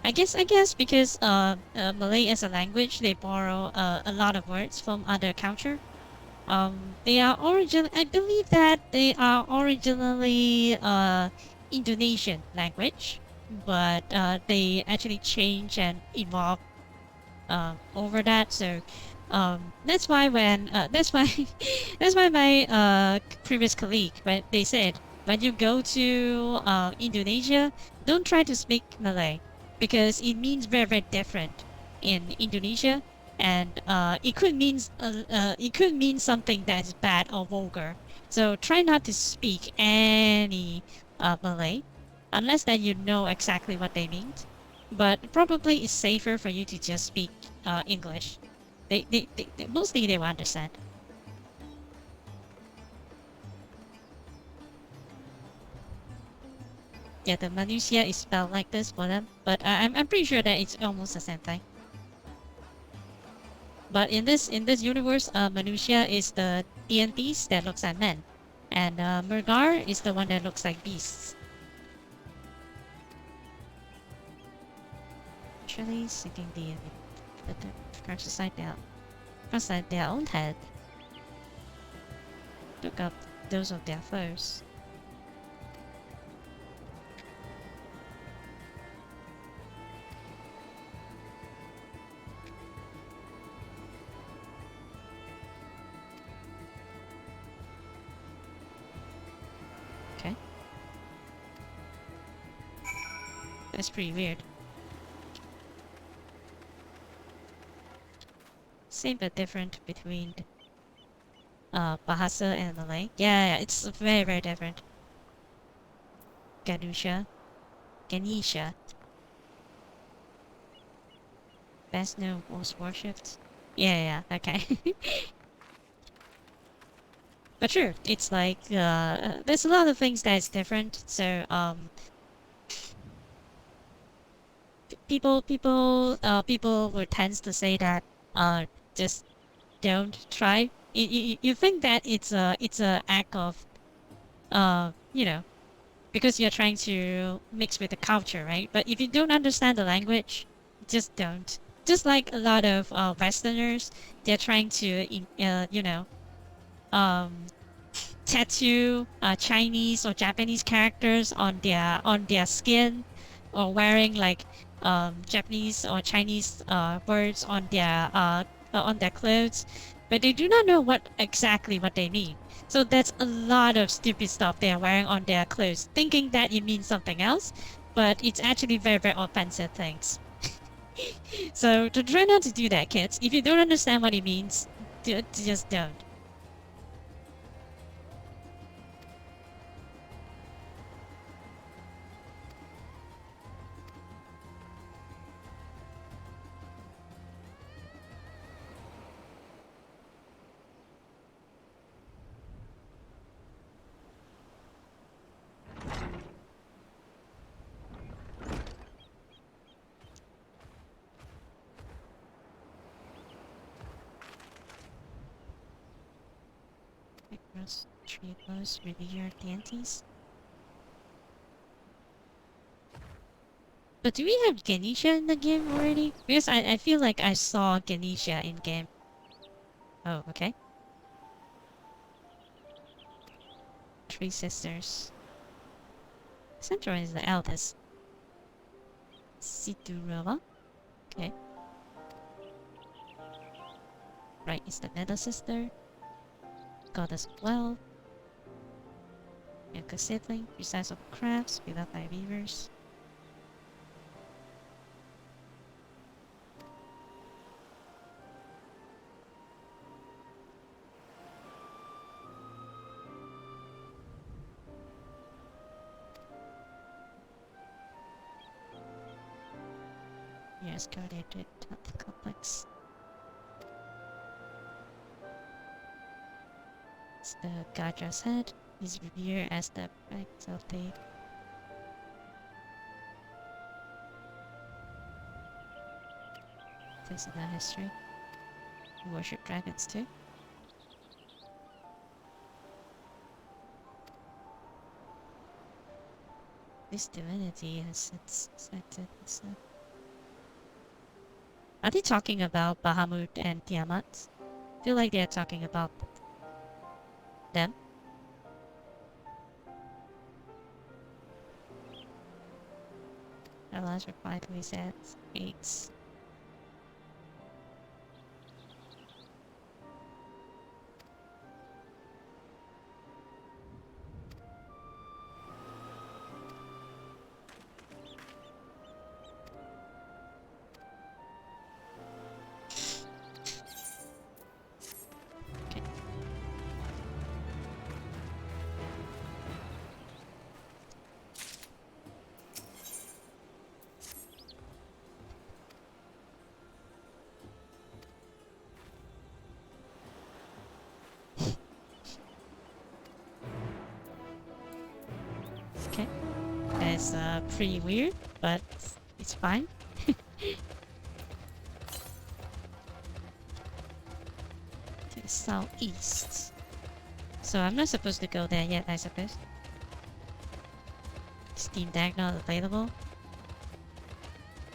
I guess because Malay as a language, they borrow a lot of words from other culture. They are I believe that they are originally Indonesian language, but they actually change and evolve over that. So that's why when that's why that's why my previous colleague, when they said when you go to Indonesia, don't try to speak Malay because it means very different in Indonesia and it could mean something that is bad or vulgar. So try not to speak any Malay, unless that you know exactly what they mean. But probably it's safer for you to just speak English. They mostly they will understand. Yeah, the minutia is spelled like this for them, but I'm pretty sure that it's almost the same thing. But in this universe, minutia is the DNTs that looks like men, and Murgar is the one that looks like beasts. Actually, sitting the first side their own head. Look up those of their foes. Okay. That's pretty weird. Same but different between Bahasa and Malay. Yeah, it's very, very different. Ganesha. Best known, most worshipped. Yeah, okay. But sure, it's like there's a lot of things that's different. So people would tend to say that just don't try. You think that it's a act of you know, because you're trying to mix with the culture, right? But if you don't understand the language, just don't. Just like a lot of Westerners, they're trying to you know, tattoo Chinese or Japanese characters on their skin, or wearing like Japanese or Chinese words on their clothes, but they do not know exactly what they mean. So that's a lot of stupid stuff they are wearing on their clothes, thinking that it means something else, but it's actually very, very offensive things. So to try not to do that, kids. If you don't understand what it means, just don't. Across tree close, revere deities. But do we have Ganesha in the game already? Because I feel like I saw Ganesha in game. Oh, okay. Three sisters. Central is the eldest. Siturava. Okay. Right is the middle sister. Goddess of wealth. Younger sibling, precise of crafts, without by weavers. Yes, coordinated complex. It's the Gaja's head. Is revered as the practice of the this is the history. You worship dragons too. This divinity has its cited as Are they talking about Bahamut and Tiamat? I feel like they're talking about them. Allows reply to his ads. 8. is pretty weird, but it's fine. To the southeast. So I'm not supposed to go there yet, I suppose. Steam Deck not available.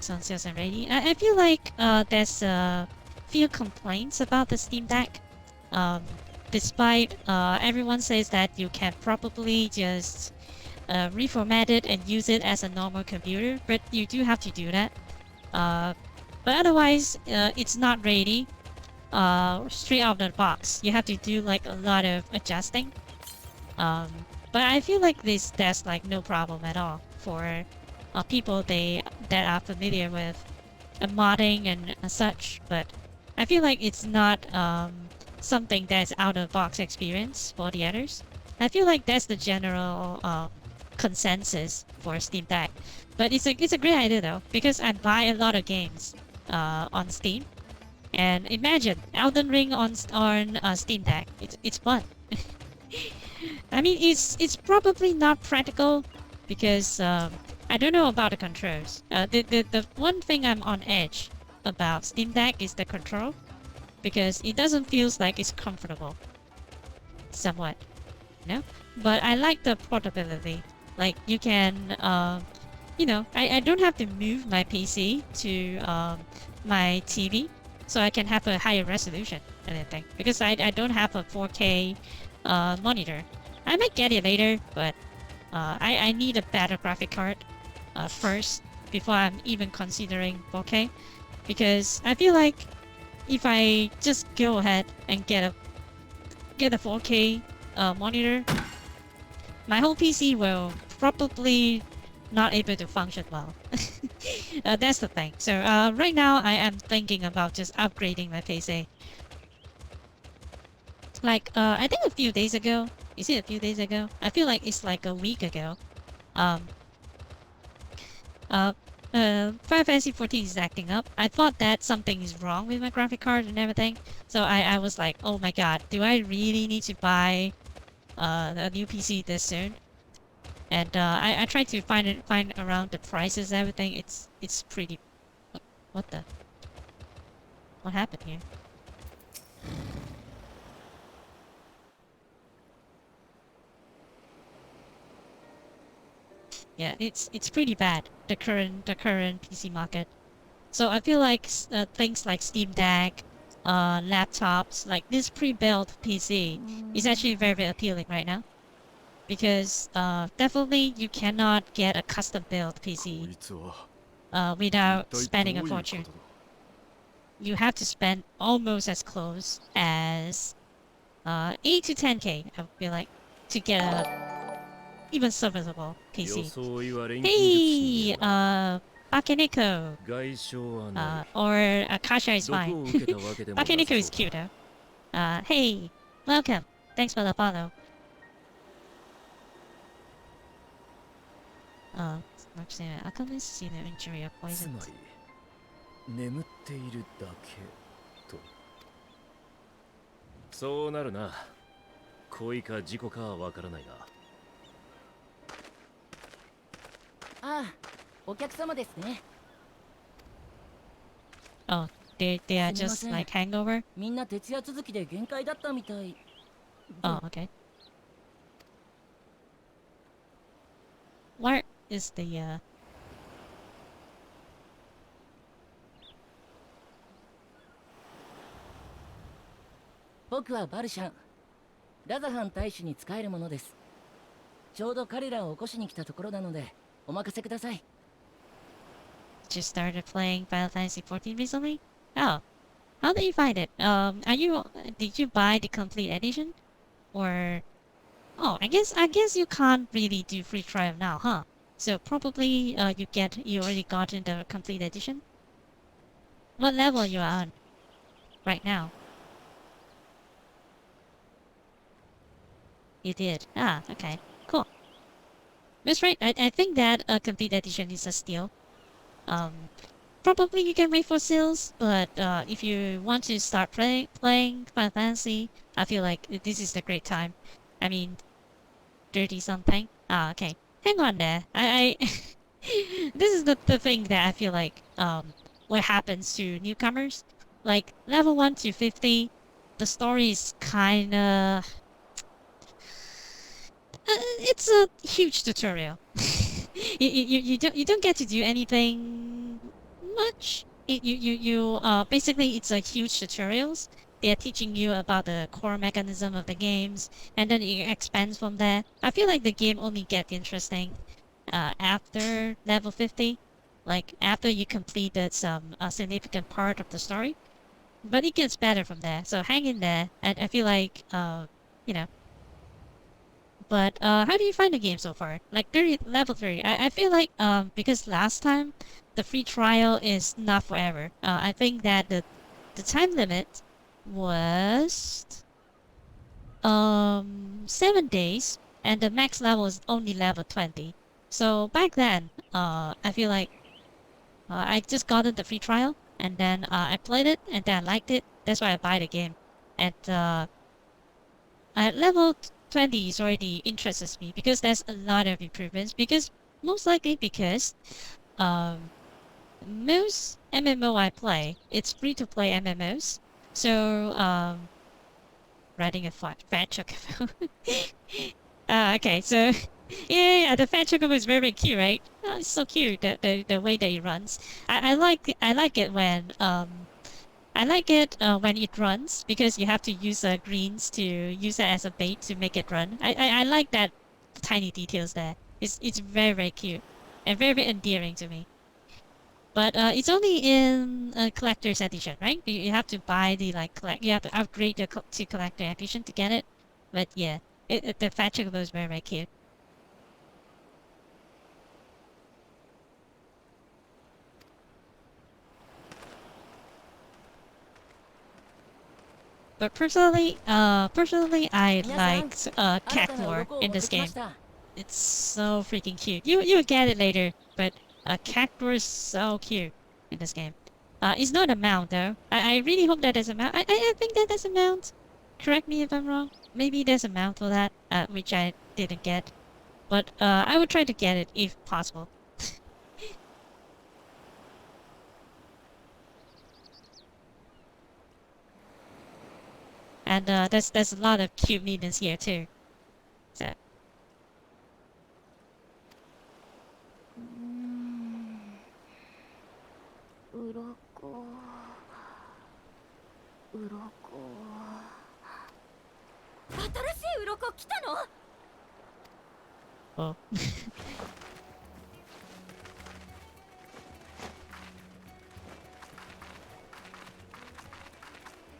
Sun sales and ready. I feel like there's a few complaints about the Steam Deck. Despite everyone says that you can probably just reformat it and use it as a normal computer, but you do have to do that. But otherwise, it's not ready straight out of the box. You have to do like a lot of adjusting. But I feel like there's like no problem at all for people that are familiar with modding and such. But I feel like it's not something that's out of box experience for the others. I feel like that's the general consensus for Steam Deck. But it's a great idea though, because I buy a lot of games on Steam. And imagine Elden Ring on Steam Deck. It's fun. I mean, it's probably not practical because I don't know about the controls. The one thing I'm on edge about Steam Deck is the control, because it doesn't feel like it's comfortable. Somewhat, you know. But I like the portability. Like you can, you know, I don't have to move my PC to my TV, so I can have a higher resolution and everything. Because I don't have a 4K monitor. I might get it later, but I need a better graphic card first before I'm even considering 4K, because I feel like if I just go ahead and get a 4K monitor, my whole PC will probably not able to function well. That's the thing. So right now I am thinking about just upgrading my PC. Like I think a few days ago. Is it a few days ago? I feel like it's like a week ago. Final Fantasy 14 is acting up. I thought that something is wrong with my graphic card and everything. So I was like, oh my god, do I really need to buy a new PC this soon? And I tried to find around the prices and everything. It's pretty. What happened here? Yeah, it's pretty bad, the current PC market. So I feel like things like Steam Deck, laptops, like this pre-built PC is actually very, very appealing right now. Because definitely you cannot get a custom built PC without spending a fortune. You have to spend almost as close as 8 to 10k, I feel like, to get a even serviceable PC. Hey, Bakeneko. Or Kasha is fine. Bakeneko is cute though. Hey, welcome. Thanks for the follow. Actually, I can't see the injury or poison. 眠っているだけと。そうなるな。恋か事故かはわからないが。ああ、お客様ですね。Oh, they are just like hangover? みんな徹夜続きで限界だったみたい。Oh, okay. Where is the僕はバルシャン。ラザハン大使に仕えるものです。ちょうど彼らを起こしに来たところなので、お任せください。Just started playing Final Fantasy 14 recently? Oh, how did you find it? Did you buy the complete edition? Or, oh, I guess you can't really do free trial now, huh? So probably you already gotten the complete edition. What level you are on right now? You did. Ah, okay, cool. That's right. I think that a complete edition is a steal. Probably you can wait for sales, but if you want to start playing Final Fantasy, I feel like this is the great time. I mean, 30 something. Ah, okay. hang on there. I this is the thing that I feel like what happens to newcomers. Like level 1 to 50, the story is kinda it's a huge tutorial. You don't get to do anything much. Basically it's a huge tutorials. They are teaching you about the core mechanism of the games, and then it expands from there. I feel like the game only gets interesting after level 50, like after you completed some significant part of the story. But it gets better from there. So hang in there, and I feel like you know. But how do you find the game so far? Like 30, level 30. I feel like because last time the free trial is not forever. I think that the time limit was 7 days, and the max level is only level 20. So back then, I feel like I just got the free trial, and then I played it, and then I liked it. That's why I buy the game. And at level 20 is already interests me because there's a lot of improvements. Because most likely because most MMO I play, it's free to play MMOs. So riding a fat chocobo. Okay, so yeah, the fat chocobo is very cute, right? Oh, it's so cute the way that it runs. I like it when when it runs because you have to use greens to use it as a bait to make it run. I like that tiny details there. It's very cute and very endearing to me. But it's only in collector's edition, right? You have to buy the you have to upgrade to collector edition to get it. But yeah, the fat chocobo is very cute. But personally, I liked cat lore in this game. It's so freaking cute. You get it later, but cat lore is so cute in this game. It's not a mount though. I really hope that there's a mount. I think that there's a mount. Correct me if I'm wrong. Maybe there's a mount for that, which I didn't get. But I would try to get it if possible. And there's a lot of cute minions here too. So. Oh.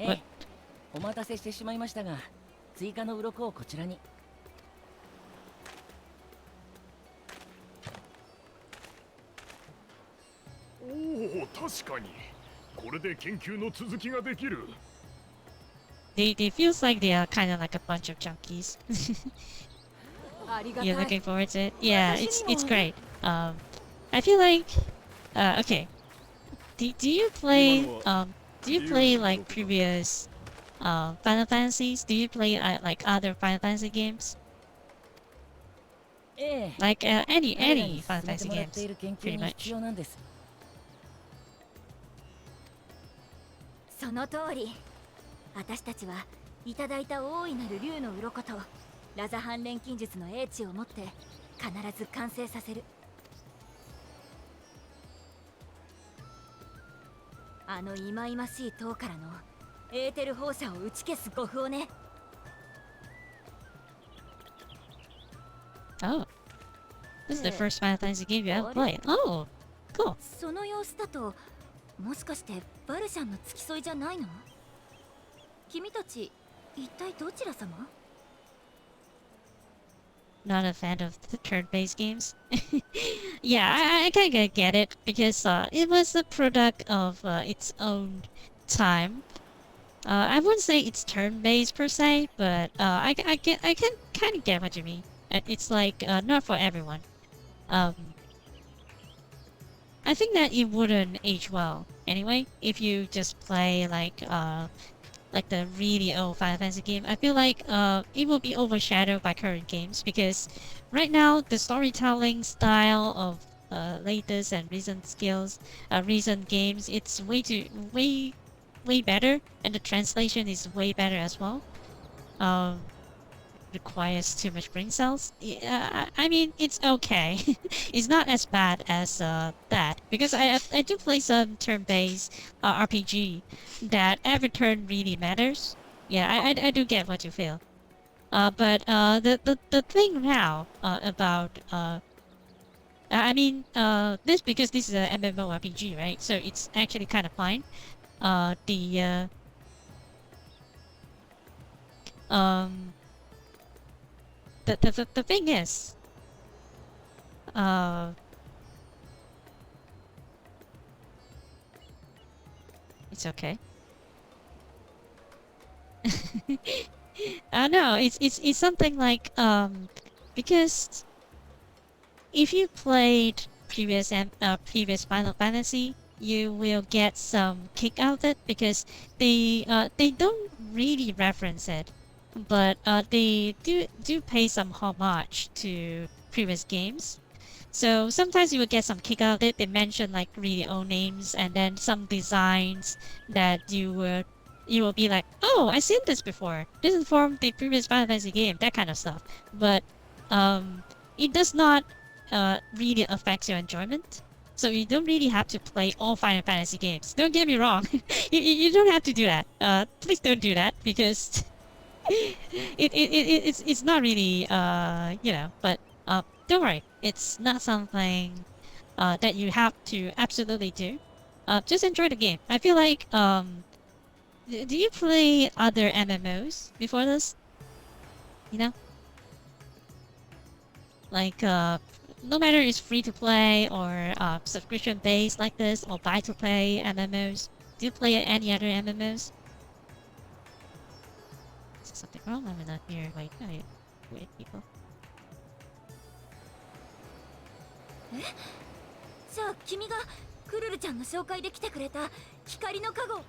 ええ、お待たせしてしまいましたが、追加の鱗をこちらに。おお、確かに。これで研究の続きができる。They feels like they are kind of like a bunch of junkies. You're looking forward to it? Yeah, it's great. I feel like okay. Do you play like previous Final Fantasies? Do you play like other Final Fantasy games? Like any Final Fantasy games, pretty much. その通り。私たちはいただいた大いなる竜の鱗とラザ反錬金術の英知を持って必ず完成させる。あの忌々しい塔からのエーテル放射を打ち消す護符をね。Oh, this is the first Final Fantasy game you ever played. Oh, cool. その様子だともしかしてバルシャンの付き添いじゃないの？君たち一体どちら様？ Not a fan of the turn-based games. Yeah, I kind of get it because it was a product of its own time. I wouldn't say it's turn-based per se, but I can kind of get what you mean. It's like not for everyone. I think that it wouldn't age well anyway if you just play like the really old Final Fantasy game. I feel like it will be overshadowed by current games because right now the storytelling style of latest and recent games, it's way better, and the translation is way better as well. Um, requires too much brain cells. Yeah, I mean it's okay. It's not as bad as that, because I do play some turn-based RPG that every turn really matters. Yeah, I do get what you feel. But the thing now about I mean this, because this is a MMORPG, right? So it's actually kind of fine. The um the thing is, uh it's okay. No, it's something like because if you played previous Final Fantasy, you will get some kick out of it, because they don't really reference it, but they do pay some homage to previous games. So sometimes you will get some kick out of it. They mention like really old names, and then some designs that you will be like, oh, I've seen this before. This is from the previous Final Fantasy game, that kind of stuff. But um, it does not really affect your enjoyment. So you don't really have to play all Final Fantasy games. Don't get me wrong. You don't have to do that. Please don't do that, because it's not really but don't worry, it's not something that you have to absolutely do. Just enjoy the game. I feel like do you play other MMOs before this? You know, like no matter it's free to play or subscription based like this, or buy to play MMOs. Do you play any other MMOs? Is there something wrong? I'm not here. Wait, wait, people. じゃあ君がクルルちゃんの紹介で来てくれた光の加護。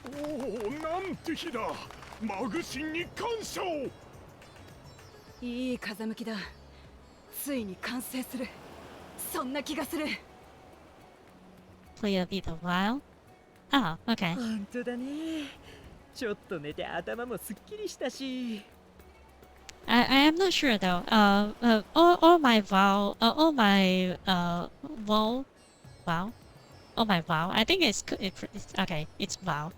おお、なんて日だ。マグシンに感謝を。いい風向きだ。ついに完成する。そんな気がする。Play a bit a while. Oh, okay. 本当だね。ちょっと寝て頭もすっきりしたし。I am not sure though. All my vow, all my vow, wow, all my vow. I think it's okay. It's vow.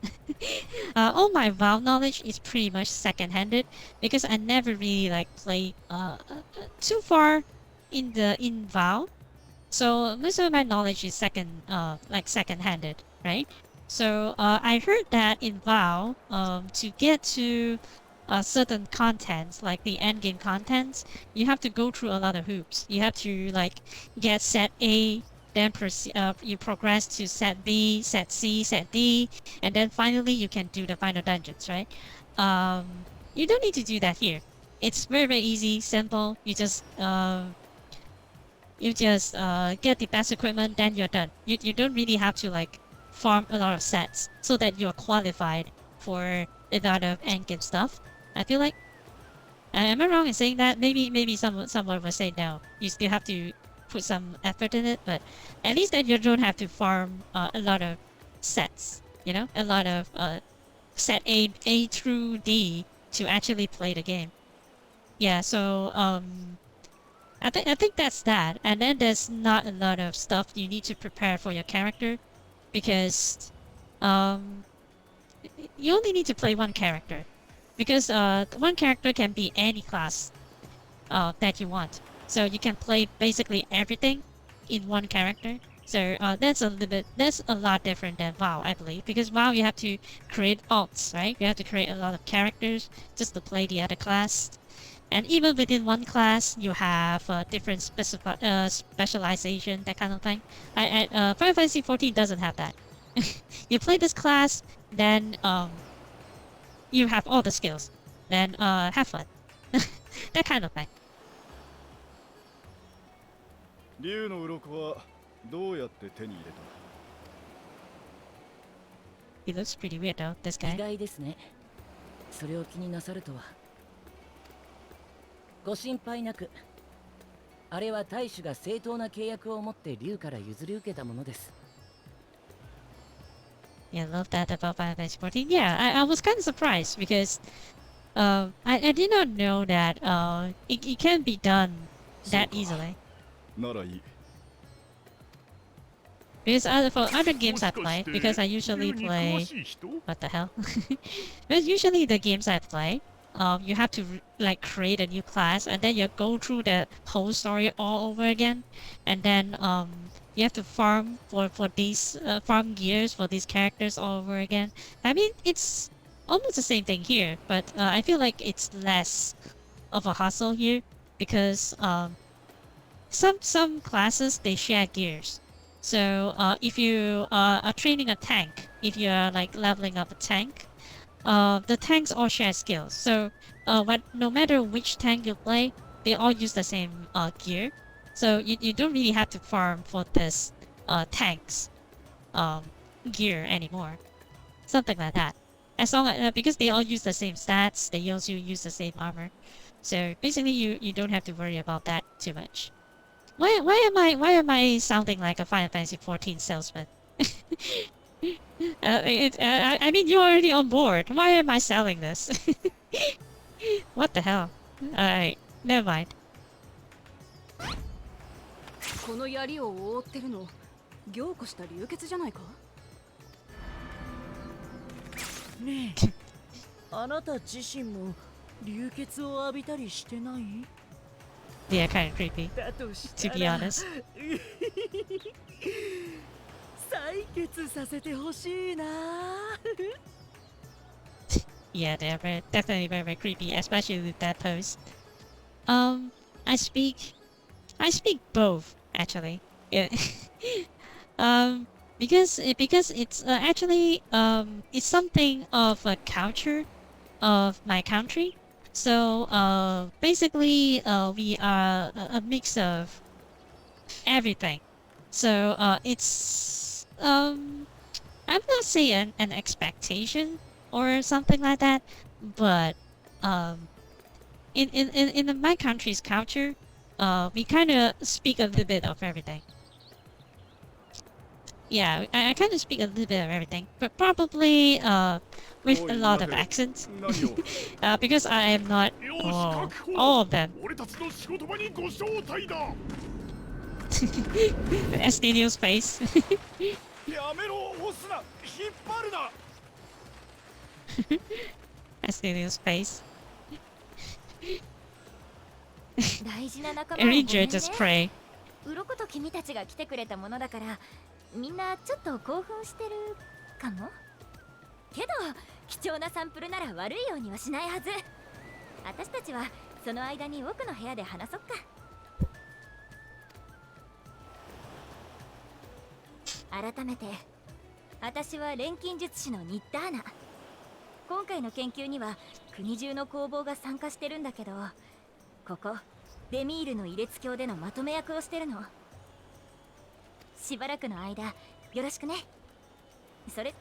All my vow knowledge is pretty much second-handed, because I never really like play too far in vow. So most of my knowledge is second-handed, right? So I heard that in vow, to get to certain contents, like the end game contents, you have to go through a lot of hoops. You have to like get set A, then you progress to set B, set C, set D, and then finally you can do the final dungeons, right? You don't need to do that here. It's very easy, simple. You just get the best equipment, then you're done. You don't really have to like farm a lot of sets so that you're qualified for a lot of end game stuff. I feel like. Am I wrong in saying that? Maybe someone will say no. You still have to put some effort in it, but at least then you don't have to farm a lot of sets. You know, a lot of set A through D to actually play the game. Yeah. So I think that's that. And then there's not a lot of stuff you need to prepare for your character, because you only need to play one character. Because one character can be any class that you want. So you can play basically everything in one character. So that's a lot different than WoW, I believe. Because WoW you have to create alts, right? You have to create a lot of characters just to play the other class. And even within one class, you have different specialization, that kind of thing. Final Fantasy 14 doesn't have that. You play this class, then you have all the skills. Then have fun. That kind of thing. 竜の鱗はどうやって手に入れた？ He looks pretty weird though, this guy. 意外ですね。それを気になさるとは。ご心配なく。あれは大使が正当な契約を持って竜から譲り受けたものです。Yeah, I love that about Final Fantasy 14. Yeah, I was kind of surprised because I did not know that it can be done that easily. ならいい。 Because for other games I play, because I usually play... What the hell? Because usually the games I play, you have to like create a new class and then you go through the whole story all over again, and then you have to farm for these farm gears for these characters all over again. I mean, it's almost the same thing here, but I feel like it's less of a hassle here because some classes they share gears. So if you are training a tank, if you are like leveling up a tank, the tanks all share skills. So but no matter which tank you play, they all use the same gear. So you don't really have to farm for this tank's gear anymore. Something like that. As long as, because they all use the same stats, they also use the same armor. So basically you don't have to worry about that too much. Why am I sounding like a Final Fantasy 14 salesman? I mean, you're already on board. Why am I selling this? What the hell? Alright, never mind. この槍を覆ってるの、凝固した流血じゃないか？ねえ、あなた自身も流血を浴びたりしてない？ Yeah, kind of creepy, to be honest. 採血させてほしいな。Yeah, they're definitely very creepy, especially with that pose. I speak both actually. Yeah. Because it's actually it's something of a culture of my country. So basically we are a mix of everything. So it's I'm not saying an expectation or something like that, but in my country's culture, we kind of speak a little bit of everything. Yeah, I kind of speak a little bit of everything, but probably with a lot of accents. Because I am not all of them. Estinio's face. Estinio's face. 大事な仲間を Ranger just pray. 鱗と君たちが来てくれたものだから、みんなちょっと興奮してるかも。けど貴重なサンプルなら悪いようにはしないはず。私たちはその間に奥の部屋で話そっか。改めて、私は錬金術師のニッターナ。今回の研究には国中の工房が参加してるんだけど、ここデミールの異列教でのまとめ役をしてるの。しばらくの間よろしくね。それ。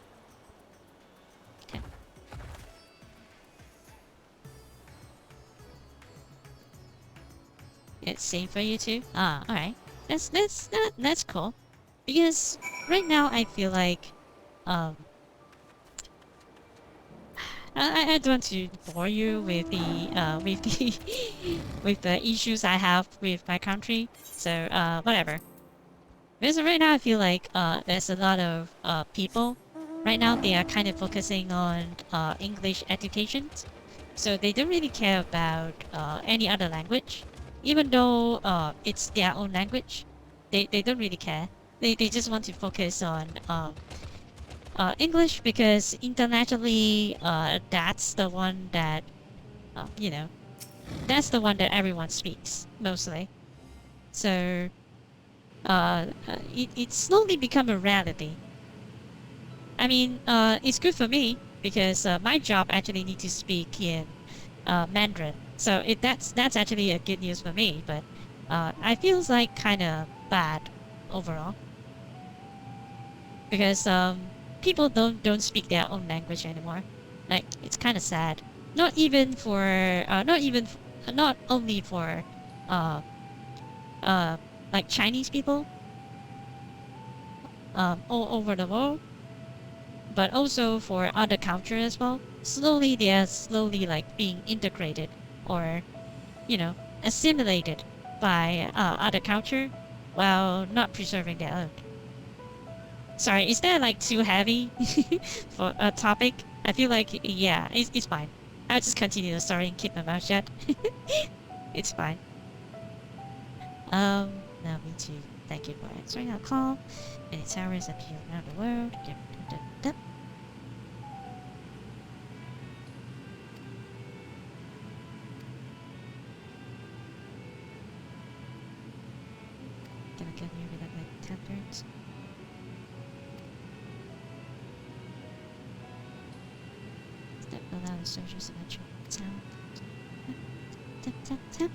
It's same for you too? Ah, alright. That's cool. Because right now I feel like I don't want to bore you with the with the issues I have with my country. So whatever. Because right now I feel like there's a lot of people right now they are kind of focusing on English education. So they don't really care about any other language. Even though it's their own language, they don't really care. They just want to focus on English because internationally that's the one that you know, that's the one that everyone speaks mostly. So it's slowly become a reality. I mean, it's good for me because my job actually needs to speak in Mandarin. So that's actually a good news for me. But I feels like kind of bad overall because people don't speak their own language anymore. Like it's kind of sad. Not even for not only for like Chinese people all over the world, but also for other culture as well. Slowly they are slowly like being integrated or, you know, assimilated by other culture while not preserving their own. Sorry, is that like too heavy for a topic? I feel like, yeah, it's fine. I'll just continue the story and keep my mouth shut. It's fine. Now me too. Thank you for answering our call. Many towers appear around the world. Can I come here without my tantrums? Step allow the soldiers to enter the town. Tap, tap, tap.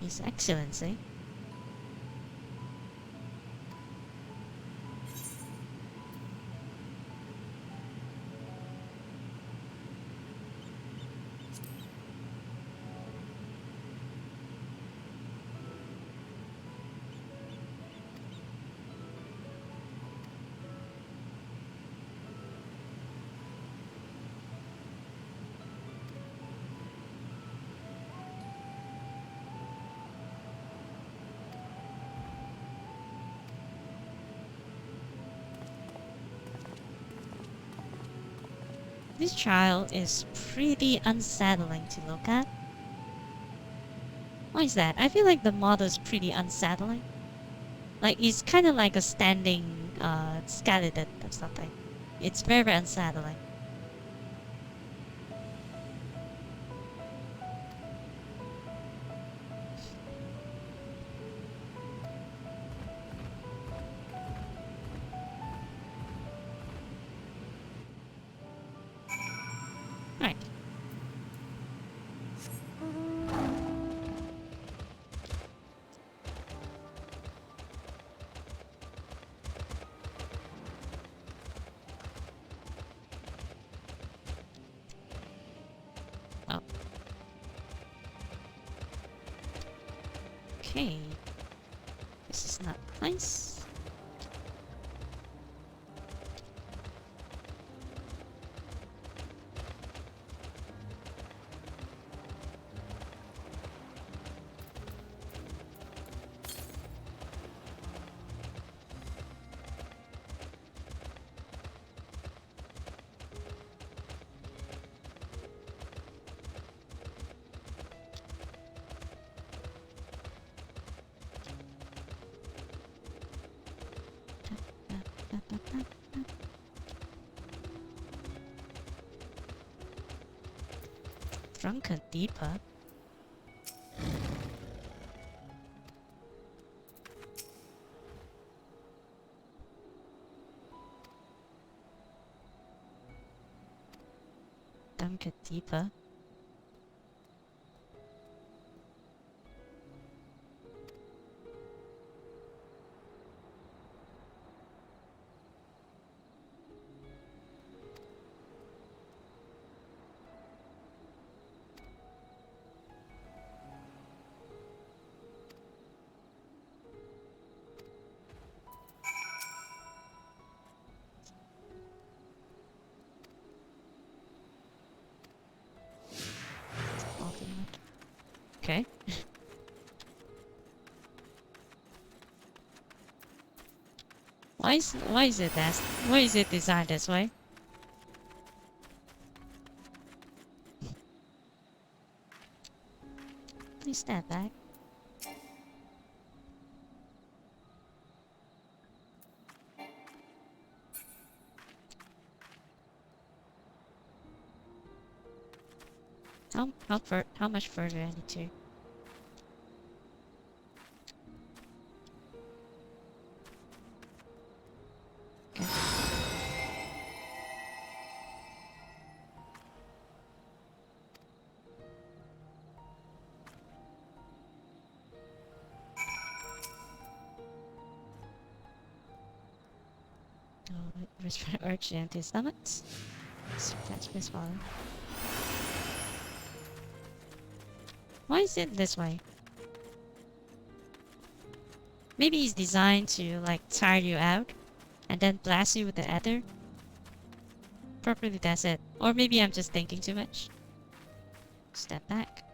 His Excellency. This child is pretty unsettling to look at. Why is that? I feel like the model is pretty unsettling. Like, it's kind of like a standing skeleton or something. It's very, very unsettling. Right. Oh. Okay. This is not nice. Drunken Deeper? Drunken Deeper? Okay. Why is it that? Why is it designed this way? Please stand back. How much further I need to? whisper urged into his stomachs. Catch this one. Why is it this way? Maybe he's designed to like tire you out and then blast you with the ether. Probably that's it. Or maybe I'm just thinking too much. Step back.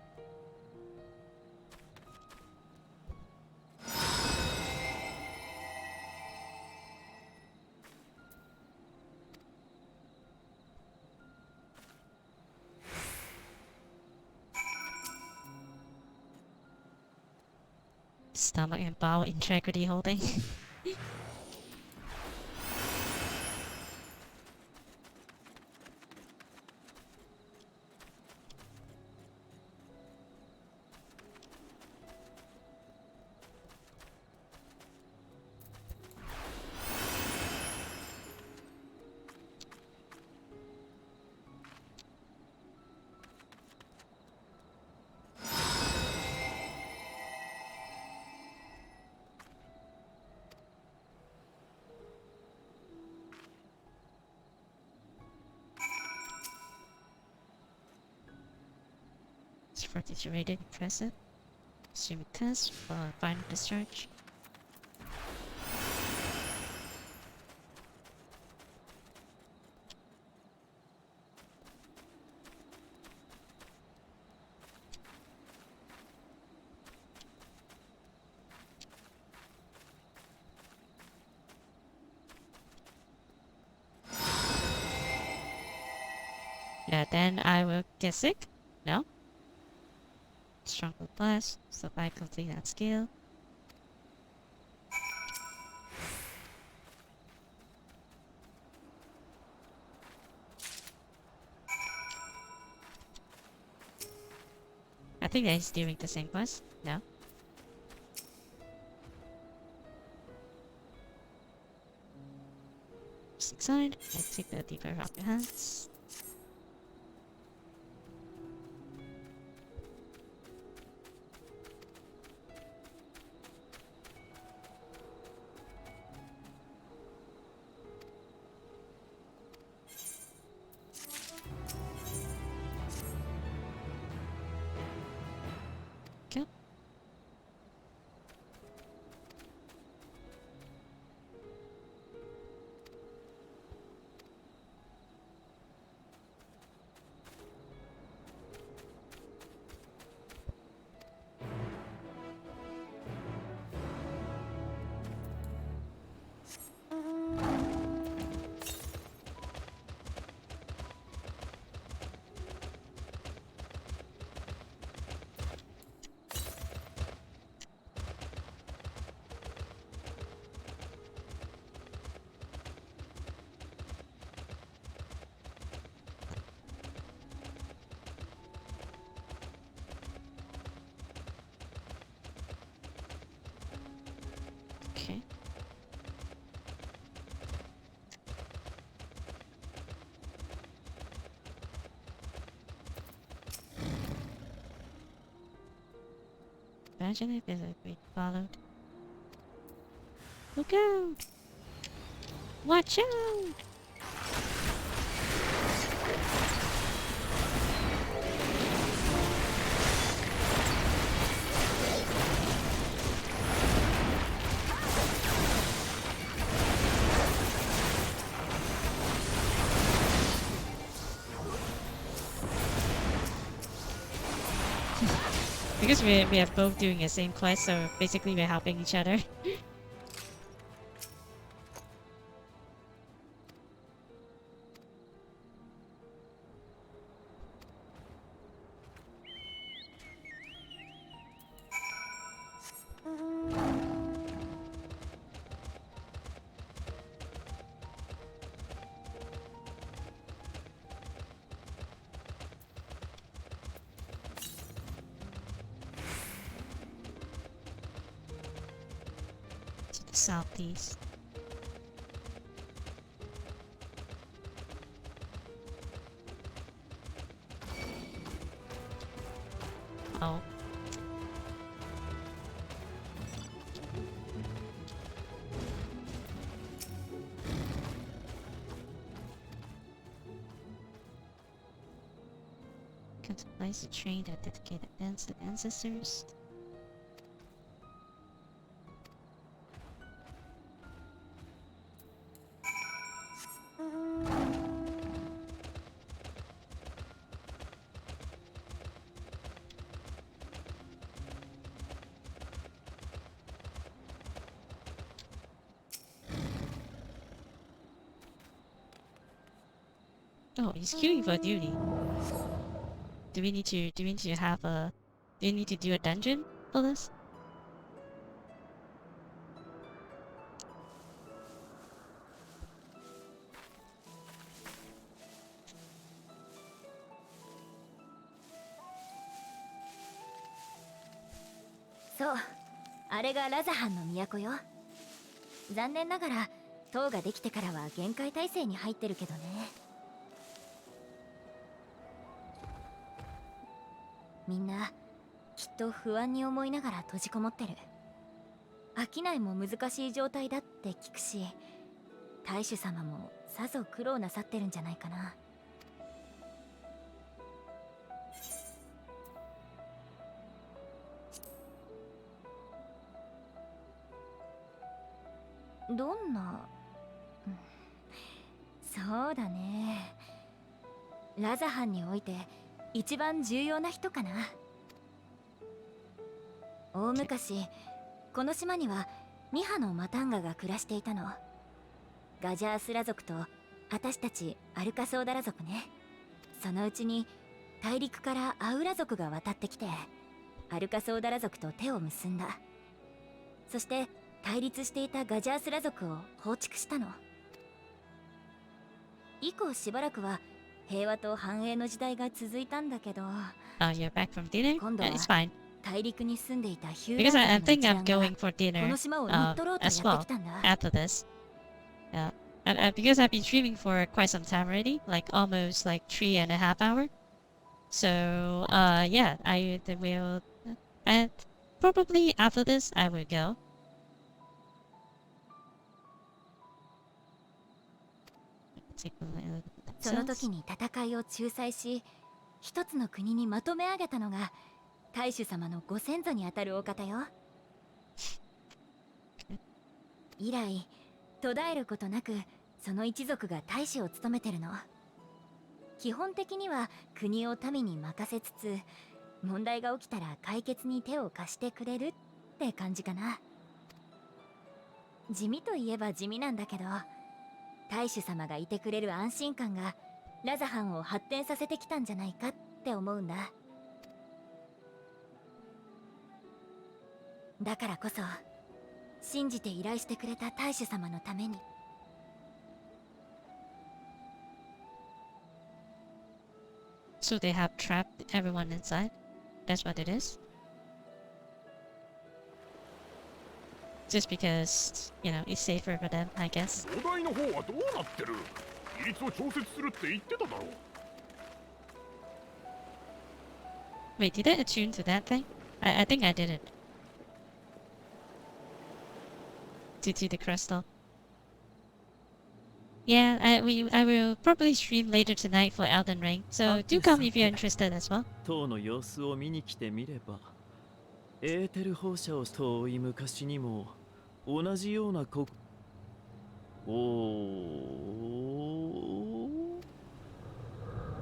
Stomach and bowel integrity holding. It's for deteriorated impressive. Assume a test for final discharge. Yeah, then I will get sick? No? Stronger blast, so I complete that skill. I think that he's doing the same quest. No? Stick side, and take the deeper rock your hands. Okay. Okay. Imagine if there's a great followed. Look out! Watch out! Because we are both doing the same quest, so basically we're helping each other. To the southeast. Oh. contemplates a train that dedicated ancestors. Oh, he's queuing for duty. Do we need to have a do you need to do a dungeon for this?そう、あれがラザハンの都よ。残念ながら塔ができてからは限界態勢に入ってるけどね。みんなきっと不安に思いながら閉じこもってる。商いも難しい状態だって聞くし、大主様もさぞ苦労なさってるんじゃないかな。どんな、そうだね。ラザハンにおいて一番重要な人かな。大昔この島には2羽のマタンガが暮らしていたの。ガジャースラ族と私たちアルカソーダラ族ね。そのうちに大陸からアウラ族が渡ってきてアルカソーダラ族と手を結んだ。そして対立していたガジャースラ族を放逐したの。以降しばらくは平和と繁栄の時代が続いたんだけど、You're back from dinner? 今度は It's fine. 大陸に住んでいたヒュー Because ラ I ン think 族 I'm の一覧 going for が dinner この島を乗っ取ろうと as やっ well てきたんだ。 after this. Because I've been streaming for quite some time already, like almost like 3.5 hours. So yeah, I will and probably after this I will go. その時に戦いを仲裁し、一つの国にまとめ上げたのが大主様のご先祖にあたるお方よ。以来途絶えることなくその一族が大使を務めてるの。基本的には国を民に任せつつ、問題が起きたら解決に手を貸してくれるって感じかな。地味といえば地味なんだけど、大主様がいてくれる安心感がラザハンを発展させてきたんじゃないかって思うんだ。だからこそ信じて依頼してくれた大主様のために。So they have trapped everyone inside? That's what it is? Just because, you know, it's safer for them, I guess. 土台の方はどうなってる？比率を調節するって言ってただろう。 Wait, did I attune to that thing? I think I didn't. Due to the crystal. Yeah, I will probably stream later tonight for Elden Ring, so do come if you're interested as well. 塔の様子を見に来てみれば、エーテル放射を遠い昔にも同じような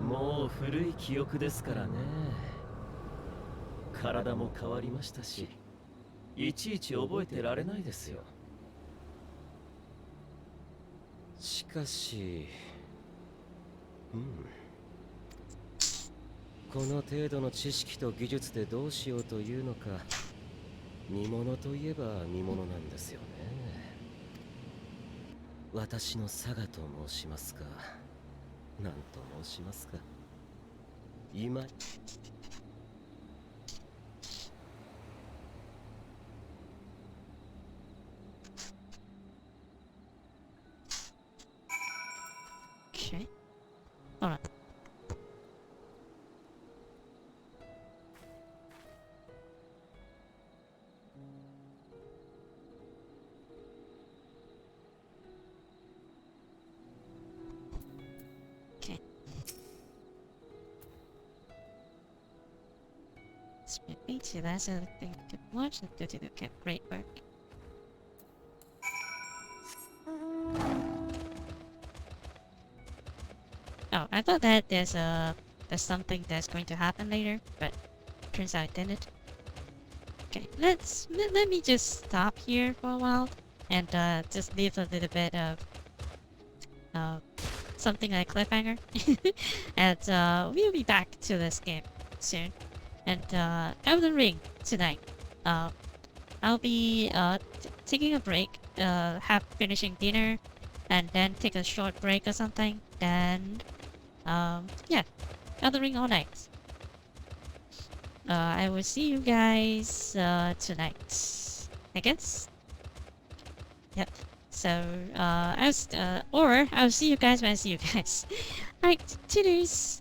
もう古い記憶ですからね。体も変わりましたし、いちいち覚えてられないですよ。しかし、この程度の知識と技術でどうしようというのか、見物といえば見物なんですよね。私の佐賀と申しますか、何と申しますか。今Okay. Alright. Okay. Me too. That's a thing to watch and to do. Okay, great work. Oh, I thought that there's something that's going to happen later, but turns out it didn't. Okay, let me just stop here for a while and just leave a little bit of something like cliffhanger, and we'll be back to this game soon. And Elden Ring tonight. I'll be taking a break, finishing dinner, and then take a short break or something. And yeah, Elden Ring all night. I will see you guys tonight, I guess. Yep. So I'll see you guys when I see you guys. Alright, cheers.